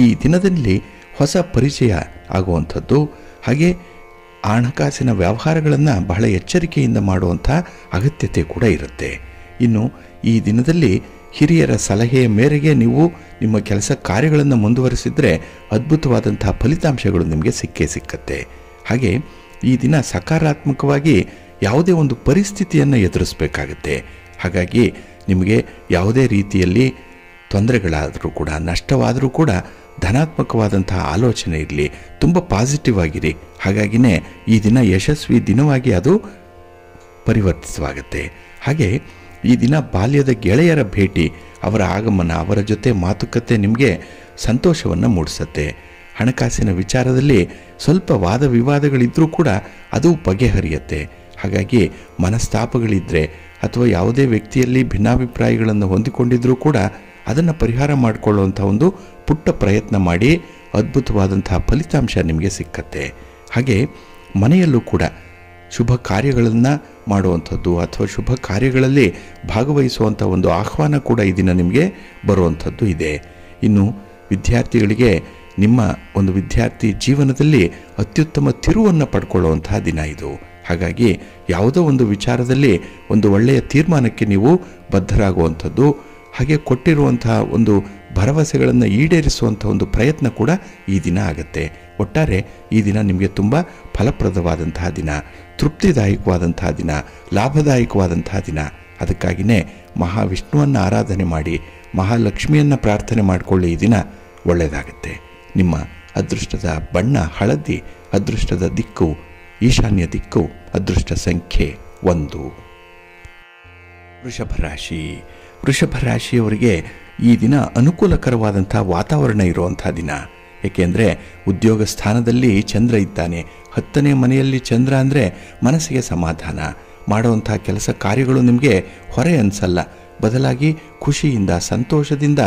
ಈ ದಿನದಲ್ಲಿ ಹೊಸ ಪರಿಚಯ ಆಗುವಂಥದ್ದು, ಹಾಗೆ ಹಣಕಾಸಿನ ವ್ಯವಹಾರಗಳನ್ನು ಬಹಳ ಎಚ್ಚರಿಕೆಯಿಂದ ಮಾಡುವಂಥ ಅಗತ್ಯತೆ ಕೂಡ ಇರುತ್ತೆ. ಇನ್ನು ಈ ದಿನದಲ್ಲಿ ಹಿರಿಯರ ಸಲಹೆಯ ಮೇರೆಗೆ ನೀವು ನಿಮ್ಮ ಕೆಲಸ ಕಾರ್ಯಗಳನ್ನು ಮುಂದುವರಿಸಿದ್ರೆ ಅದ್ಭುತವಾದಂತಹ ಫಲಿತಾಂಶಗಳು ನಿಮಗೆ ಸಿಕ್ಕತ್ತೆ. ಹಾಗೆ ಈ ದಿನ ಸಕಾರಾತ್ಮಕವಾಗಿ ಯಾವುದೇ ಒಂದು ಪರಿಸ್ಥಿತಿಯನ್ನು ಎದುರಿಸಬೇಕಾಗತ್ತೆ. ಹಾಗಾಗಿ ನಿಮಗೆ ಯಾವುದೇ ರೀತಿಯಲ್ಲಿ ತೊಂದರೆಗಳಾದರೂ ಕೂಡ, ನಷ್ಟವಾದರೂ ಕೂಡ ಧನಾತ್ಮಕವಾದಂತಹ ಆಲೋಚನೆ ಇರಲಿ, ತುಂಬ ಪಾಸಿಟಿವ್ ಆಗಿರಿ. ಹಾಗಾಗಿನೇ ಈ ದಿನ ಯಶಸ್ವಿ ದಿನವಾಗಿ ಅದು ಪರಿವರ್ತಿತವಾಗುತ್ತೆ. ಹಾಗೆ ಈ ದಿನ ಬಾಲ್ಯದ ಗೆಳೆಯರ ಭೇಟಿ, ಅವರ ಆಗಮನ, ಅವರ ಜೊತೆ ಮಾತುಕತೆ ನಿಮಗೆ ಸಂತೋಷವನ್ನು ಮೂಡಿಸುತ್ತೆ. ಹಣಕಾಸಿನ ವಿಚಾರದಲ್ಲಿ ಸ್ವಲ್ಪ ವಾದ ವಿವಾದಗಳಿದ್ರೂ ಕೂಡ ಅದು ಬಗೆಹರಿಯುತ್ತೆ. ಹಾಗಾಗಿ ಮನಸ್ತಾಪಗಳಿದ್ದರೆ ಅಥವಾ ಯಾವುದೇ ವ್ಯಕ್ತಿಯಲ್ಲಿ ಭಿನ್ನಾಭಿಪ್ರಾಯಗಳನ್ನು ಹೊಂದಿಕೊಂಡಿದ್ರೂ ಕೂಡ ಅದನ್ನು ಪರಿಹಾರ ಮಾಡಿಕೊಳ್ಳುವಂಥ ಒಂದು ಪುಟ್ಟ ಪ್ರಯತ್ನ ಮಾಡಿ ಅದ್ಭುತವಾದಂತಹ ಫಲಿತಾಂಶ ನಿಮಗೆ ಸಿಕ್ಕತ್ತೆ. ಹಾಗೆ ಮನೆಯಲ್ಲೂ ಕೂಡ ಶುಭ ಕಾರ್ಯಗಳನ್ನು ಮಾಡುವಂಥದ್ದು ಅಥವಾ ಶುಭ ಕಾರ್ಯಗಳಲ್ಲಿ ಭಾಗವಹಿಸುವಂಥ ಒಂದು ಆಹ್ವಾನ ಕೂಡ ಈ ದಿನ ನಿಮಗೆ ಬರುವಂಥದ್ದು ಇದೆ. ಇನ್ನು ವಿದ್ಯಾರ್ಥಿಗಳಿಗೆ ನಿಮ್ಮ ಒಂದು ವಿದ್ಯಾರ್ಥಿ ಜೀವನದಲ್ಲಿ ಅತ್ಯುತ್ತಮ ತಿರುವನ್ನು ಪಡ್ಕೊಳ್ಳುವಂತಹ ದಿನ ಇದು. ಹಾಗಾಗಿ ಯಾವುದೋ ಒಂದು ವಿಚಾರದಲ್ಲಿ ಒಂದು ಒಳ್ಳೆಯ ತೀರ್ಮಾನಕ್ಕೆ ನೀವು ಬದ್ಧರಾಗುವಂಥದ್ದು, ಹಾಗೆ ಕೊಟ್ಟಿರುವಂತಹ ಒಂದು ಭರವಸೆಗಳನ್ನು ಈಡೇರಿಸುವಂಥ ಒಂದು ಪ್ರಯತ್ನ ಕೂಡ ಈ ದಿನ ಆಗುತ್ತೆ. ಒಟ್ಟಾರೆ ಈ ದಿನ ನಿಮಗೆ ತುಂಬ ಫಲಪ್ರದವಾದಂತಹ ದಿನ, ತೃಪ್ತಿದಾಯಕವಾದಂತಹ ದಿನ, ಲಾಭದಾಯಕವಾದಂತಹ ದಿನ. ಅದಕ್ಕಾಗಿಯೇ ಮಹಾವಿಷ್ಣುವನ್ನು ಆರಾಧನೆ ಮಾಡಿ, ಮಹಾಲಕ್ಷ್ಮಿಯನ್ನು ಪ್ರಾರ್ಥನೆ ಮಾಡಿಕೊಳ್ಳಿ. ಈ ದಿನ ಒಳ್ಳೆಯದಾಗುತ್ತೆ. ನಿಮ್ಮ ಅದೃಷ್ಟದ ಬಣ್ಣ ಹಳದಿ, ಅದೃಷ್ಟದ ದಿಕ್ಕು ಈಶಾನ್ಯ ದಿಕ್ಕು, ಅದೃಷ್ಟ ಸಂಖ್ಯೆ 1. ವೃಷಭ ರಾಶಿ. ವೃಷಭ ರಾಶಿಯವರಿಗೆ ಈ ದಿನ ಅನುಕೂಲಕರವಾದಂಥ ವಾತಾವರಣ ಇರುವಂಥ ದಿನ. ಏಕೆಂದರೆ ಉದ್ಯೋಗ ಸ್ಥಾನದಲ್ಲಿ ಚಂದ್ರ ಇದ್ದಾನೆ. 10ನೇ ಮನೆಯಲ್ಲಿ ಚಂದ್ರ ಅಂದರೆ ಮನಸ್ಸಿಗೆ ಸಮಾಧಾನ, ಮಾಡುವಂಥ ಕೆಲಸ ಕಾರ್ಯಗಳು ನಿಮಗೆ ಹೊರೆ ಅನಿಸಲ್ಲ. ಬದಲಾಗಿ ಖುಷಿಯಿಂದ, ಸಂತೋಷದಿಂದ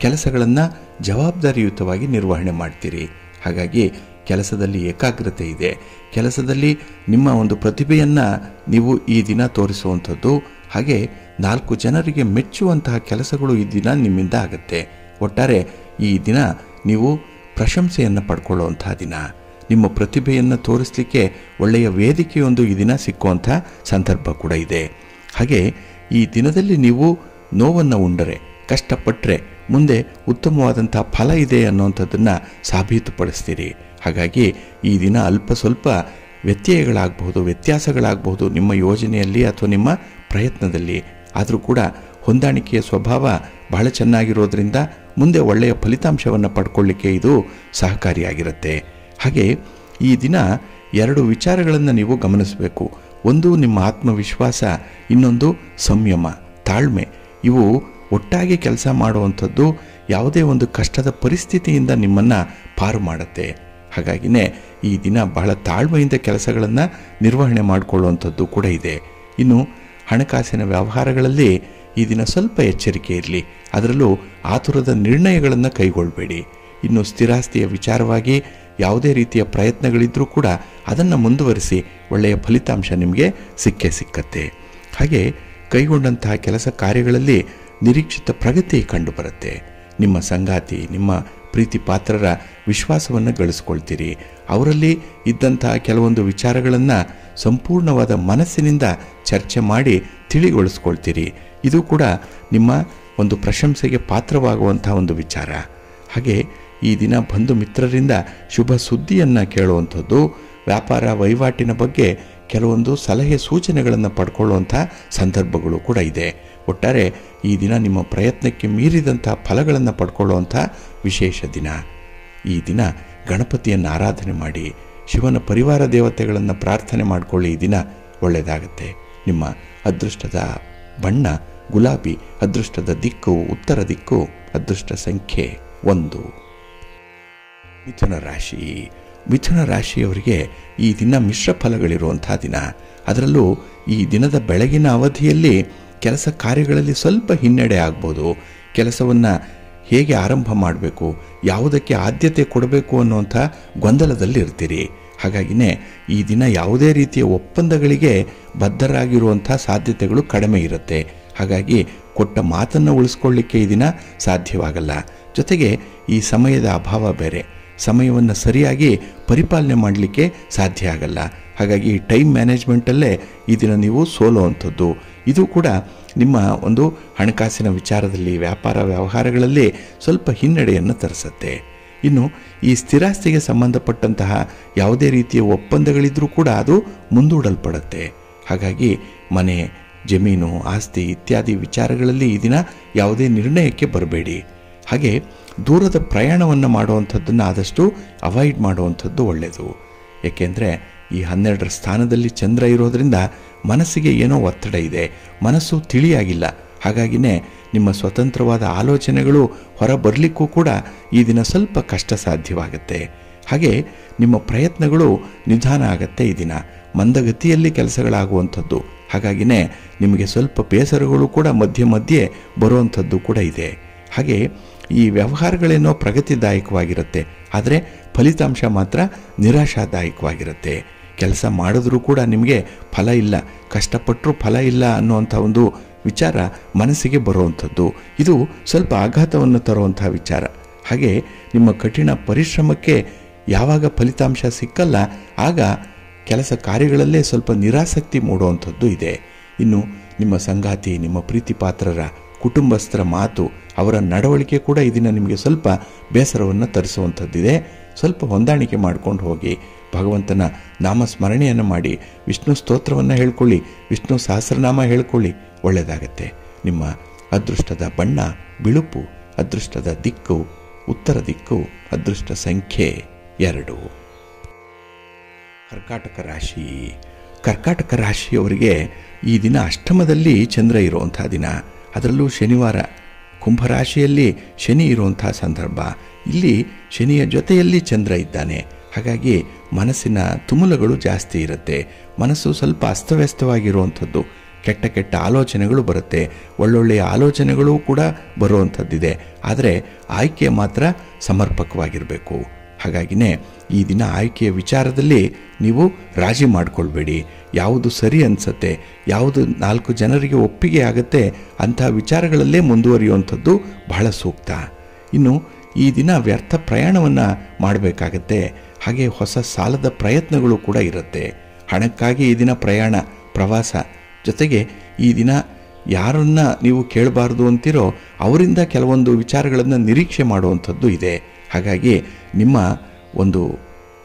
ಕೆಲಸಗಳನ್ನು ಜವಾಬ್ದಾರಿಯುತವಾಗಿ ನಿರ್ವಹಣೆ ಮಾಡ್ತೀರಿ. ಹಾಗಾಗಿ ಕೆಲಸದಲ್ಲಿ ಏಕಾಗ್ರತೆ ಇದೆ. ಕೆಲಸದಲ್ಲಿ ನಿಮ್ಮ ಒಂದು ಪ್ರತಿಭೆಯನ್ನು ನೀವು ಈ ದಿನ ತೋರಿಸುವಂಥದ್ದು, ಹಾಗೆ 4 ಜನರಿಗೆ ಮೆಚ್ಚುವಂತಹ ಕೆಲಸಗಳು ಈ ದಿನ ನಿಮ್ಮಿಂದ ಆಗುತ್ತೆ. ಒಟ್ಟಾರೆ ಈ ದಿನ ನೀವು ಪ್ರಶಂಸೆಯನ್ನು ಪಡ್ಕೊಳ್ಳುವಂತಹ ದಿನ. ನಿಮ್ಮ ಪ್ರತಿಭೆಯನ್ನು ತೋರಿಸಲಿಕ್ಕೆ ಒಳ್ಳೆಯ ವೇದಿಕೆಯೊಂದು ಈ ದಿನ ಸಿಕ್ಕುವಂಥ ಸಂದರ್ಭ ಕೂಡ ಇದೆ. ಹಾಗೆ ಈ ದಿನದಲ್ಲಿ ನೀವು ನೋವನ್ನು ಉಂಡರೆ, ಕಷ್ಟಪಟ್ಟರೆ ಮುಂದೆ ಉತ್ತಮವಾದಂಥ ಫಲ ಇದೆ ಅನ್ನುವಂಥದ್ದನ್ನು ಸಾಬೀತುಪಡಿಸ್ತೀರಿ. ಹಾಗಾಗಿ ಈ ದಿನ ಅಲ್ಪ ಸ್ವಲ್ಪ ವ್ಯತ್ಯಯಗಳಾಗಬಹುದು, ವ್ಯತ್ಯಾಸಗಳಾಗಬಹುದು ನಿಮ್ಮ ಯೋಜನೆಯಲ್ಲಿ ಅಥವಾ ನಿಮ್ಮ ಪ್ರಯತ್ನದಲ್ಲಿ. ಆದರೂ ಕೂಡ ಹೊಂದಾಣಿಕೆಯ ಸ್ವಭಾವ ಬಹಳ ಚೆನ್ನಾಗಿರೋದ್ರಿಂದ ಮುಂದೆ ಒಳ್ಳೆಯ ಫಲಿತಾಂಶವನ್ನು ಪಡ್ಕೊಳ್ಳಿಕ್ಕೆ ಇದು ಸಹಕಾರಿಯಾಗಿರುತ್ತೆ. ಹಾಗೆ ಈ ದಿನ 2 ವಿಚಾರಗಳನ್ನು ನೀವು ಗಮನಿಸಬೇಕು. ಒಂದು ನಿಮ್ಮ ಆತ್ಮವಿಶ್ವಾಸ, ಇನ್ನೊಂದು ಸಂಯಮ, ತಾಳ್ಮೆ. ಇವು ಒಟ್ಟಾಗಿ ಕೆಲಸ ಮಾಡುವಂಥದ್ದು ಯಾವುದೇ ಒಂದು ಕಷ್ಟದ ಪರಿಸ್ಥಿತಿಯಿಂದ ನಿಮ್ಮನ್ನು ಪಾರು ಮಾಡುತ್ತೆ. ಹಾಗಾಗಿನೇ ಈ ದಿನ ಬಹಳ ತಾಳ್ಮೆಯಿಂದ ಕೆಲಸಗಳನ್ನು ನಿರ್ವಹಣೆ ಮಾಡಿಕೊಳ್ಳುವಂಥದ್ದು ಕೂಡ ಇದೆ. ಇನ್ನು ಹಣಕಾಸಿನ ವ್ಯವಹಾರಗಳಲ್ಲಿ ಈ ದಿನ ಸ್ವಲ್ಪ ಎಚ್ಚರಿಕೆ ಇರಲಿ. ಅದರಲ್ಲೂ ಆತುರದ ನಿರ್ಣಯಗಳನ್ನು ಕೈಗೊಳ್ಳಬೇಡಿ. ಇನ್ನು ಸ್ಥಿರಾಸ್ತಿಯ ವಿಚಾರವಾಗಿ ಯಾವುದೇ ರೀತಿಯ ಪ್ರಯತ್ನಗಳಿದ್ರೂ ಕೂಡ ಅದನ್ನು ಮುಂದುವರಿಸಿ ಒಳ್ಳೆಯ ಫಲಿತಾಂಶ ನಿಮಗೆ ಸಿಕ್ಕತ್ತೆ. ಹಾಗೆ ಕೈಗೊಂಡಂತಹ ಕೆಲಸ ಕಾರ್ಯಗಳಲ್ಲಿ ನಿರೀಕ್ಷಿತ ಪ್ರಗತಿ ಕಂಡುಬರುತ್ತೆ. ನಿಮ್ಮ ಸಂಗಾತಿ, ನಿಮ್ಮ ಪ್ರೀತಿ ಪಾತ್ರರ ವಿಶ್ವಾಸವನ್ನು ಗಳಿಸ್ಕೊಳ್ತೀರಿ. ಅವರಲ್ಲಿ ಇದ್ದಂತಹ ಕೆಲವೊಂದು ವಿಚಾರಗಳನ್ನು ಸಂಪೂರ್ಣವಾದ ಮನಸ್ಸಿನಿಂದ ಚರ್ಚೆ ಮಾಡಿ ತಿಳಿಗೊಳಿಸ್ಕೊಳ್ತೀರಿ. ಇದು ಕೂಡ ನಿಮ್ಮ ಒಂದು ಪ್ರಶಂಸೆಗೆ ಪಾತ್ರವಾಗುವಂಥ ಒಂದು ವಿಚಾರ. ಹಾಗೆ ಈ ದಿನ ಬಂಧು ಮಿತ್ರರಿಂದ ಶುಭ ಸುದ್ದಿಯನ್ನು ಕೇಳುವಂಥದ್ದು, ವ್ಯಾಪಾರ ವಹಿವಾಟಿನ ಬಗ್ಗೆ ಕೆಲವೊಂದು ಸಲಹೆ ಸೂಚನೆಗಳನ್ನು ಪಡ್ಕೊಳ್ಳುವಂಥ ಸಂದರ್ಭಗಳು ಕೂಡ ಇದೆ. ಒಟ್ಟಾರೆ ಈ ದಿನ ನಿಮ್ಮ ಪ್ರಯತ್ನಕ್ಕೆ ಮೀರಿದಂಥ ಫಲಗಳನ್ನು ಪಡ್ಕೊಳ್ಳುವಂಥ ವಿಶೇಷ ದಿನ. ಈ ದಿನ ಗಣಪತಿಯನ್ನು ಆರಾಧನೆ ಮಾಡಿ, ಶಿವನ ಪರಿವಾರ ದೇವತೆಗಳನ್ನು ಪ್ರಾರ್ಥನೆ ಮಾಡಿಕೊಳ್ಳಿ. ಈ ದಿನ ಒಳ್ಳೆಯದಾಗತ್ತೆ. ನಿಮ್ಮ ಅದೃಷ್ಟದ ಬಣ್ಣ ಗುಲಾಬಿ, ಅದೃಷ್ಟದ ದಿಕ್ಕು ಉತ್ತರ ದಿಕ್ಕು, ಅದೃಷ್ಟ ಸಂಖ್ಯೆ 1. ಮಿಥುನ ರಾಶಿ. ಮಿಥುನ ರಾಶಿಯವರಿಗೆ ಈ ದಿನ ಮಿಶ್ರ ಫಲಗಳಿರುವಂಥ ದಿನ. ಅದರಲ್ಲೂ ಈ ದಿನದ ಬೆಳಗಿನ ಅವಧಿಯಲ್ಲಿ ಕೆಲಸ ಕಾರ್ಯಗಳಲ್ಲಿ ಸ್ವಲ್ಪ ಹಿನ್ನಡೆ ಆಗ್ಬೋದು. ಕೆಲಸವನ್ನು ಹೇಗೆ ಆರಂಭ ಮಾಡಬೇಕು, ಯಾವುದಕ್ಕೆ ಆದ್ಯತೆ ಕೊಡಬೇಕು ಅನ್ನುವಂಥ ಗೊಂದಲದಲ್ಲಿ ಇರ್ತೀರಿ. ಹಾಗಾಗಿನೇ ಈ ದಿನ ಯಾವುದೇ ರೀತಿಯ ಒಪ್ಪಂದಗಳಿಗೆ ಬದ್ಧರಾಗಿರುವಂಥ ಸಾಧ್ಯತೆಗಳು ಕಡಿಮೆ ಇರುತ್ತೆ. ಹಾಗಾಗಿ ಕೊಟ್ಟ ಮಾತನ್ನು ಉಳಿಸ್ಕೊಳ್ಳಿಕ್ಕೆ ಈ ದಿನ ಸಾಧ್ಯವಾಗಲ್ಲ. ಜೊತೆಗೆ ಈ ಸಮಯದ ಅಭಾವ ಬೇರೆ, ಸಮಯವನ್ನು ಸರಿಯಾಗಿ ಪರಿಪಾಲನೆ ಮಾಡಲಿಕ್ಕೆ ಸಾಧ್ಯ ಆಗಲ್ಲ. ಹಾಗಾಗಿ ಟೈಮ್ ಮ್ಯಾನೇಜ್ಮೆಂಟಲ್ಲೇ ಈ ದಿನ ನೀವು ಸೋಲುವಂಥದ್ದು. ಇದು ಕೂಡ ನಿಮ್ಮ ಒಂದು ಹಣಕಾಸಿನ ವಿಚಾರದಲ್ಲಿ, ವ್ಯಾಪಾರ ವ್ಯವಹಾರಗಳಲ್ಲಿ ಸ್ವಲ್ಪ ಹಿನ್ನಡೆಯನ್ನು ತರಿಸುತ್ತೆ. ಇನ್ನು ಈ ಸ್ಥಿರಾಸ್ತಿಗೆ ಸಂಬಂಧಪಟ್ಟಂತಹ ಯಾವುದೇ ರೀತಿಯ ಒಪ್ಪಂದಗಳಿದ್ರೂ ಕೂಡ ಅದು ಮುಂದೂಡಲ್ಪಡುತ್ತೆ. ಹಾಗಾಗಿ ಮನೆ, ಜಮೀನು, ಆಸ್ತಿ ಇತ್ಯಾದಿ ವಿಚಾರಗಳಲ್ಲಿ ಈ ದಿನ ಯಾವುದೇ ನಿರ್ಣಯಕ್ಕೆ ಬರಬೇಡಿ. ಹಾಗೆ ದೂರದ ಪ್ರಯಾಣವನ್ನು ಮಾಡುವಂಥದ್ದನ್ನು ಆದಷ್ಟು ಅವಾಯ್ಡ್ ಮಾಡುವಂಥದ್ದು ಒಳ್ಳೆಯದು. ಏಕೆಂದರೆ ಈ 12ರ ಸ್ಥಾನದಲ್ಲಿ ಚಂದ್ರ ಇರೋದರಿಂದ ಮನಸ್ಸಿಗೆ ಏನೋ ಒತ್ತಡ ಇದೆ, ಮನಸ್ಸು ತಿಳಿಯಾಗಿಲ್ಲ. ಹಾಗಾಗಿನೇ ನಿಮ್ಮ ಸ್ವತಂತ್ರವಾದ ಆಲೋಚನೆಗಳು ಹೊರ ಬರಲಿಕ್ಕೂ ಕೂಡ ಈ ದಿನ ಸ್ವಲ್ಪ ಕಷ್ಟ ಸಾಧ್ಯವಾಗುತ್ತೆ. ಹಾಗೆ ನಿಮ್ಮ ಪ್ರಯತ್ನಗಳು ನಿಧಾನ ಆಗತ್ತೆ. ಈ ದಿನ ಮಂದಗತಿಯಲ್ಲಿ ಕೆಲಸಗಳಾಗುವಂಥದ್ದು. ಹಾಗಾಗಿನೇ ನಿಮಗೆ ಸ್ವಲ್ಪ ಬೇಸರಗಳು ಕೂಡ ಮಧ್ಯೆ ಮಧ್ಯೆ ಬರುವಂಥದ್ದು ಕೂಡ ಇದೆ. ಹಾಗೆ ಈ ವ್ಯವಹಾರಗಳೇನೋ ಪ್ರಗತಿದಾಯಕವಾಗಿರುತ್ತೆ, ಆದರೆ ಫಲಿತಾಂಶ ಮಾತ್ರ ನಿರಾಶಾದಾಯಕವಾಗಿರುತ್ತೆ. ಕೆಲಸ ಮಾಡಿದ್ರೂ ಕೂಡ ನಿಮಗೆ ಫಲ ಇಲ್ಲ, ಕಷ್ಟಪಟ್ಟರೂ ಫಲ ಇಲ್ಲ ಅನ್ನುವಂಥ ಒಂದು ವಿಚಾರ ಮನಸ್ಸಿಗೆ ಬರುವಂಥದ್ದು. ಇದು ಸ್ವಲ್ಪ ಆಘಾತವನ್ನು ತರುವಂಥ ವಿಚಾರ. ಹಾಗೆ ನಿಮ್ಮ ಕಠಿಣ ಪರಿಶ್ರಮಕ್ಕೆ ಯಾವಾಗ ಫಲಿತಾಂಶ ಸಿಕ್ಕಲ್ಲ, ಆಗ ಕೆಲಸ ಕಾರ್ಯಗಳಲ್ಲೇ ಸ್ವಲ್ಪ ನಿರಾಸಕ್ತಿ ಮೂಡುವಂಥದ್ದು ಇದೆ. ಇನ್ನು ನಿಮ್ಮ ಸಂಗಾತಿ, ನಿಮ್ಮ ಪ್ರೀತಿ ಪಾತ್ರರ, ಕುಟುಂಬಸ್ಥರ ಮಾತು, ಅವರ ನಡವಳಿಕೆ ಕೂಡ ಇದನ್ನು ನಿಮಗೆ ಸ್ವಲ್ಪ ಬೇಸರವನ್ನು ತರಿಸುವಂಥದ್ದಿದೆ. ಸ್ವಲ್ಪ ಹೊಂದಾಣಿಕೆ ಮಾಡ್ಕೊಂಡು ಹೋಗಿ. ಭಗವಂತನ ನಾಮಸ್ಮರಣೆಯನ್ನು ಮಾಡಿ, ವಿಷ್ಣು ಸ್ತೋತ್ರವನ್ನು ಹೇಳ್ಕೊಳ್ಳಿ, ವಿಷ್ಣು ಸಹಸ್ರನಾಮ ಹೇಳ್ಕೊಳ್ಳಿ, ಒಳ್ಳೆಯದಾಗತ್ತೆ. ನಿಮ್ಮ ಅದೃಷ್ಟದ ಬಣ್ಣ ಬಿಳುಪು, ಅದೃಷ್ಟದ ದಿಕ್ಕು ಉತ್ತರ ದಿಕ್ಕು, ಅದೃಷ್ಟ ಸಂಖ್ಯೆ 2. ಕರ್ಕಾಟಕ ರಾಶಿ. ಕರ್ಕಾಟಕ ರಾಶಿಯವರಿಗೆ ಈ ದಿನ ಅಷ್ಟಮದಲ್ಲಿ ಚಂದ್ರ ಇರುವಂಥ ದಿನ. ಅದರಲ್ಲೂ ಶನಿವಾರ ಕುಂಭರಾಶಿಯಲ್ಲಿ ಶನಿ ಇರುವಂಥ ಸಂದರ್ಭ. ಇಲ್ಲಿ ಶನಿಯ ಜೊತೆಯಲ್ಲಿ ಚಂದ್ರ ಇದ್ದಾನೆ. ಹಾಗಾಗಿ ಮನಸ್ಸಿನ ತುಮುಲಗಳು ಜಾಸ್ತಿ ಇರುತ್ತೆ. ಮನಸ್ಸು ಸ್ವಲ್ಪ ಅಸ್ತವ್ಯಸ್ತವಾಗಿರುವಂಥದ್ದು. ಕೆಟ್ಟ ಕೆಟ್ಟ ಆಲೋಚನೆಗಳು ಬರುತ್ತೆ, ಒಳ್ಳೊಳ್ಳೆಯ ಆಲೋಚನೆಗಳು ಕೂಡ ಬರುವಂಥದ್ದಿದೆ. ಆದರೆ ಆಯ್ಕೆ ಮಾತ್ರ ಸಮರ್ಪಕವಾಗಿರಬೇಕು. ಹಾಗಾಗಿನೇ ಈ ದಿನ ಆಯ್ಕೆಯ ವಿಚಾರದಲ್ಲಿ ನೀವು ರಾಜಿ ಮಾಡಿಕೊಳ್ಬೇಡಿ. ಯಾವುದು ಸರಿ ಅನಿಸುತ್ತೆ, ಯಾವುದು 4 ಜನರಿಗೆ ಒಪ್ಪಿಗೆ ಆಗುತ್ತೆ ಅಂಥ ವಿಚಾರಗಳಲ್ಲೇ ಮುಂದುವರಿಯುವಂಥದ್ದು ಬಹಳ ಸೂಕ್ತ. ಇನ್ನು ಈ ದಿನ ವ್ಯರ್ಥ ಪ್ರಯಾಣವನ್ನು ಮಾಡಬೇಕಾಗತ್ತೆ. ಹಾಗೆ ಹೊಸ ಸಾಲದ ಪ್ರಯತ್ನಗಳು ಕೂಡ ಇರುತ್ತೆ. ಹಣಕ್ಕಾಗಿ ಈ ದಿನ ಪ್ರಯಾಣ, ಪ್ರವಾಸ. ಜೊತೆಗೆ ಈ ದಿನ ಯಾರನ್ನ ನೀವು ಕೇಳಬಾರ್ದು ಅಂತೀರೋ ಅವರಿಂದ ಕೆಲವೊಂದು ವಿಚಾರಗಳನ್ನು ನಿರೀಕ್ಷೆ ಮಾಡುವಂಥದ್ದು ಇದೆ. ಹಾಗಾಗಿ ನಿಮ್ಮ ಒಂದು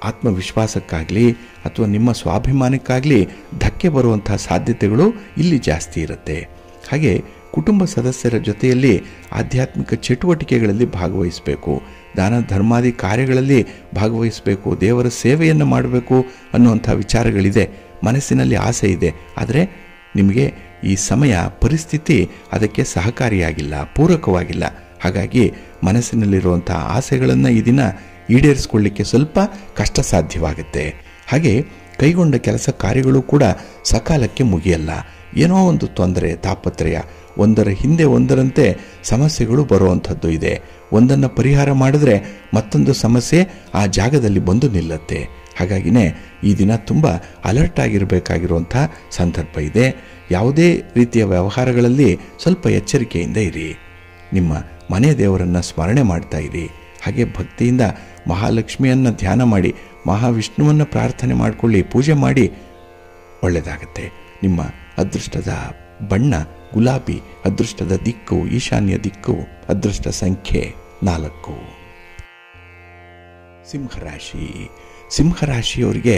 ಆತ್ಮವಿಶ್ವಾಸಕ್ಕಾಗಲಿ ಅಥವಾ ನಿಮ್ಮ ಸ್ವಾಭಿಮಾನಕ್ಕಾಗಲಿ ಧಕ್ಕೆ ಬರುವಂಥ ಸಾಧ್ಯತೆಗಳು ಇಲ್ಲಿ ಜಾಸ್ತಿ ಇರುತ್ತೆ. ಹಾಗೆ ಕುಟುಂಬ ಸದಸ್ಯರ ಜೊತೆಯಲ್ಲಿ ಆಧ್ಯಾತ್ಮಿಕ ಚಟುವಟಿಕೆಗಳಲ್ಲಿ ಭಾಗವಹಿಸಬೇಕು, ದಾನ ಧರ್ಮಾದಿ ಕಾರ್ಯಗಳಲ್ಲಿ ಭಾಗವಹಿಸಬೇಕು, ದೇವರ ಸೇವೆಯನ್ನು ಮಾಡಬೇಕು ಅನ್ನುವಂಥ ವಿಚಾರಗಳಿದೆ. ಮನಸ್ಸಿನಲ್ಲಿ ಆಸೆ ಇದೆ, ಆದರೆ ನಿಮಗೆ ಈ ಸಮಯ ಪರಿಸ್ಥಿತಿ ಅದಕ್ಕೆ ಸಹಕಾರಿಯಾಗಿಲ್ಲ, ಪೂರಕವಾಗಿಲ್ಲ. ಹಾಗಾಗಿ ಮನಸ್ಸಿನಲ್ಲಿರುವಂಥ ಆಸೆಗಳನ್ನು ಈ ದಿನ ಈಡೇರಿಸಿಕೊಳ್ಳಿಕ್ಕೆ ಸ್ವಲ್ಪ ಕಷ್ಟ ಸಾಧ್ಯವಾಗುತ್ತೆ. ಹಾಗೆ ಕೈಗೊಂಡ ಕೆಲಸ ಕಾರ್ಯಗಳು ಕೂಡ ಸಕಾಲಕ್ಕೆ ಮುಗಿಯಲ್ಲ. ಏನೋ ಒಂದು ತೊಂದರೆ, ತಾಪತ್ರಯ, ಒಂದರ ಹಿಂದೆ ಒಂದರಂತೆ ಸಮಸ್ಯೆಗಳು ಬರುವಂಥದ್ದು ಇದೆ. ಒಂದನ್ನು ಪರಿಹಾರ ಮಾಡಿದ್ರೆ ಮತ್ತೊಂದು ಸಮಸ್ಯೆ ಆ ಜಾಗದಲ್ಲಿ ಬಂದು ನಿಲ್ಲುತ್ತೆ. ಹಾಗಾಗಿನೇ ಈ ದಿನ ತುಂಬ ಅಲರ್ಟ್ ಆಗಿರಬೇಕಾಗಿರುವಂಥ ಸಂದರ್ಭ ಇದೆ. ಯಾವುದೇ ರೀತಿಯ ವ್ಯವಹಾರಗಳಲ್ಲಿ ಸ್ವಲ್ಪ ಎಚ್ಚರಿಕೆಯಿಂದ ಇರಿ. ನಿಮ್ಮ ಮನೆ ದೇವರನ್ನು ಸ್ಮರಣೆ ಮಾಡ್ತಾ ಇರಿ. ಹಾಗೆ ಭಕ್ತಿಯಿಂದ ಮಹಾಲಕ್ಷ್ಮಿಯನ್ನು ಧ್ಯಾನ ಮಾಡಿ, ಮಹಾವಿಷ್ಣುವನ್ನು ಪ್ರಾರ್ಥನೆ ಮಾಡಿಕೊಳ್ಳಿ, ಪೂಜೆ ಮಾಡಿ. ಒಳ್ಳೆಯದಾಗತ್ತೆ. ನಿಮ್ಮ ಅದೃಷ್ಟದ ಬಣ್ಣ ಗುಲಾಬಿ, ಅದೃಷ್ಟದ ದಿಕ್ಕು ಈಶಾನ್ಯ ದಿಕ್ಕು, ಅದೃಷ್ಟ ಸಂಖ್ಯೆ 4. ಸಿಂಹರಾಶಿ. ಸಿಂಹರಾಶಿಯವರಿಗೆ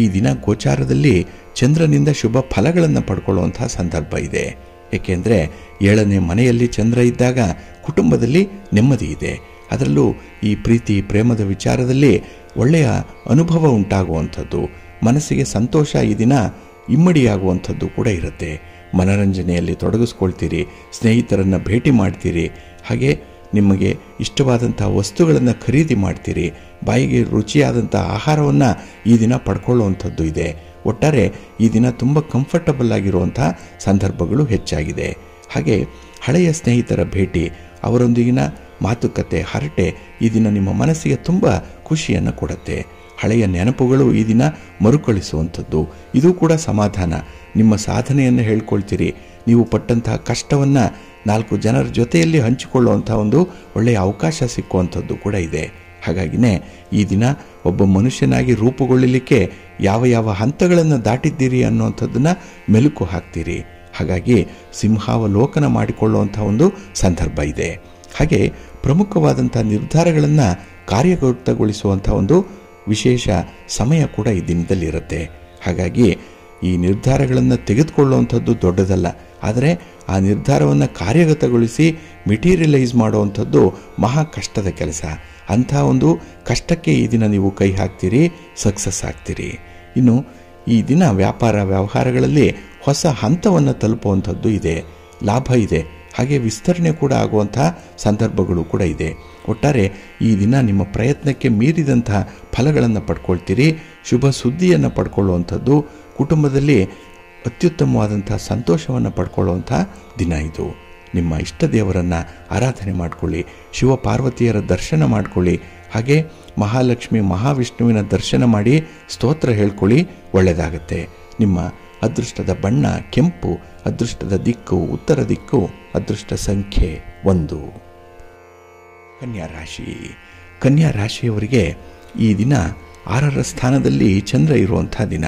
ಈ ದಿನ ಗೋಚಾರದಲ್ಲಿ ಚಂದ್ರನಿಂದ ಶುಭ ಫಲಗಳನ್ನು ಪಡ್ಕೊಳ್ಳುವಂಥ ಸಂದರ್ಭ ಇದೆ. ಏಕೆಂದರೆ 7ನೇ ಮನೆಯಲ್ಲಿ ಚಂದ್ರ ಇದ್ದಾಗ ಕುಟುಂಬದಲ್ಲಿ ನೆಮ್ಮದಿ ಇದೆ. ಅದರಲ್ಲೂ ಈ ಪ್ರೀತಿ ಪ್ರೇಮದ ವಿಚಾರದಲ್ಲಿ ಒಳ್ಳೆಯ ಅನುಭವ ಉಂಟಾಗುವಂಥದ್ದು, ಮನಸ್ಸಿಗೆ ಸಂತೋಷ ಈ ದಿನ ಇಮ್ಮಡಿಯಾಗುವಂಥದ್ದು ಕೂಡ ಇರುತ್ತೆ. ಮನರಂಜನೆಯಲ್ಲಿ ತೊಡಗಿಸ್ಕೊಳ್ತೀರಿ, ಸ್ನೇಹಿತರನ್ನು ಭೇಟಿ ಮಾಡ್ತೀರಿ, ಹಾಗೆ ನಿಮಗೆ ಇಷ್ಟವಾದಂಥ ವಸ್ತುಗಳನ್ನು ಖರೀದಿ ಮಾಡ್ತೀರಿ, ಬಾಯಿಗೆ ರುಚಿಯಾದಂಥ ಆಹಾರವನ್ನು ಈ ದಿನ ಪಡ್ಕೊಳ್ಳುವಂಥದ್ದು ಇದೆ. ಒಟ್ಟಾರೆ ಈ ದಿನ ತುಂಬ ಕಂಫರ್ಟಬಲ್ ಆಗಿರುವಂಥ ಸಂದರ್ಭಗಳು ಹೆಚ್ಚಾಗಿದೆ. ಹಾಗೆ ಹಳೆಯ ಸ್ನೇಹಿತರ ಭೇಟಿ, ಅವರೊಂದಿಗಿನ ಮಾತುಕತೆ, ಹರಟೆ ಈ ದಿನ ನಿಮ್ಮ ಮನಸ್ಸಿಗೆ ತುಂಬ ಖುಷಿಯನ್ನು ಕೊಡುತ್ತೆ. ಹಳೆಯ ನೆನಪುಗಳು ಈ ದಿನ ಮರುಕಳಿಸುವಂಥದ್ದು, ಇದು ಕೂಡ ಸಮಾಧಾನ. ನಿಮ್ಮ ಸಾಧನೆಯನ್ನು ಹೇಳ್ಕೊಳ್ತೀರಿ, ನೀವು ಪಟ್ಟಂತಹ ಕಷ್ಟವನ್ನು 4 ಜನರ ಜೊತೆಯಲ್ಲಿ ಹಂಚಿಕೊಳ್ಳುವಂಥ ಒಂದು ಒಳ್ಳೆಯ ಅವಕಾಶ ಸಿಕ್ಕುವಂಥದ್ದು ಕೂಡ ಇದೆ. ಹಾಗಾಗಿನೇ ಈ ದಿನ ಒಬ್ಬ ಮನುಷ್ಯನಾಗಿ ರೂಪುಗೊಳ್ಳಲಿಕ್ಕೆ ಯಾವ ಯಾವ ಹಂತಗಳನ್ನು ದಾಟಿದ್ದೀರಿ ಅನ್ನುವಂಥದ್ದನ್ನು ಮೆಲುಕು ಹಾಕ್ತೀರಿ. ಹಾಗಾಗಿ ಸಿಂಹಾವಲೋಕನ ಮಾಡಿಕೊಳ್ಳುವಂಥ ಒಂದು ಸಂದರ್ಭ ಇದೆ. ಹಾಗೆ ಪ್ರಮುಖವಾದಂಥ ನಿರ್ಧಾರಗಳನ್ನು ಕಾರ್ಯಗತಗೊಳಿಸುವಂಥ ಒಂದು ವಿಶೇಷ ಸಮಯ ಕೂಡ ಈ ದಿನದಲ್ಲಿರುತ್ತೆ. ಹಾಗಾಗಿ ಈ ನಿರ್ಧಾರಗಳನ್ನು ತೆಗೆದುಕೊಳ್ಳುವಂಥದ್ದು ದೊಡ್ಡದಲ್ಲ, ಆದರೆ ಆ ನಿರ್ಧಾರವನ್ನು ಕಾರ್ಯಗತಗೊಳಿಸಿ ಮೆಟೀರಿಯಲೈಸ್ ಮಾಡುವಂಥದ್ದು ಮಹಾ ಕಷ್ಟದ ಕೆಲಸ. ಅಂಥ ಒಂದು ಕಷ್ಟಕ್ಕೆ ಈ ದಿನ ನೀವು ಕೈ ಹಾಕ್ತೀರಿ, ಸಕ್ಸಸ್ ಆಗ್ತೀರಿ. ಇನ್ನು ಈ ದಿನ ವ್ಯಾಪಾರ ವ್ಯವಹಾರಗಳಲ್ಲಿ ಹೊಸ ಹಂತವನ್ನು ತಲುಪುವಂಥದ್ದು ಇದೆ, ಲಾಭ ಇದೆ, ಹಾಗೆ ವಿಸ್ತರಣೆ ಕೂಡ ಆಗುವಂಥ ಸಂದರ್ಭಗಳು ಕೂಡ ಇದೆ. ಒಟ್ಟಾರೆ ಈ ದಿನ ನಿಮ್ಮ ಪ್ರಯತ್ನಕ್ಕೆ ಮೀರಿದಂಥ ಫಲಗಳನ್ನು ಪಡ್ಕೊಳ್ತೀರಿ, ಶುಭ ಸುದ್ದಿಯನ್ನು ಪಡ್ಕೊಳ್ಳುವಂಥದ್ದು, ಕುಟುಂಬದಲ್ಲಿ ಅತ್ಯುತ್ತಮವಾದಂಥ ಸಂತೋಷವನ್ನು ಪಡ್ಕೊಳ್ಳುವಂಥ ದಿನ ಇದು. ನಿಮ್ಮ ಇಷ್ಟ ದೇವರನ್ನು ಆರಾಧನೆ ಮಾಡಿಕೊಳ್ಳಿ, ಶಿವಪಾರ್ವತಿಯರ ದರ್ಶನ ಮಾಡಿಕೊಳ್ಳಿ, ಹಾಗೆ ಮಹಾಲಕ್ಷ್ಮಿ ಮಹಾವಿಷ್ಣುವಿನ ದರ್ಶನ ಮಾಡಿ ಸ್ತೋತ್ರ ಹೇಳ್ಕೊಳ್ಳಿ, ಒಳ್ಳೆಯದಾಗತ್ತೆ. ನಿಮ್ಮ ಅದೃಷ್ಟದ ಬಣ್ಣ ಕೆಂಪು, ಅದೃಷ್ಟದ ದಿಕ್ಕು ಉತ್ತರ ದಿಕ್ಕು, ಅದೃಷ್ಟ ಸಂಖ್ಯೆ 1. ಕನ್ಯಾ ರಾಶಿ. ಕನ್ಯಾ ರಾಶಿಯವರಿಗೆ ಈ ದಿನ 6ರ ಸ್ಥಾನದಲ್ಲಿ ಚಂದ್ರ ಇರುವಂಥ ದಿನ.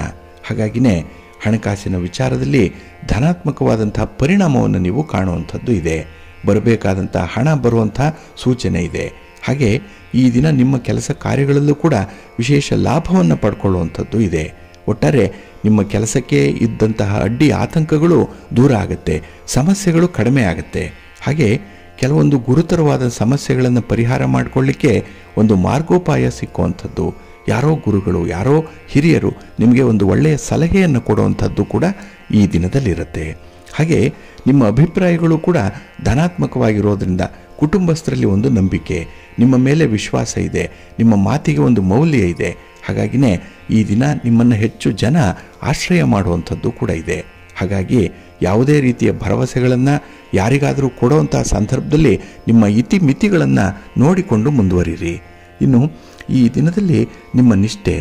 ಹಾಗಾಗಿನೇ ಹಣಕಾಸಿನ ವಿಚಾರದಲ್ಲಿ ಧನಾತ್ಮಕವಾದಂಥ ಪರಿಣಾಮವನ್ನು ನೀವು ಕಾಣುವಂಥದ್ದು ಇದೆ. ಬರಬೇಕಾದಂಥ ಹಣ ಬರುವಂಥ ಸೂಚನೆ ಇದೆ. ಹಾಗೆ ಈ ದಿನ ನಿಮ್ಮ ಕೆಲಸ ಕಾರ್ಯಗಳಲ್ಲೂ ಕೂಡ ವಿಶೇಷ ಲಾಭವನ್ನು ಪಡ್ಕೊಳ್ಳುವಂಥದ್ದು ಇದೆ. ಒಟ್ಟಾರೆ ನಿಮ್ಮ ಕೆಲಸಕ್ಕೆ ಇದ್ದಂತಹ ಅಡ್ಡಿ ಆತಂಕಗಳು ದೂರ ಆಗುತ್ತೆ, ಸಮಸ್ಯೆಗಳು ಕಡಿಮೆ ಆಗುತ್ತೆ. ಹಾಗೆ ಕೆಲವೊಂದು ಗುರುತರವಾದ ಸಮಸ್ಯೆಗಳನ್ನು ಪರಿಹಾರ ಮಾಡಿಕೊಳ್ಳಿಕ್ಕೆ ಒಂದು ಮಾರ್ಗೋಪಾಯ ಸಿಕ್ಕುವಂಥದ್ದು, ಯಾರೋ ಗುರುಗಳು, ಯಾರೋ ಹಿರಿಯರು ನಿಮಗೆ ಒಂದು ಒಳ್ಳೆಯ ಸಲಹೆಯನ್ನು ಕೊಡುವಂಥದ್ದು ಕೂಡ ಈ ದಿನದಲ್ಲಿರುತ್ತೆ. ಹಾಗೆ ನಿಮ್ಮ ಅಭಿಪ್ರಾಯಗಳು ಕೂಡ ಧನಾತ್ಮಕವಾಗಿರೋದ್ರಿಂದ ಕುಟುಂಬಸ್ಥರಲ್ಲಿ ಒಂದು ನಂಬಿಕೆ, ನಿಮ್ಮ ಮೇಲೆ ವಿಶ್ವಾಸ ಇದೆ, ನಿಮ್ಮ ಮಾತಿಗೆ ಒಂದು ಮೌಲ್ಯ ಇದೆ. ಹಾಗಾಗಿನೇ ಈ ದಿನ ನಿಮ್ಮನ್ನು ಹೆಚ್ಚು ಜನ ಆಶ್ರಯ ಮಾಡುವಂಥದ್ದು ಕೂಡ ಇದೆ. ಹಾಗಾಗಿ ಯಾವುದೇ ರೀತಿಯ ಭರವಸೆಗಳನ್ನು ಯಾರಿಗಾದರೂ ಕೊಡುವಂಥ ಸಂದರ್ಭದಲ್ಲಿ ನಿಮ್ಮ ಇತಿಮಿತಿಗಳನ್ನು ನೋಡಿಕೊಂಡು ಮುಂದುವರಿರಿ. ಇನ್ನು ಈ ದಿನದಲ್ಲಿ ನಿಮ್ಮ ನಿಷ್ಠೆ,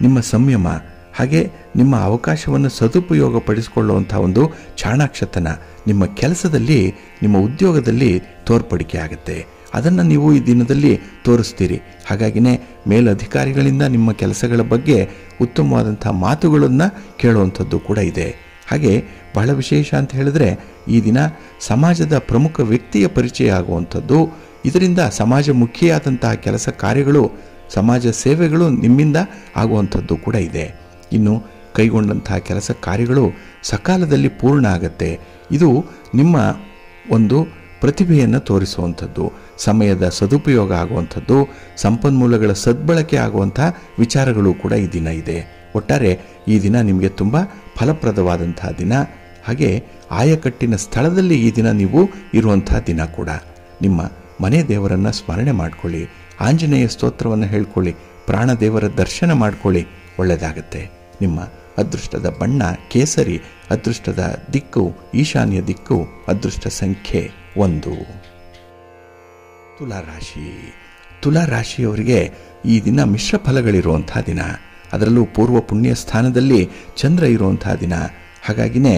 ನಿಮ್ಮ ಸಂಯಮ, ಹಾಗೆ ನಿಮ್ಮ ಅವಕಾಶವನ್ನು ಸದುಪಯೋಗಪಡಿಸಿಕೊಳ್ಳುವಂಥ ಒಂದು ಚಾಣಾಕ್ಷತನ ನಿಮ್ಮ ಕೆಲಸದಲ್ಲಿ, ನಿಮ್ಮ ಉದ್ಯೋಗದಲ್ಲಿ ತೋರ್ಪಡಿಕೆ ಆಗುತ್ತೆ. ಅದನ್ನು ನೀವು ಈ ದಿನದಲ್ಲಿ ತೋರಿಸ್ತೀರಿ. ಹಾಗಾಗಿನೇ ಮೇಲಧಿಕಾರಿಗಳಿಂದ ನಿಮ್ಮ ಕೆಲಸಗಳ ಬಗ್ಗೆ ಉತ್ತಮವಾದಂಥ ಮಾತುಗಳನ್ನು ಕೇಳುವಂಥದ್ದು ಕೂಡ ಇದೆ. ಹಾಗೆ ಬಹಳ ವಿಶೇಷ ಅಂತ ಹೇಳಿದ್ರೆ ಈ ದಿನ ಸಮಾಜದ ಪ್ರಮುಖ ವ್ಯಕ್ತಿಯ ಪರಿಚಯ ಆಗುವಂಥದ್ದು, ಇದರಿಂದ ಸಮಾಜಮುಖಿಯಾದಂತಹ ಕೆಲಸ ಕಾರ್ಯಗಳು, ಸಮಾಜ ಸೇವೆಗಳು ನಿಮ್ಮಿಂದ ಆಗುವಂಥದ್ದು ಕೂಡ ಇದೆ. ಇನ್ನು ಕೈಗೊಂಡಂತಹ ಕೆಲಸ ಕಾರ್ಯಗಳು ಸಕಾಲದಲ್ಲಿ ಪೂರ್ಣ ಆಗುತ್ತೆ. ಇದು ನಿಮ್ಮ ಒಂದು ಪ್ರತಿಭೆಯನ್ನು ತೋರಿಸುವಂಥದ್ದು, ಸಮಯದ ಸದುಪಯೋಗ ಆಗುವಂಥದ್ದು, ಸಂಪನ್ಮೂಲಗಳ ಸದ್ಬಳಕೆ ಆಗುವಂಥ ವಿಚಾರಗಳು ಕೂಡ ಈ ದಿನ ಇದೆ. ಒಟ್ಟಾರೆ ಈ ದಿನ ನಿಮಗೆ ತುಂಬ ಫಲಪ್ರದವಾದಂತಹ ದಿನ. ಹಾಗೆ ಆಯಕಟ್ಟಿನ ಸ್ಥಳದಲ್ಲಿ ಈ ದಿನ ನೀವು ಇರುವಂಥ ದಿನ ಕೂಡ. ನಿಮ್ಮ ಮನೆ ದೇವರನ್ನು ಸ್ಮರಣೆ ಮಾಡಿಕೊಳ್ಳಿ, ಆಂಜನೇಯ ಸ್ತೋತ್ರವನ್ನು ಹೇಳ್ಕೊಳ್ಳಿ, ಪ್ರಾಣದೇವರ ದರ್ಶನ ಮಾಡಿಕೊಳ್ಳಿ, ಒಳ್ಳೆಯದಾಗತ್ತೆ. ನಿಮ್ಮ ಅದೃಷ್ಟದ ಬಣ್ಣ ಕೇಸರಿ, ಅದೃಷ್ಟದ ದಿಕ್ಕು ಈಶಾನ್ಯ ದಿಕ್ಕು, ಅದೃಷ್ಟ ಸಂಖ್ಯೆ 1. ತುಲಾರಾಶಿ. ತುಲಾರಾಶಿಯವರಿಗೆ ಈ ದಿನ ಮಿಶ್ರ ಫಲಗಳಿರುವಂಥ ದಿನ. ಅದರಲ್ಲೂ ಪೂರ್ವ ಪುಣ್ಯ ಸ್ಥಾನದಲ್ಲಿ ಚಂದ್ರ ಇರುವಂಥ ದಿನ. ಹಾಗಾಗಿನೇ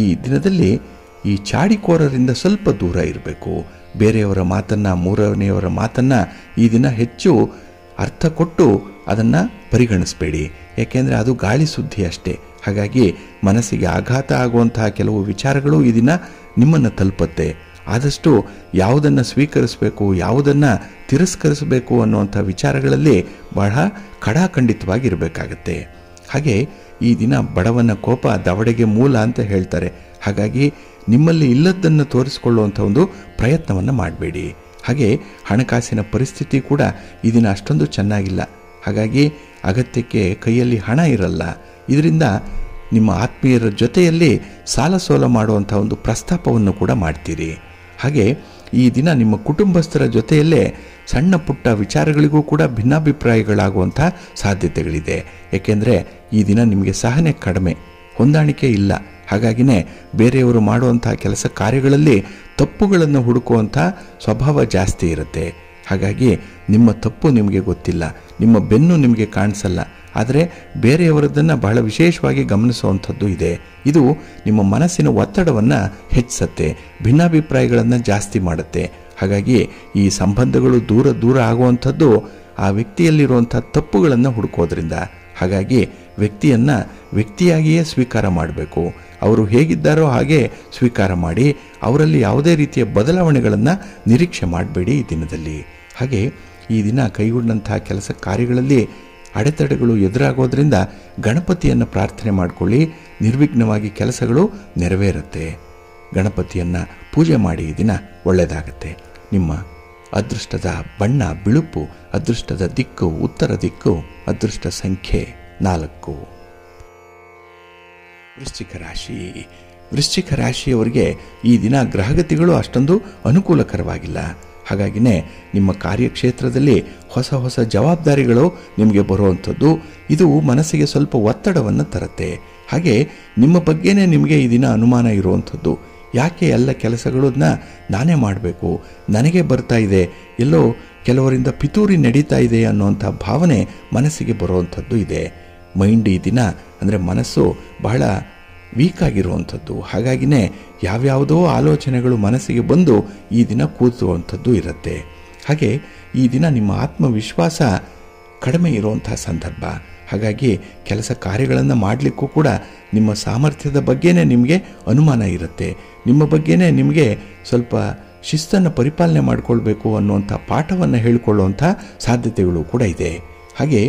ಈ ದಿನದಲ್ಲಿ ಈ ಚಾಡಿಕೋರರಿಂದ ಸ್ವಲ್ಪ ದೂರ ಇರಬೇಕು. ಬೇರೆಯವರ ಮಾತನ್ನು, ಮೂರನೆಯವರ ಮಾತನ್ನು ಈ ದಿನ ಹೆಚ್ಚು ಅರ್ಥ ಕೊಟ್ಟು ಅದನ್ನು ಪರಿಗಣಿಸಬೇಡಿ. ಏಕೆಂದರೆ ಅದು ಗಾಳಿ ಸುದ್ದಿ ಅಷ್ಟೇ, ಹಾಗಾಗಿ ಮನಸ್ಸಿಗೆ ಆಘಾತ ಆಗುವಂತಹ ಕೆಲವು ವಿಚಾರಗಳು ಈ ದಿನ ನಿಮ್ಮನ್ನು ತಲುಪುತ್ತೆ. ಆದಷ್ಟು ಯಾವುದನ್ನು ಸ್ವೀಕರಿಸಬೇಕು, ಯಾವುದನ್ನು ತಿರಸ್ಕರಿಸಬೇಕು ಅನ್ನುವಂಥ ವಿಚಾರಗಳಲ್ಲಿ ಬಹಳ ಖಡಾಖಂಡಿತವಾಗಿರಬೇಕಾಗತ್ತೆ. ಹಾಗೆ ಈ ದಿನ ಬಡವನ ಕೋಪ ದವಡೆಗೆ ಮೂಲ ಅಂತ ಹೇಳ್ತಾರೆ. ಹಾಗಾಗಿ ನಿಮ್ಮಲ್ಲಿ ಇಲ್ಲದ್ದನ್ನು ತೋರಿಸಿಕೊಳ್ಳುವಂಥ ಒಂದು ಪ್ರಯತ್ನವನ್ನು ಮಾಡಬೇಡಿ. ಹಾಗೆ ಹಣಕಾಸಿನ ಪರಿಸ್ಥಿತಿ ಕೂಡ ಈ ದಿನ ಅಷ್ಟೊಂದು ಚೆನ್ನಾಗಿಲ್ಲ. ಹಾಗಾಗಿ ಅಗತ್ಯಕ್ಕೆ ಕೈಯಲ್ಲಿ ಹಣ ಇರಲ್ಲ. ಇದರಿಂದ ನಿಮ್ಮ ಆತ್ಮೀಯರ ಜೊತೆಯಲ್ಲಿ ಸಾಲ ಸೋಲ ಮಾಡುವಂಥ ಒಂದು ಪ್ರಸ್ತಾಪವನ್ನು ಕೂಡ ಮಾಡ್ತೀರಿ. ಹಾಗೆ ಈ ದಿನ ನಿಮ್ಮ ಕುಟುಂಬಸ್ಥರ ಜೊತೆಯಲ್ಲೇ ಸಣ್ಣ ಪುಟ್ಟ ವಿಚಾರಗಳಿಗೂ ಕೂಡ ಭಿನ್ನಾಭಿಪ್ರಾಯಗಳಾಗುವಂಥ ಸಾಧ್ಯತೆಗಳಿದೆ. ಏಕೆಂದರೆ ಈ ದಿನ ನಿಮಗೆ ಸಹನೆ ಕಡಿಮೆ, ಹೊಂದಾಣಿಕೆ ಇಲ್ಲ. ಹಾಗಾಗಿನೇ ಬೇರೆಯವರು ಮಾಡುವಂಥ ಕೆಲಸ ಕಾರ್ಯಗಳಲ್ಲಿ ತಪ್ಪುಗಳನ್ನು ಹುಡುಕುವಂಥ ಸ್ವಭಾವ ಜಾಸ್ತಿ ಇರುತ್ತೆ. ಹಾಗಾಗಿ ನಿಮ್ಮ ತಪ್ಪು ನಿಮಗೆ ಗೊತ್ತಿಲ್ಲ, ನಿಮ್ಮ ಬೆನ್ನು ನಿಮಗೆ ಕಾಣಿಸಲ್ಲ, ಆದರೆ ಬೇರೆಯವರದನ್ನು ಬಹಳ ವಿಶೇಷವಾಗಿ ಗಮನಿಸುವಂಥದ್ದು ಇದೆ. ಇದು ನಿಮ್ಮ ಮನಸ್ಸಿನ ಒತ್ತಡವನ್ನು ಹೆಚ್ಚಿಸುತ್ತೆ, ಭಿನ್ನಾಭಿಪ್ರಾಯಗಳನ್ನು ಜಾಸ್ತಿ ಮಾಡುತ್ತೆ. ಹಾಗಾಗಿ ಈ ಸಂಬಂಧಗಳು ದೂರ ಆಗುವಂಥದ್ದು ಆ ವ್ಯಕ್ತಿಯಲ್ಲಿರುವಂಥ ತಪ್ಪುಗಳನ್ನು ಹುಡುಕೋದ್ರಿಂದ. ಹಾಗಾಗಿ ವ್ಯಕ್ತಿಯನ್ನು ವ್ಯಕ್ತಿಯಾಗಿಯೇ ಸ್ವೀಕಾರ ಮಾಡಬೇಕು. ಅವರು ಹೇಗಿದ್ದಾರೋ ಹಾಗೆ ಸ್ವೀಕಾರ ಮಾಡಿ, ಅವರಲ್ಲಿ ಯಾವುದೇ ರೀತಿಯ ಬದಲಾವಣೆಗಳನ್ನು ನಿರೀಕ್ಷೆ ಮಾಡಬೇಡಿ ಈ ದಿನದಲ್ಲಿ. ಹಾಗೆ ಈ ದಿನ ಕೈಗೊಂಡಂಥ ಕೆಲಸ ಕಾರ್ಯಗಳಲ್ಲಿ ಅಡೆತಡೆಗಳು ಎದುರಾಗೋದ್ರಿಂದ ಗಣಪತಿಯನ್ನು ಪ್ರಾರ್ಥನೆ ಮಾಡಿಕೊಳ್ಳಿ. ನಿರ್ವಿಘ್ನವಾಗಿ ಕೆಲಸಗಳು ನೆರವೇರುತ್ತೆ. ಗಣಪತಿಯನ್ನು ಪೂಜೆ ಮಾಡಿ ಈ ದಿನ ಒಳ್ಳೆಯದಾಗತ್ತೆ. ನಿಮ್ಮ ಅದೃಷ್ಟದ ಬಣ್ಣ ಬಿಳುಪು, ಅದೃಷ್ಟದ ದಿಕ್ಕು ಉತ್ತರ ದಿಕ್ಕು, ಅದೃಷ್ಟ ಸಂಖ್ಯೆ 4. ವೃಶ್ಚಿಕ ರಾಶಿ. ವೃಶ್ಚಿಕ ರಾಶಿಯವರಿಗೆ ಈ ದಿನ ಗ್ರಹಗತಿಗಳು ಅಷ್ಟೊಂದು ಅನುಕೂಲಕರವಾಗಿಲ್ಲ. ಹಾಗಾಗಿನೇ ನಿಮ್ಮ ಕಾರ್ಯಕ್ಷೇತ್ರದಲ್ಲಿ ಹೊಸ ಜವಾಬ್ದಾರಿಗಳು ನಿಮಗೆ ಬರುವಂಥದ್ದು. ಇದು ಮನಸ್ಸಿಗೆ ಸ್ವಲ್ಪ ಒತ್ತಡವನ್ನು ತರುತ್ತೆ. ಹಾಗೆ ನಿಮ್ಮ ಬಗ್ಗೆನೇ ನಿಮಗೆ ಈ ದಿನ ಅನುಮಾನ ಇರುವಂಥದ್ದು. ಯಾಕೆ ಎಲ್ಲ ಕೆಲಸಗಳನ್ನ ನಾನೇ ಮಾಡಬೇಕು, ನನಗೆ ಬರ್ತಾ ಇದೆ, ಎಲ್ಲೋ ಕೆಲವರಿಂದ ಪಿತೂರಿ ನಡೀತಾ ಇದೆ ಅನ್ನುವಂಥ ಭಾವನೆ ಮನಸ್ಸಿಗೆ ಬರುವಂಥದ್ದು ಇದೆ. ಮೈಂಡ್ ಈ ದಿನ ಅಂದರೆ ಮನಸ್ಸು ಬಹಳ ವೀಕ್ ಆಗಿರುವಂಥದ್ದು. ಹಾಗಾಗಿನೇ ಯಾವ್ಯಾವುದೋ ಆಲೋಚನೆಗಳು ಮನಸ್ಸಿಗೆ ಬಂದು ಈ ದಿನ ಕೂದುವಂಥದ್ದು ಇರುತ್ತೆ. ಹಾಗೆ ಈ ದಿನ ನಿಮ್ಮ ಆತ್ಮವಿಶ್ವಾಸ ಕಡಿಮೆ ಇರುವಂಥ ಸಂದರ್ಭ. ಹಾಗಾಗಿ ಕೆಲಸ ಕಾರ್ಯಗಳನ್ನು ಮಾಡಲಿಕ್ಕೂ ಕೂಡ ನಿಮ್ಮ ಸಾಮರ್ಥ್ಯದ ಬಗ್ಗೆನೇ ನಿಮಗೆ ಅನುಮಾನ ಇರುತ್ತೆ. ನಿಮ್ಮ ಬಗ್ಗೆನೇ ನಿಮಗೆ ಸ್ವಲ್ಪ ಶಿಸ್ತನ್ನು ಪರಿಪಾಲನೆ ಮಾಡಿಕೊಳ್ಬೇಕು ಅನ್ನುವಂಥ ಪಾಠವನ್ನು ಹೇಳಿಕೊಳ್ಳುವಂಥ ಸಾಧ್ಯತೆಗಳು ಕೂಡ ಇದೆ. ಹಾಗೆ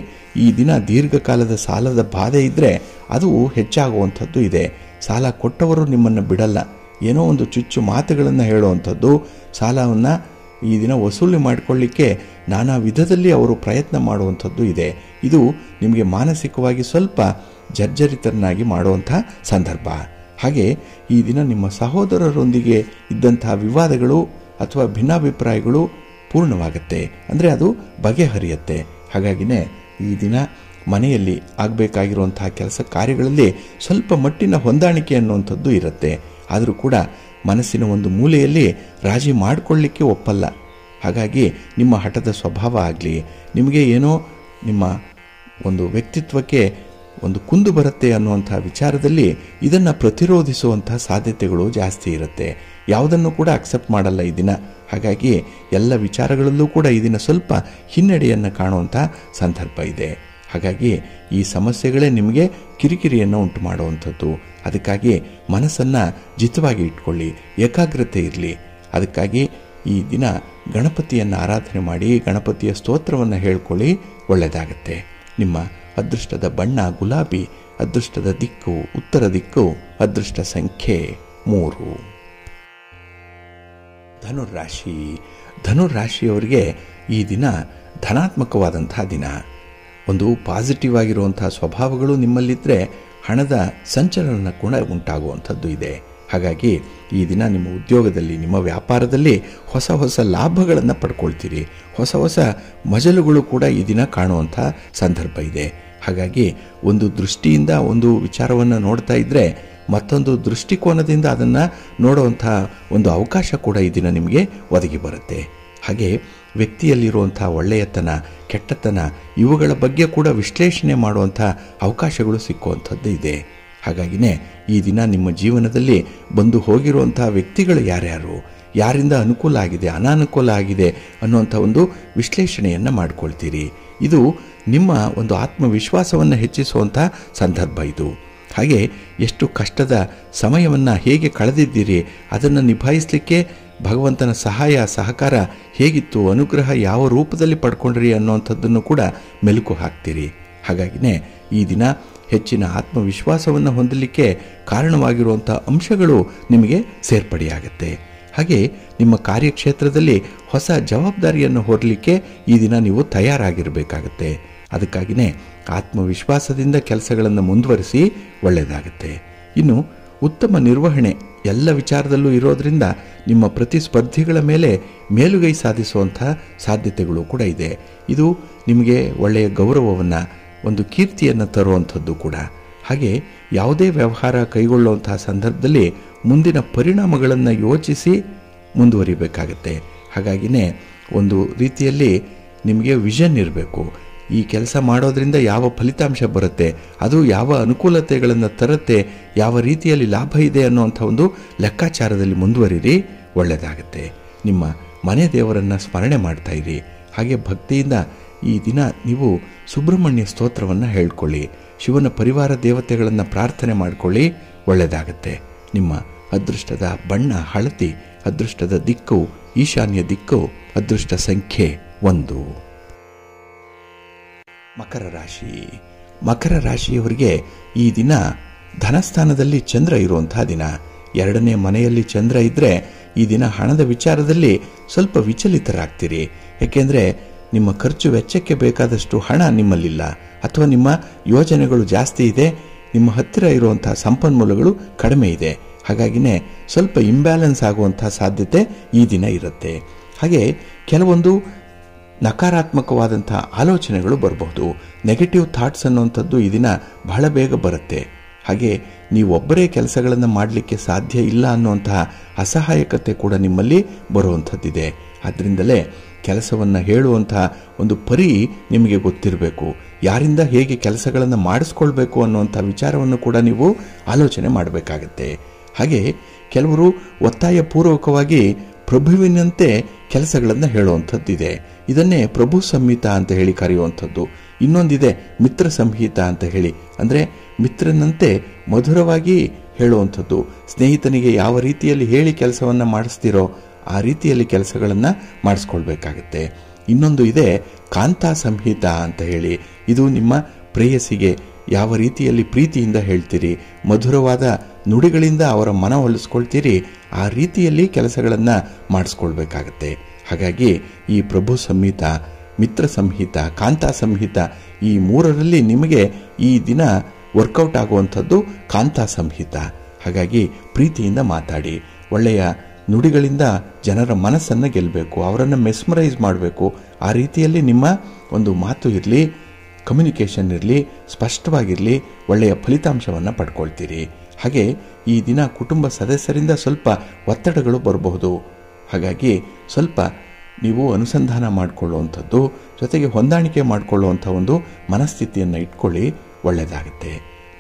ಈ ದಿನ ದೀರ್ಘಕಾಲದ ಸಾಲದ ಬಾಧೆ ಇದ್ದರೆ ಅದು ಹೆಚ್ಚಾಗುವಂಥದ್ದು ಇದೆ. ಸಾಲ ಕೊಟ್ಟವರು ನಿಮ್ಮನ್ನು ಬಿಡಲ್ಲ, ಏನೋ ಒಂದು ಚುಚ್ಚು ಮಾತುಗಳನ್ನು ಹೇಳುವಂಥದ್ದು. ಸಾಲವನ್ನು ಈ ದಿನ ವಸೂಲಿ ಮಾಡಿಕೊಳ್ಳಿಕ್ಕೆ ನಾನಾ ವಿಧದಲ್ಲಿ ಅವರು ಪ್ರಯತ್ನ ಮಾಡುವಂಥದ್ದು ಇದೆ. ಇದು ನಿಮಗೆ ಮಾನಸಿಕವಾಗಿ ಸ್ವಲ್ಪ ಜರ್ಜರಿತರನ್ನಾಗಿ ಮಾಡುವಂಥ ಸಂದರ್ಭ. ಹಾಗೆ ಈ ದಿನ ನಿಮ್ಮ ಸಹೋದರರೊಂದಿಗೆ ಇದ್ದಂತಹ ವಿವಾದಗಳು ಅಥವಾ ಭಿನ್ನಾಭಿಪ್ರಾಯಗಳು ಪೂರ್ಣವಾಗುತ್ತೆ, ಅಂದರೆ ಅದು ಬಗೆಹರಿಯುತ್ತೆ. ಹಾಗಾಗಿನೇ ಈ ದಿನ ಮನೆಯಲ್ಲಿ ಆಗಬೇಕಾಗಿರುವಂತಹ ಕೆಲಸ ಕಾರ್ಯಗಳಲ್ಲಿ ಸ್ವಲ್ಪ ಮಟ್ಟಿನ ಹೊಂದಾಣಿಕೆ ಅನ್ನುವಂಥದ್ದು ಇರುತ್ತೆ. ಆದರೂ ಕೂಡ ಮನಸ್ಸಿನ ಒಂದು ಮೂಲೆಯಲ್ಲಿ ರಾಜಿ ಮಾಡಿಕೊಳ್ಳಿಕ್ಕೆ ಒಪ್ಪಲ್ಲ. ಹಾಗಾಗಿ ನಿಮ್ಮ ಹಠದ ಸ್ವಭಾವ ಆಗಲಿ, ನಿಮಗೆ ಏನೋ ನಿಮ್ಮ ಒಂದು ವ್ಯಕ್ತಿತ್ವಕ್ಕೆ ಒಂದು ಕುಂದು ಬರುತ್ತೆ ಅನ್ನುವಂಥ ವಿಚಾರದಲ್ಲಿ ಇದನ್ನು ಪ್ರತಿರೋಧಿಸುವಂಥ ಸಾಧ್ಯತೆಗಳು ಜಾಸ್ತಿ ಇರುತ್ತೆ. ಯಾವುದನ್ನು ಕೂಡ ಅಕ್ಸೆಪ್ಟ್ ಮಾಡಲ್ಲ ಈ ದಿನ. ಹಾಗಾಗಿ ಎಲ್ಲ ವಿಚಾರಗಳಲ್ಲೂ ಕೂಡ ಈ ದಿನ ಸ್ವಲ್ಪ ಹಿನ್ನಡೆಯನ್ನು ಕಾಣುವಂಥ ಸಂದರ್ಭ ಇದೆ. ಹಾಗಾಗಿ ಈ ಸಮಸ್ಯೆಗಳೇ ನಿಮಗೆ ಕಿರಿಕಿರಿಯನ್ನು ಉಂಟು ಮಾಡುವಂಥದ್ದು. ಅದಕ್ಕಾಗಿ ಮನಸ್ಸನ್ನು ಜಿತವಾಗಿ ಇಟ್ಕೊಳ್ಳಿ, ಏಕಾಗ್ರತೆ ಇರಲಿ. ಅದಕ್ಕಾಗಿ ಈ ದಿನ ಗಣಪತಿಯನ್ನು ಆರಾಧನೆ ಮಾಡಿ ಗಣಪತಿಯ ಸ್ತೋತ್ರವನ್ನು ಹೇಳ್ಕೊಳ್ಳಿ, ಒಳ್ಳೆಯದಾಗತ್ತೆ. ನಿಮ್ಮ ಅದೃಷ್ಟದ ಬಣ್ಣ ಗುಲಾಬಿ, ಅದೃಷ್ಟದ ದಿಕ್ಕು ಉತ್ತರ ದಿಕ್ಕು, ಅದೃಷ್ಟ ಸಂಖ್ಯೆ 3. ಧನುರಾಶಿ. ಧನುರಾಶಿಯವರಿಗೆ ಈ ದಿನ ಧನಾತ್ಮಕವಾದಂಥ ದಿನ. ಒಂದು ಪಾಸಿಟಿವ್ ಆಗಿರುವಂಥ ಸ್ವಭಾವಗಳು ನಿಮ್ಮಲ್ಲಿದ್ದರೆ ಹಣದ ಸಂಚಲನ ಕೂಡ ಉಂಟಾಗುವಂಥದ್ದು ಇದೆ. ಹಾಗಾಗಿ ಈ ದಿನ ನಿಮ್ಮ ಉದ್ಯೋಗದಲ್ಲಿ, ನಿಮ್ಮ ವ್ಯಾಪಾರದಲ್ಲಿ ಹೊಸ ಲಾಭಗಳನ್ನು ಪಡ್ಕೊಳ್ತೀರಿ. ಹೊಸ ಮಜಲುಗಳು ಕೂಡ ಈ ದಿನ ಕಾಣುವಂಥ ಸಂದರ್ಭ ಇದೆ. ಹಾಗಾಗಿ ಒಂದು ದೃಷ್ಟಿಯಿಂದ ಒಂದು ವಿಚಾರವನ್ನು ನೋಡ್ತಾ ಇದ್ದರೆ ಮತ್ತೊಂದು ದೃಷ್ಟಿಕೋನದಿಂದ ಅದನ್ನು ನೋಡುವಂಥ ಒಂದು ಅವಕಾಶ ಕೂಡ ಈ ದಿನ ನಿಮಗೆ ಒದಗಿ ಬರುತ್ತೆ. ಹಾಗೆ ವ್ಯಕ್ತಿಯಲ್ಲಿರುವಂಥ ಒಳ್ಳೆಯತನ, ಕೆಟ್ಟತನ ಇವುಗಳ ಬಗ್ಗೆ ಕೂಡ ವಿಶ್ಲೇಷಣೆ ಮಾಡುವಂಥ ಅವಕಾಶಗಳು ಸಿಕ್ಕುವಂಥದ್ದು ಇದೆ. ಹಾಗಾಗಿನೇ ಈ ದಿನ ನಿಮ್ಮ ಜೀವನದಲ್ಲಿ ಬಂದು ಹೋಗಿರುವಂಥ ವ್ಯಕ್ತಿಗಳು ಯಾರ್ಯಾರು, ಯಾರಿಂದ ಅನುಕೂಲ ಆಗಿದೆ, ಅನಾನುಕೂಲ ಆಗಿದೆ ಅನ್ನುವಂಥ ಒಂದು ವಿಶ್ಲೇಷಣೆಯನ್ನು ಮಾಡಿಕೊಳ್ತೀರಿ. ಇದು ನಿಮ್ಮ ಒಂದು ಆತ್ಮವಿಶ್ವಾಸವನ್ನು ಹೆಚ್ಚಿಸುವಂಥ ಸಂದರ್ಭ ಇದು. ಹಾಗೆ ಎಷ್ಟು ಕಷ್ಟದ ಸಮಯವನ್ನು ಹೇಗೆ ಕಳೆದಿದ್ದೀರಿ, ಅದನ್ನು ನಿಭಾಯಿಸಲಿಕ್ಕೆ ಭಗವಂತನ ಸಹಾಯ ಸಹಕಾರ ಹೇಗಿತ್ತು, ಅನುಗ್ರಹ ಯಾವ ರೂಪದಲ್ಲಿ ಪಡ್ಕೊಂಡ್ರಿ ಅನ್ನೋವಂಥದ್ದನ್ನು ಕೂಡ ಮೆಲುಕು ಹಾಕ್ತೀರಿ. ಹಾಗಾಗಿನೇ ಈ ದಿನ ಹೆಚ್ಚಿನ ಆತ್ಮವಿಶ್ವಾಸವನ್ನು ಹೊಂದಲಿಕ್ಕೆ ಕಾರಣವಾಗಿರುವಂಥ ಅಂಶಗಳು ನಿಮಗೆ ಸೇರ್ಪಡೆಯಾಗುತ್ತೆ. ಹಾಗೆ ನಿಮ್ಮ ಕಾರ್ಯಕ್ಷೇತ್ರದಲ್ಲಿ ಹೊಸ ಜವಾಬ್ದಾರಿಯನ್ನು ಹೊರಲಿಕ್ಕೆ ಈ ದಿನ ನೀವು ತಯಾರಾಗಿರಬೇಕಾಗತ್ತೆ. ಅದಕ್ಕಾಗಿಯೇ ಆತ್ಮವಿಶ್ವಾಸದಿಂದ ಕೆಲಸಗಳನ್ನು ಮುಂದುವರಿಸಿ ಒಳ್ಳೆಯದಾಗುತ್ತೆ. ಇನ್ನು ಉತ್ತಮ ನಿರ್ವಹಣೆ ಎಲ್ಲ ವಿಚಾರದಲ್ಲೂ ಇರೋದರಿಂದ ನಿಮ್ಮ ಪ್ರತಿಸ್ಪರ್ಧಿಗಳ ಮೇಲೆ ಮೇಲುಗೈ ಸಾಧಿಸುವಂಥ ಸಾಧ್ಯತೆಗಳು ಕೂಡ ಇದೆ. ಇದು ನಿಮಗೆ ಒಳ್ಳೆಯ ಗೌರವವನ್ನು, ಒಂದು ಕೀರ್ತಿಯನ್ನು ತರುವಂಥದ್ದು ಕೂಡ. ಹಾಗೆ ಯಾವುದೇ ವ್ಯವಹಾರ ಕೈಗೊಳ್ಳುವಂತಹ ಸಂದರ್ಭದಲ್ಲಿ ಮುಂದಿನ ಪರಿಣಾಮಗಳನ್ನು ಯೋಚಿಸಿ ಮುಂದುವರಿಬೇಕಾಗತ್ತೆ. ಹಾಗಾಗಿನೇ ಒಂದು ರೀತಿಯಲ್ಲಿ ನಿಮಗೆ ವಿಷನ್ ಇರಬೇಕು. ಈ ಕೆಲಸ ಮಾಡೋದ್ರಿಂದ ಯಾವ ಫಲಿತಾಂಶ ಬರುತ್ತೆ, ಅದು ಯಾವ ಅನುಕೂಲತೆಗಳನ್ನು ತರುತ್ತೆ, ಯಾವ ರೀತಿಯಲ್ಲಿ ಲಾಭ ಇದೆ ಅನ್ನುವಂಥ ಒಂದು ಲೆಕ್ಕಾಚಾರದಲ್ಲಿ ಮುಂದುವರಿರಿ, ಒಳ್ಳೆಯದಾಗುತ್ತೆ. ನಿಮ್ಮ ಮನೆ ದೇವರನ್ನು ಸ್ಮರಣೆ ಮಾಡ್ತಾ ಇರಿ. ಹಾಗೆ ಭಕ್ತಿಯಿಂದ ಈ ದಿನ ನೀವು ಸುಬ್ರಹ್ಮಣ್ಯ ಸ್ತೋತ್ರವನ್ನು ಹೇಳ್ಕೊಳ್ಳಿ, ಶಿವನ ಪರಿವಾರ ದೇವತೆಗಳನ್ನು ಪ್ರಾರ್ಥನೆ ಮಾಡಿಕೊಳ್ಳಿ, ಒಳ್ಳೆಯದಾಗುತ್ತೆ. ನಿಮ್ಮ ಅದೃಷ್ಟದ ಬಣ್ಣ ಹಳದಿ, ಅದೃಷ್ಟದ ದಿಕ್ಕು ಈಶಾನ್ಯ ದಿಕ್ಕು, ಅದೃಷ್ಟ ಸಂಖ್ಯೆ 1. ಮಕರ ರಾಶಿ. ಮಕರ ರಾಶಿಯವರಿಗೆ ಈ ದಿನ ಧನಸ್ಥಾನದಲ್ಲಿ ಚಂದ್ರ ಇರುವಂತಹ ದಿನ. 2ನೇ ಮನೆಯಲ್ಲಿ ಚಂದ್ರ ಇದ್ದರೆ ಈ ದಿನ ಹಣದ ವಿಚಾರದಲ್ಲಿ ಸ್ವಲ್ಪ ವಿಚಲಿತರಾಗ್ತೀರಿ. ಏಕೆಂದರೆ ನಿಮ್ಮ ಖರ್ಚು ವೆಚ್ಚಕ್ಕೆ ಬೇಕಾದಷ್ಟು ಹಣ ನಿಮ್ಮಲ್ಲಿಲ್ಲ, ಅಥವಾ ನಿಮ್ಮ ಯೋಜನೆಗಳು ಜಾಸ್ತಿ ಇದೆ, ನಿಮ್ಮ ಹತ್ತಿರ ಇರುವಂಥ ಸಂಪನ್ಮೂಲಗಳು ಕಡಿಮೆ ಇದೆ. ಹಾಗಾಗಿನೇ ಸ್ವಲ್ಪ ಇಂಬ್ಯಾಲೆನ್ಸ್ ಆಗುವಂಥ ಸಾಧ್ಯತೆ ಈ ದಿನ ಇರುತ್ತೆ. ಹಾಗೆ ಕೆಲವೊಂದು ನಕಾರಾತ್ಮಕವಾದಂಥ ಆಲೋಚನೆಗಳು ಬರಬಹುದು. ನೆಗೆಟಿವ್ ಥಾಟ್ಸ್ ಅನ್ನುವಂಥದ್ದು ಈ ದಿನ ಬಹಳ ಬೇಗ ಬರುತ್ತೆ. ಹಾಗೆ ನೀವೊಬ್ಬರೇ ಕೆಲಸಗಳನ್ನು ಮಾಡಲಿಕ್ಕೆ ಸಾಧ್ಯ ಇಲ್ಲ ಅನ್ನುವಂತಹ ಅಸಹಾಯಕತೆ ಕೂಡ ನಿಮ್ಮಲ್ಲಿ ಬರುವಂಥದ್ದಿದೆ. ಆದ್ದರಿಂದಲೇ ಕೆಲಸವನ್ನು ಹೇಳುವಂಥ ಒಂದು ಪರಿ ನಿಮಗೆ ಗೊತ್ತಿರಬೇಕು. ಯಾರಿಂದ ಹೇಗೆ ಕೆಲಸಗಳನ್ನು ಮಾಡಿಸ್ಕೊಳ್ಬೇಕು ಅನ್ನುವಂಥ ವಿಚಾರವನ್ನು ಕೂಡ ನೀವು ಆಲೋಚನೆ ಮಾಡಬೇಕಾಗತ್ತೆ. ಹಾಗೆ ಕೆಲವರು ಒತ್ತಾಯಪೂರ್ವಕವಾಗಿ ಪ್ರಭುವಿನಂತೆ ಕೆಲಸಗಳನ್ನು ಹೇಳುವಂಥದ್ದಿದೆ. ಇದನ್ನೇ ಪ್ರಭು ಸಂಹಿತ ಅಂತ ಹೇಳಿ ಕರೆಯುವಂಥದ್ದು. ಇನ್ನೊಂದಿದೆ ಮಿತ್ರ ಸಂಹಿತ ಅಂತ ಹೇಳಿ, ಅಂದರೆ ಮಿತ್ರನಂತೆ ಮಧುರವಾಗಿ ಹೇಳುವಂಥದ್ದು. ಸ್ನೇಹಿತನಿಗೆ ಯಾವ ರೀತಿಯಲ್ಲಿ ಹೇಳಿ ಕೆಲಸವನ್ನು ಮಾಡಿಸ್ತೀರೋ ಆ ರೀತಿಯಲ್ಲಿ ಕೆಲಸಗಳನ್ನು ಮಾಡಿಸ್ಕೊಳ್ಬೇಕಾಗತ್ತೆ. ಇನ್ನೊಂದು ಇದೆ ಕಾಂತಾ ಸಂಹಿತ ಅಂತ ಹೇಳಿ. ಇದು ನಿಮ್ಮ ಪ್ರೇಯಸಿಗೆ ಯಾವ ರೀತಿಯಲ್ಲಿ ಪ್ರೀತಿಯಿಂದ ಹೇಳ್ತೀರಿ, ಮಧುರವಾದ ನುಡಿಗಳಿಂದ ಅವರ ಮನ ಒಲಿಸ್ಕೊಳ್ತೀರಿ, ಆ ರೀತಿಯಲ್ಲಿ ಕೆಲಸಗಳನ್ನು ಮಾಡಿಸ್ಕೊಳ್ಬೇಕಾಗತ್ತೆ. ಹಾಗಾಗಿ ಈ ಪ್ರಭು ಸಂಹಿತ, ಮಿತ್ರ ಸಂಹಿತ, ಕಾಂತಾ ಸಂಹಿತ ಈ 3ರಲ್ಲಿ ನಿಮಗೆ ಈ ದಿನ ವರ್ಕೌಟ್ ಆಗುವಂಥದ್ದು ಕಾಂತಾ ಸಂಹಿತ. ಹಾಗಾಗಿ ಪ್ರೀತಿಯಿಂದ ಮಾತಾಡಿ, ಒಳ್ಳೆಯ ನುಡಿಗಳಿಂದ ಜನರ ಮನಸ್ಸನ್ನು ಗೆಲ್ಲಬೇಕು, ಅವರನ್ನು ಮೆಸ್ಮರೈಸ್ ಮಾಡಬೇಕು. ಆ ರೀತಿಯಲ್ಲಿ ನಿಮ್ಮ ಒಂದು ಮಾತು ಇರಲಿ, ಕಮ್ಯುನಿಕೇಷನ್ ಇರಲಿ, ಸ್ಪಷ್ಟವಾಗಿರಲಿ, ಒಳ್ಳೆಯ ಫಲಿತಾಂಶವನ್ನು ಪಡ್ಕೊಳ್ತೀರಿ. ಹಾಗೆ ಈ ದಿನ ಕುಟುಂಬ ಸದಸ್ಯರಿಂದ ಸ್ವಲ್ಪ ಒತ್ತಡಗಳು ಬರಬಹುದು. ಹಾಗಾಗಿ ಸ್ವಲ್ಪ ನೀವು ಅನುಸಂಧಾನ ಮಾಡಿಕೊಳ್ಳುವಂಥದ್ದು, ಜೊತೆಗೆ ಹೊಂದಾಣಿಕೆ ಮಾಡಿಕೊಳ್ಳುವಂಥ ಒಂದು ಮನಸ್ಥಿತಿಯನ್ನು ಇಟ್ಕೊಳ್ಳಿ, ಒಳ್ಳೆಯದಾಗುತ್ತೆ.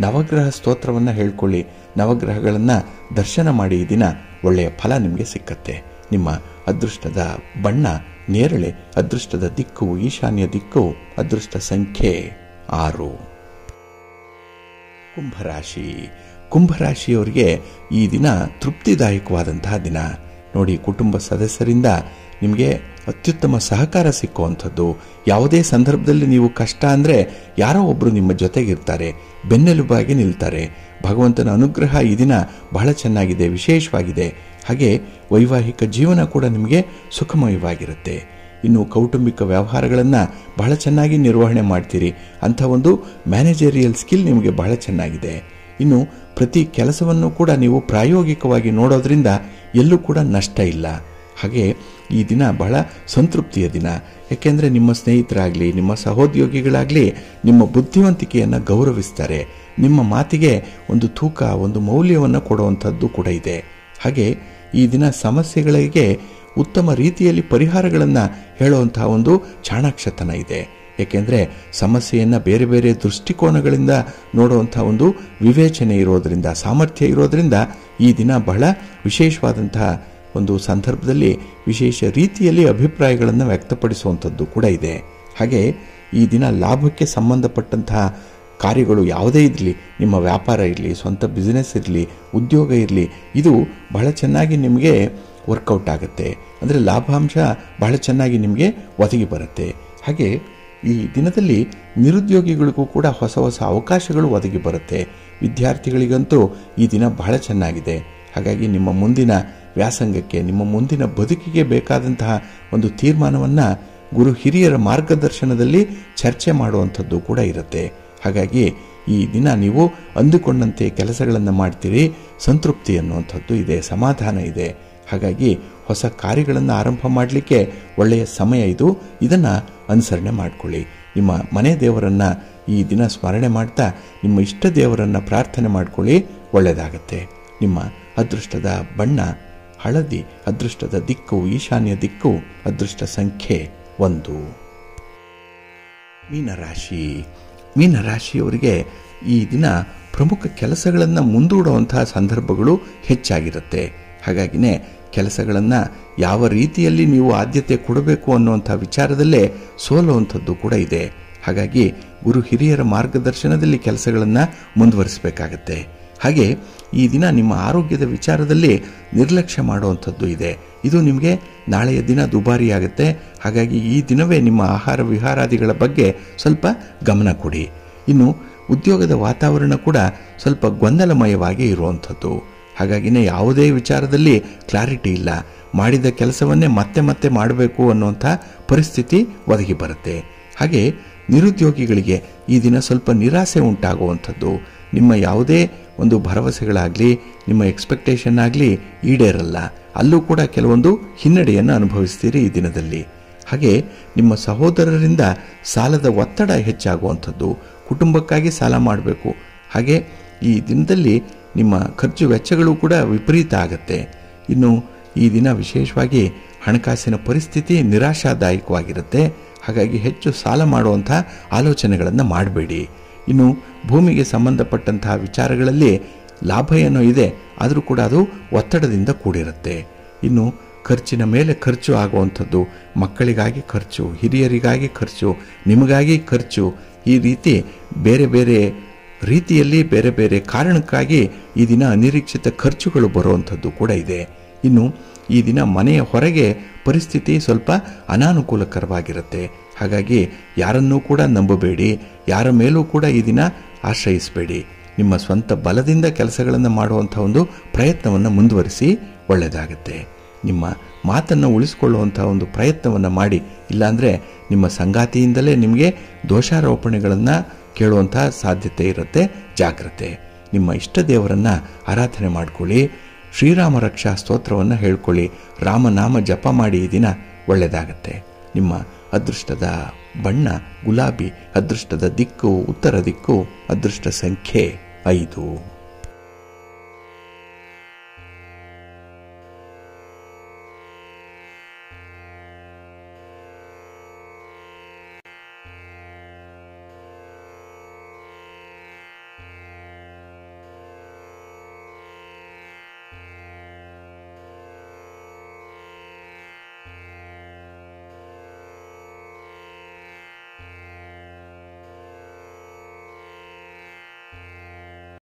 ನವಗ್ರಹ ಸ್ತೋತ್ರವನ್ನು ಹೇಳ್ಕೊಳ್ಳಿ, ನವಗ್ರಹಗಳನ್ನು ದರ್ಶನ ಮಾಡಿ ಈ ದಿನ ಒಳ್ಳೆಯ ಫಲ ನಿಮಗೆ ಸಿಕ್ಕತ್ತೆ. ನಿಮ್ಮ ಅದೃಷ್ಟದ ಬಣ್ಣ ನೇರಳೆ, ಅದೃಷ್ಟದ ದಿಕ್ಕು ಈಶಾನ್ಯ ದಿಕ್ಕು, ಅದೃಷ್ಟ ಸಂಖ್ಯೆ 6. ಕುಂಭರಾಶಿ. ಕುಂಭರಾಶಿಯವರಿಗೆ ಈ ದಿನ ತೃಪ್ತಿದಾಯಕವಾದಂತಹ ದಿನ. ನೋಡಿ, ಕುಟುಂಬ ಸದಸ್ಯರಿಂದ ನಿಮಗೆ ಅತ್ಯುತ್ತಮ ಸಹಕಾರ ಸಿಕ್ಕುವಂಥದ್ದು. ಯಾವುದೇ ಸಂದರ್ಭದಲ್ಲಿ ನೀವು ಕಷ್ಟ ಅಂದರೆ ಯಾರೋ ಒಬ್ಬರು ನಿಮ್ಮ ಜೊತೆಗಿರ್ತಾರೆ, ಬೆನ್ನೆಲುಬಾಗಿ ನಿಲ್ತಾರೆ. ಭಗವಂತನ ಅನುಗ್ರಹ ಈ ದಿನ ಬಹಳ ಚೆನ್ನಾಗಿದೆ, ವಿಶೇಷವಾಗಿದೆ. ಹಾಗೆ ವೈವಾಹಿಕ ಜೀವನ ಕೂಡ ನಿಮಗೆ ಸುಖಮಯವಾಗಿರುತ್ತೆ. ಇನ್ನು ಕೌಟುಂಬಿಕ ವ್ಯವಹಾರಗಳನ್ನು ಬಹಳ ಚೆನ್ನಾಗಿ ನಿರ್ವಹಣೆ ಮಾಡ್ತೀರಿ. ಅಂಥ ಒಂದು ಮ್ಯಾನೇಜರಿಯಲ್ ಸ್ಕಿಲ್ ನಿಮಗೆ ಬಹಳ ಚೆನ್ನಾಗಿದೆ. ಇನ್ನು ಪ್ರತಿ ಕೆಲಸವನ್ನು ಕೂಡ ನೀವು ಪ್ರಾಯೋಗಿಕವಾಗಿ ನೋಡೋದ್ರಿಂದ ಎಲ್ಲೂ ಕೂಡ ನಷ್ಟ ಇಲ್ಲ. ಹಾಗೆ ಈ ದಿನ ಬಹಳ ಸಂತೃಪ್ತಿಯ ದಿನ. ಯಾಕೆಂದರೆ ನಿಮ್ಮ ಸ್ನೇಹಿತರಾಗಲಿ, ನಿಮ್ಮ ಸಹೋದ್ಯೋಗಿಗಳಾಗಲಿ ನಿಮ್ಮ ಬುದ್ಧಿವಂತಿಕೆಯನ್ನು ಗೌರವಿಸ್ತಾರೆ. ನಿಮ್ಮ ಮಾತಿಗೆ ಒಂದು ತೂಕ, ಒಂದು ಮೌಲ್ಯವನ್ನು ಕೊಡುವಂಥದ್ದು ಕೂಡ ಇದೆ. ಹಾಗೆ ಈ ದಿನ ಸಮಸ್ಯೆಗಳಿಗೆ ಉತ್ತಮ ರೀತಿಯಲ್ಲಿ ಪರಿಹಾರಗಳನ್ನು ಹೇಳುವಂತಹ ಒಂದು ಚಾಣಾಕ್ಷತನ ಇದೆ. ಏಕೆಂದರೆ ಸಮಸ್ಯೆಯನ್ನು ಬೇರೆ ಬೇರೆ ದೃಷ್ಟಿಕೋನಗಳಿಂದ ನೋಡುವಂಥ ಒಂದು ವಿವೇಚನೆ ಇರೋದರಿಂದ, ಸಾಮರ್ಥ್ಯ ಇರೋದರಿಂದ ಈ ದಿನ ಬಹಳ ವಿಶೇಷವಾದಂತಹ ಒಂದು ಸಂದರ್ಭದಲ್ಲಿ ವಿಶೇಷ ರೀತಿಯಲ್ಲಿ ಅಭಿಪ್ರಾಯಗಳನ್ನು ವ್ಯಕ್ತಪಡಿಸುವಂಥದ್ದು ಕೂಡ ಇದೆ. ಹಾಗೆ ಈ ದಿನ ಲಾಭಕ್ಕೆ ಸಂಬಂಧಪಟ್ಟಂತಹ ಕಾರ್ಯಗಳು ಯಾವುದೇ ಇರಲಿ, ನಿಮ್ಮ ವ್ಯಾಪಾರ ಇರಲಿ, ಸ್ವಂತ ಬಿಸ್ನೆಸ್ ಇರಲಿ, ಉದ್ಯೋಗ ಇರಲಿ, ಇದು ಬಹಳ ಚೆನ್ನಾಗಿ ನಿಮಗೆ ವರ್ಕೌಟ್ ಆಗುತ್ತೆ. ಅಂದರೆ ಲಾಭಾಂಶ ಬಹಳ ಚೆನ್ನಾಗಿ ನಿಮಗೆ ಒದಗಿ ಬರುತ್ತೆ. ಹಾಗೆ ಈ ದಿನದಲ್ಲಿ ನಿರುದ್ಯೋಗಿಗಳಿಗೂ ಕೂಡ ಹೊಸ ಹೊಸ ಅವಕಾಶಗಳು ಒದಗಿ ಬರುತ್ತೆ. ವಿದ್ಯಾರ್ಥಿಗಳಿಗಂತೂ ಈ ದಿನ ಬಹಳ ಚೆನ್ನಾಗಿದೆ. ಹಾಗಾಗಿ ನಿಮ್ಮ ಮುಂದಿನ ವ್ಯಾಸಂಗಕ್ಕೆ, ನಿಮ್ಮ ಮುಂದಿನ ಬದುಕಿಗೆ ಬೇಕಾದಂತಹ ಒಂದು ತೀರ್ಮಾನವನ್ನು ಗುರು ಹಿರಿಯರ ಮಾರ್ಗದರ್ಶನದಲ್ಲಿ ಚರ್ಚೆ ಮಾಡುವಂಥದ್ದು ಕೂಡ ಇರುತ್ತೆ. ಹಾಗಾಗಿ ಈ ದಿನ ನೀವು ಅಂದುಕೊಂಡಂತೆ ಕೆಲಸಗಳನ್ನು ಮಾಡ್ತೀರಿ, ಸಂತೃಪ್ತಿ ಅನ್ನುವಂಥದ್ದು ಇದೆ, ಸಮಾಧಾನ ಇದೆ. ಹಾಗಾಗಿ ಹೊಸ ಕಾರ್ಯಗಳನ್ನು ಆರಂಭ ಮಾಡಲಿಕ್ಕೆ ಒಳ್ಳೆಯ ಸಮಯ ಇದು. ಇದನ್ನು ಅನುಸರಣೆ ಮಾಡಿಕೊಳ್ಳಿ. ನಿಮ್ಮ ಮನೆ ದೇವರನ್ನು ಈ ದಿನ ಸ್ಮರಣೆ ಮಾಡ್ತಾ ನಿಮ್ಮ ಇಷ್ಟ ದೇವರನ್ನು ಪ್ರಾರ್ಥನೆ ಮಾಡಿಕೊಳ್ಳಿ, ಒಳ್ಳೆಯದಾಗತ್ತೆ. ನಿಮ್ಮ ಅದೃಷ್ಟದ ಬಣ್ಣ ಹಳದಿ, ಅದೃಷ್ಟದ ದಿಕ್ಕು ಈಶಾನ್ಯ ದಿಕ್ಕು, ಅದೃಷ್ಟ ಸಂಖ್ಯೆ 1. ಮೀನರಾಶಿ. ಮೀನರಾಶಿಯವರಿಗೆ ಈ ದಿನ ಪ್ರಮುಖ ಕೆಲಸಗಳನ್ನು ಮುಂದೂಡುವಂತಹ ಸಂದರ್ಭಗಳು ಹೆಚ್ಚಾಗಿರುತ್ತೆ. ಹಾಗಾಗಿನೇ ಕೆಲಸಗಳನ್ನು ಯಾವ ರೀತಿಯಲ್ಲಿ ನೀವು ಆದ್ಯತೆ ಕೊಡಬೇಕು ಅನ್ನುವಂಥ ವಿಚಾರದಲ್ಲೇ ಸೋಲುವಂಥದ್ದು ಕೂಡ ಇದೆ. ಹಾಗಾಗಿ ಗುರು ಹಿರಿಯರ ಮಾರ್ಗದರ್ಶನದಲ್ಲಿ ಕೆಲಸಗಳನ್ನು ಮುಂದುವರಿಸಬೇಕಾಗತ್ತೆ. ಹಾಗೆ ಈ ದಿನ ನಿಮ್ಮ ಆರೋಗ್ಯದ ವಿಚಾರದಲ್ಲಿ ನಿರ್ಲಕ್ಷ್ಯ ಮಾಡುವಂಥದ್ದು ಇದೆ. ಇದು ನಿಮಗೆ ನಾಳೆಯ ದಿನ ದುಬಾರಿಯಾಗುತ್ತೆ. ಹಾಗಾಗಿ ಈ ದಿನವೇ ನಿಮ್ಮ ಆಹಾರ ವಿಹಾರಾದಿಗಳ ಬಗ್ಗೆ ಸ್ವಲ್ಪ ಗಮನ ಕೊಡಿ. ಇನ್ನು ಉದ್ಯೋಗದ ವಾತಾವರಣ ಕೂಡ ಸ್ವಲ್ಪ ಗೊಂದಲಮಯವಾಗಿ ಇರುವಂಥದ್ದು. ಹಾಗಾಗಿನೇ ಯಾವುದೇ ವಿಚಾರದಲ್ಲಿ ಕ್ಲಾರಿಟಿ ಇಲ್ಲ. ಮಾಡಿದ ಕೆಲಸವನ್ನೇ ಮತ್ತೆ ಮತ್ತೆ ಮಾಡಬೇಕು ಅನ್ನುವಂಥ ಪರಿಸ್ಥಿತಿ ಒದಗಿ ಬರುತ್ತೆ. ಹಾಗೆ ನಿರುದ್ಯೋಗಿಗಳಿಗೆ ಈ ದಿನ ಸ್ವಲ್ಪ ನಿರಾಸೆ ಉಂಟಾಗುವಂಥದ್ದು. ನಿಮ್ಮ ಯಾವುದೇ ಒಂದು ಭರವಸೆಗಳಾಗಲಿ, ನಿಮ್ಮ ಎಕ್ಸ್ಪೆಕ್ಟೇಷನ್ ಆಗಲಿ ಈಡೇರಲ್ಲ. ಅಲ್ಲೂ ಕೂಡ ಕೆಲವೊಂದು ಹಿನ್ನಡೆಯನ್ನು ಅನುಭವಿಸ್ತೀರಿ ಈ ದಿನದಲ್ಲಿ. ಹಾಗೆ ನಿಮ್ಮ ಸಹೋದರರಿಂದ ಸಾಲದ ಒತ್ತಡ ಹೆಚ್ಚಾಗುವಂಥದ್ದು. ಕುಟುಂಬಕ್ಕಾಗಿ ಸಾಲ ಮಾಡಬೇಕು. ಹಾಗೆ ಈ ದಿನದಲ್ಲಿ ನಿಮ್ಮ ಖರ್ಚು ವೆಚ್ಚಗಳು ಕೂಡ ವಿಪರೀತ ಆಗತ್ತೆ. ಇನ್ನು ಈ ದಿನ ವಿಶೇಷವಾಗಿ ಹಣಕಾಸಿನ ಪರಿಸ್ಥಿತಿ ನಿರಾಶಾದಾಯಕವಾಗಿರುತ್ತೆ. ಹಾಗಾಗಿ ಹೆಚ್ಚು ಸಾಲ ಮಾಡುವಂಥ ಆಲೋಚನೆಗಳನ್ನು ಮಾಡಬೇಡಿ. ಇನ್ನು ಭೂಮಿಗೆ ಸಂಬಂಧಪಟ್ಟಂತಹ ವಿಚಾರಗಳಲ್ಲಿ ಲಾಭ ಏನೋ ಇದೆ, ಆದರೂ ಕೂಡ ಅದು ಒತ್ತಡದಿಂದ ಕೂಡಿರುತ್ತೆ. ಇನ್ನು ಖರ್ಚಿನ ಮೇಲೆ ಖರ್ಚು ಆಗುವಂಥದ್ದು, ಮಕ್ಕಳಿಗಾಗಿ ಖರ್ಚು, ಹಿರಿಯರಿಗಾಗಿ ಖರ್ಚು, ನಿಮಗಾಗಿ ಖರ್ಚು, ಈ ರೀತಿ ಬೇರೆ ಬೇರೆ ರೀತಿಯಲ್ಲಿ ಬೇರೆ ಬೇರೆ ಕಾರಣಕ್ಕಾಗಿ ಈ ದಿನ ಅನಿರೀಕ್ಷಿತ ಖರ್ಚುಗಳು ಬರುವಂಥದ್ದು ಕೂಡ ಇದೆ. ಇನ್ನು ಈ ದಿನ ಮನೆಯ ಹೊರಗೆ ಪರಿಸ್ಥಿತಿ ಸ್ವಲ್ಪ ಅನಾನುಕೂಲಕರವಾಗಿರುತ್ತೆ. ಹಾಗಾಗಿ ಯಾರನ್ನೂ ಕೂಡ ನಂಬಬೇಡಿ, ಯಾರ ಮೇಲೂ ಕೂಡ ಈ ದಿನ ಆಶ್ರಯಿಸಬೇಡಿ. ನಿಮ್ಮ ಸ್ವಂತ ಬಲದಿಂದ ಕೆಲಸಗಳನ್ನು ಮಾಡುವಂಥ ಒಂದು ಪ್ರಯತ್ನವನ್ನು ಮುಂದುವರಿಸಿ, ಒಳ್ಳೆಯದಾಗುತ್ತೆ. ನಿಮ್ಮ ಮಾತನ್ನು ಉಳಿಸಿಕೊಳ್ಳುವಂಥ ಒಂದು ಪ್ರಯತ್ನವನ್ನು ಮಾಡಿ. ಇಲ್ಲಾಂದರೆ ನಿಮ್ಮ ಸಂಗಾತಿಯಿಂದಲೇ ನಿಮಗೆ ದೋಷಾರೋಪಣೆಗಳನ್ನು ಕೇಳುವಂಥ ಸಾಧ್ಯತೆ ಇರುತ್ತೆ. ಜಾಗ್ರತೆ. ನಿಮ್ಮ ಇಷ್ಟ ದೇವರನ್ನು ಆರಾಧನೆ ಮಾಡಿಕೊಳ್ಳಿ. ಶ್ರೀರಾಮ ರಕ್ಷಾ ಸ್ತೋತ್ರವನ್ನು ಹೇಳ್ಕೊಳ್ಳಿ. ರಾಮನಾಮ ಜಪ ಮಾಡಿ. ಈ ದಿನ ಒಳ್ಳೆಯದಾಗತ್ತೆ. ನಿಮ್ಮ ಅದೃಷ್ಟದ ಬಣ್ಣ ಗುಲಾಬಿ, ಅದೃಷ್ಟದ ದಿಕ್ಕು ಉತ್ತರ ದಿಕ್ಕು, ಅದೃಷ್ಟ ಸಂಖ್ಯೆ 5.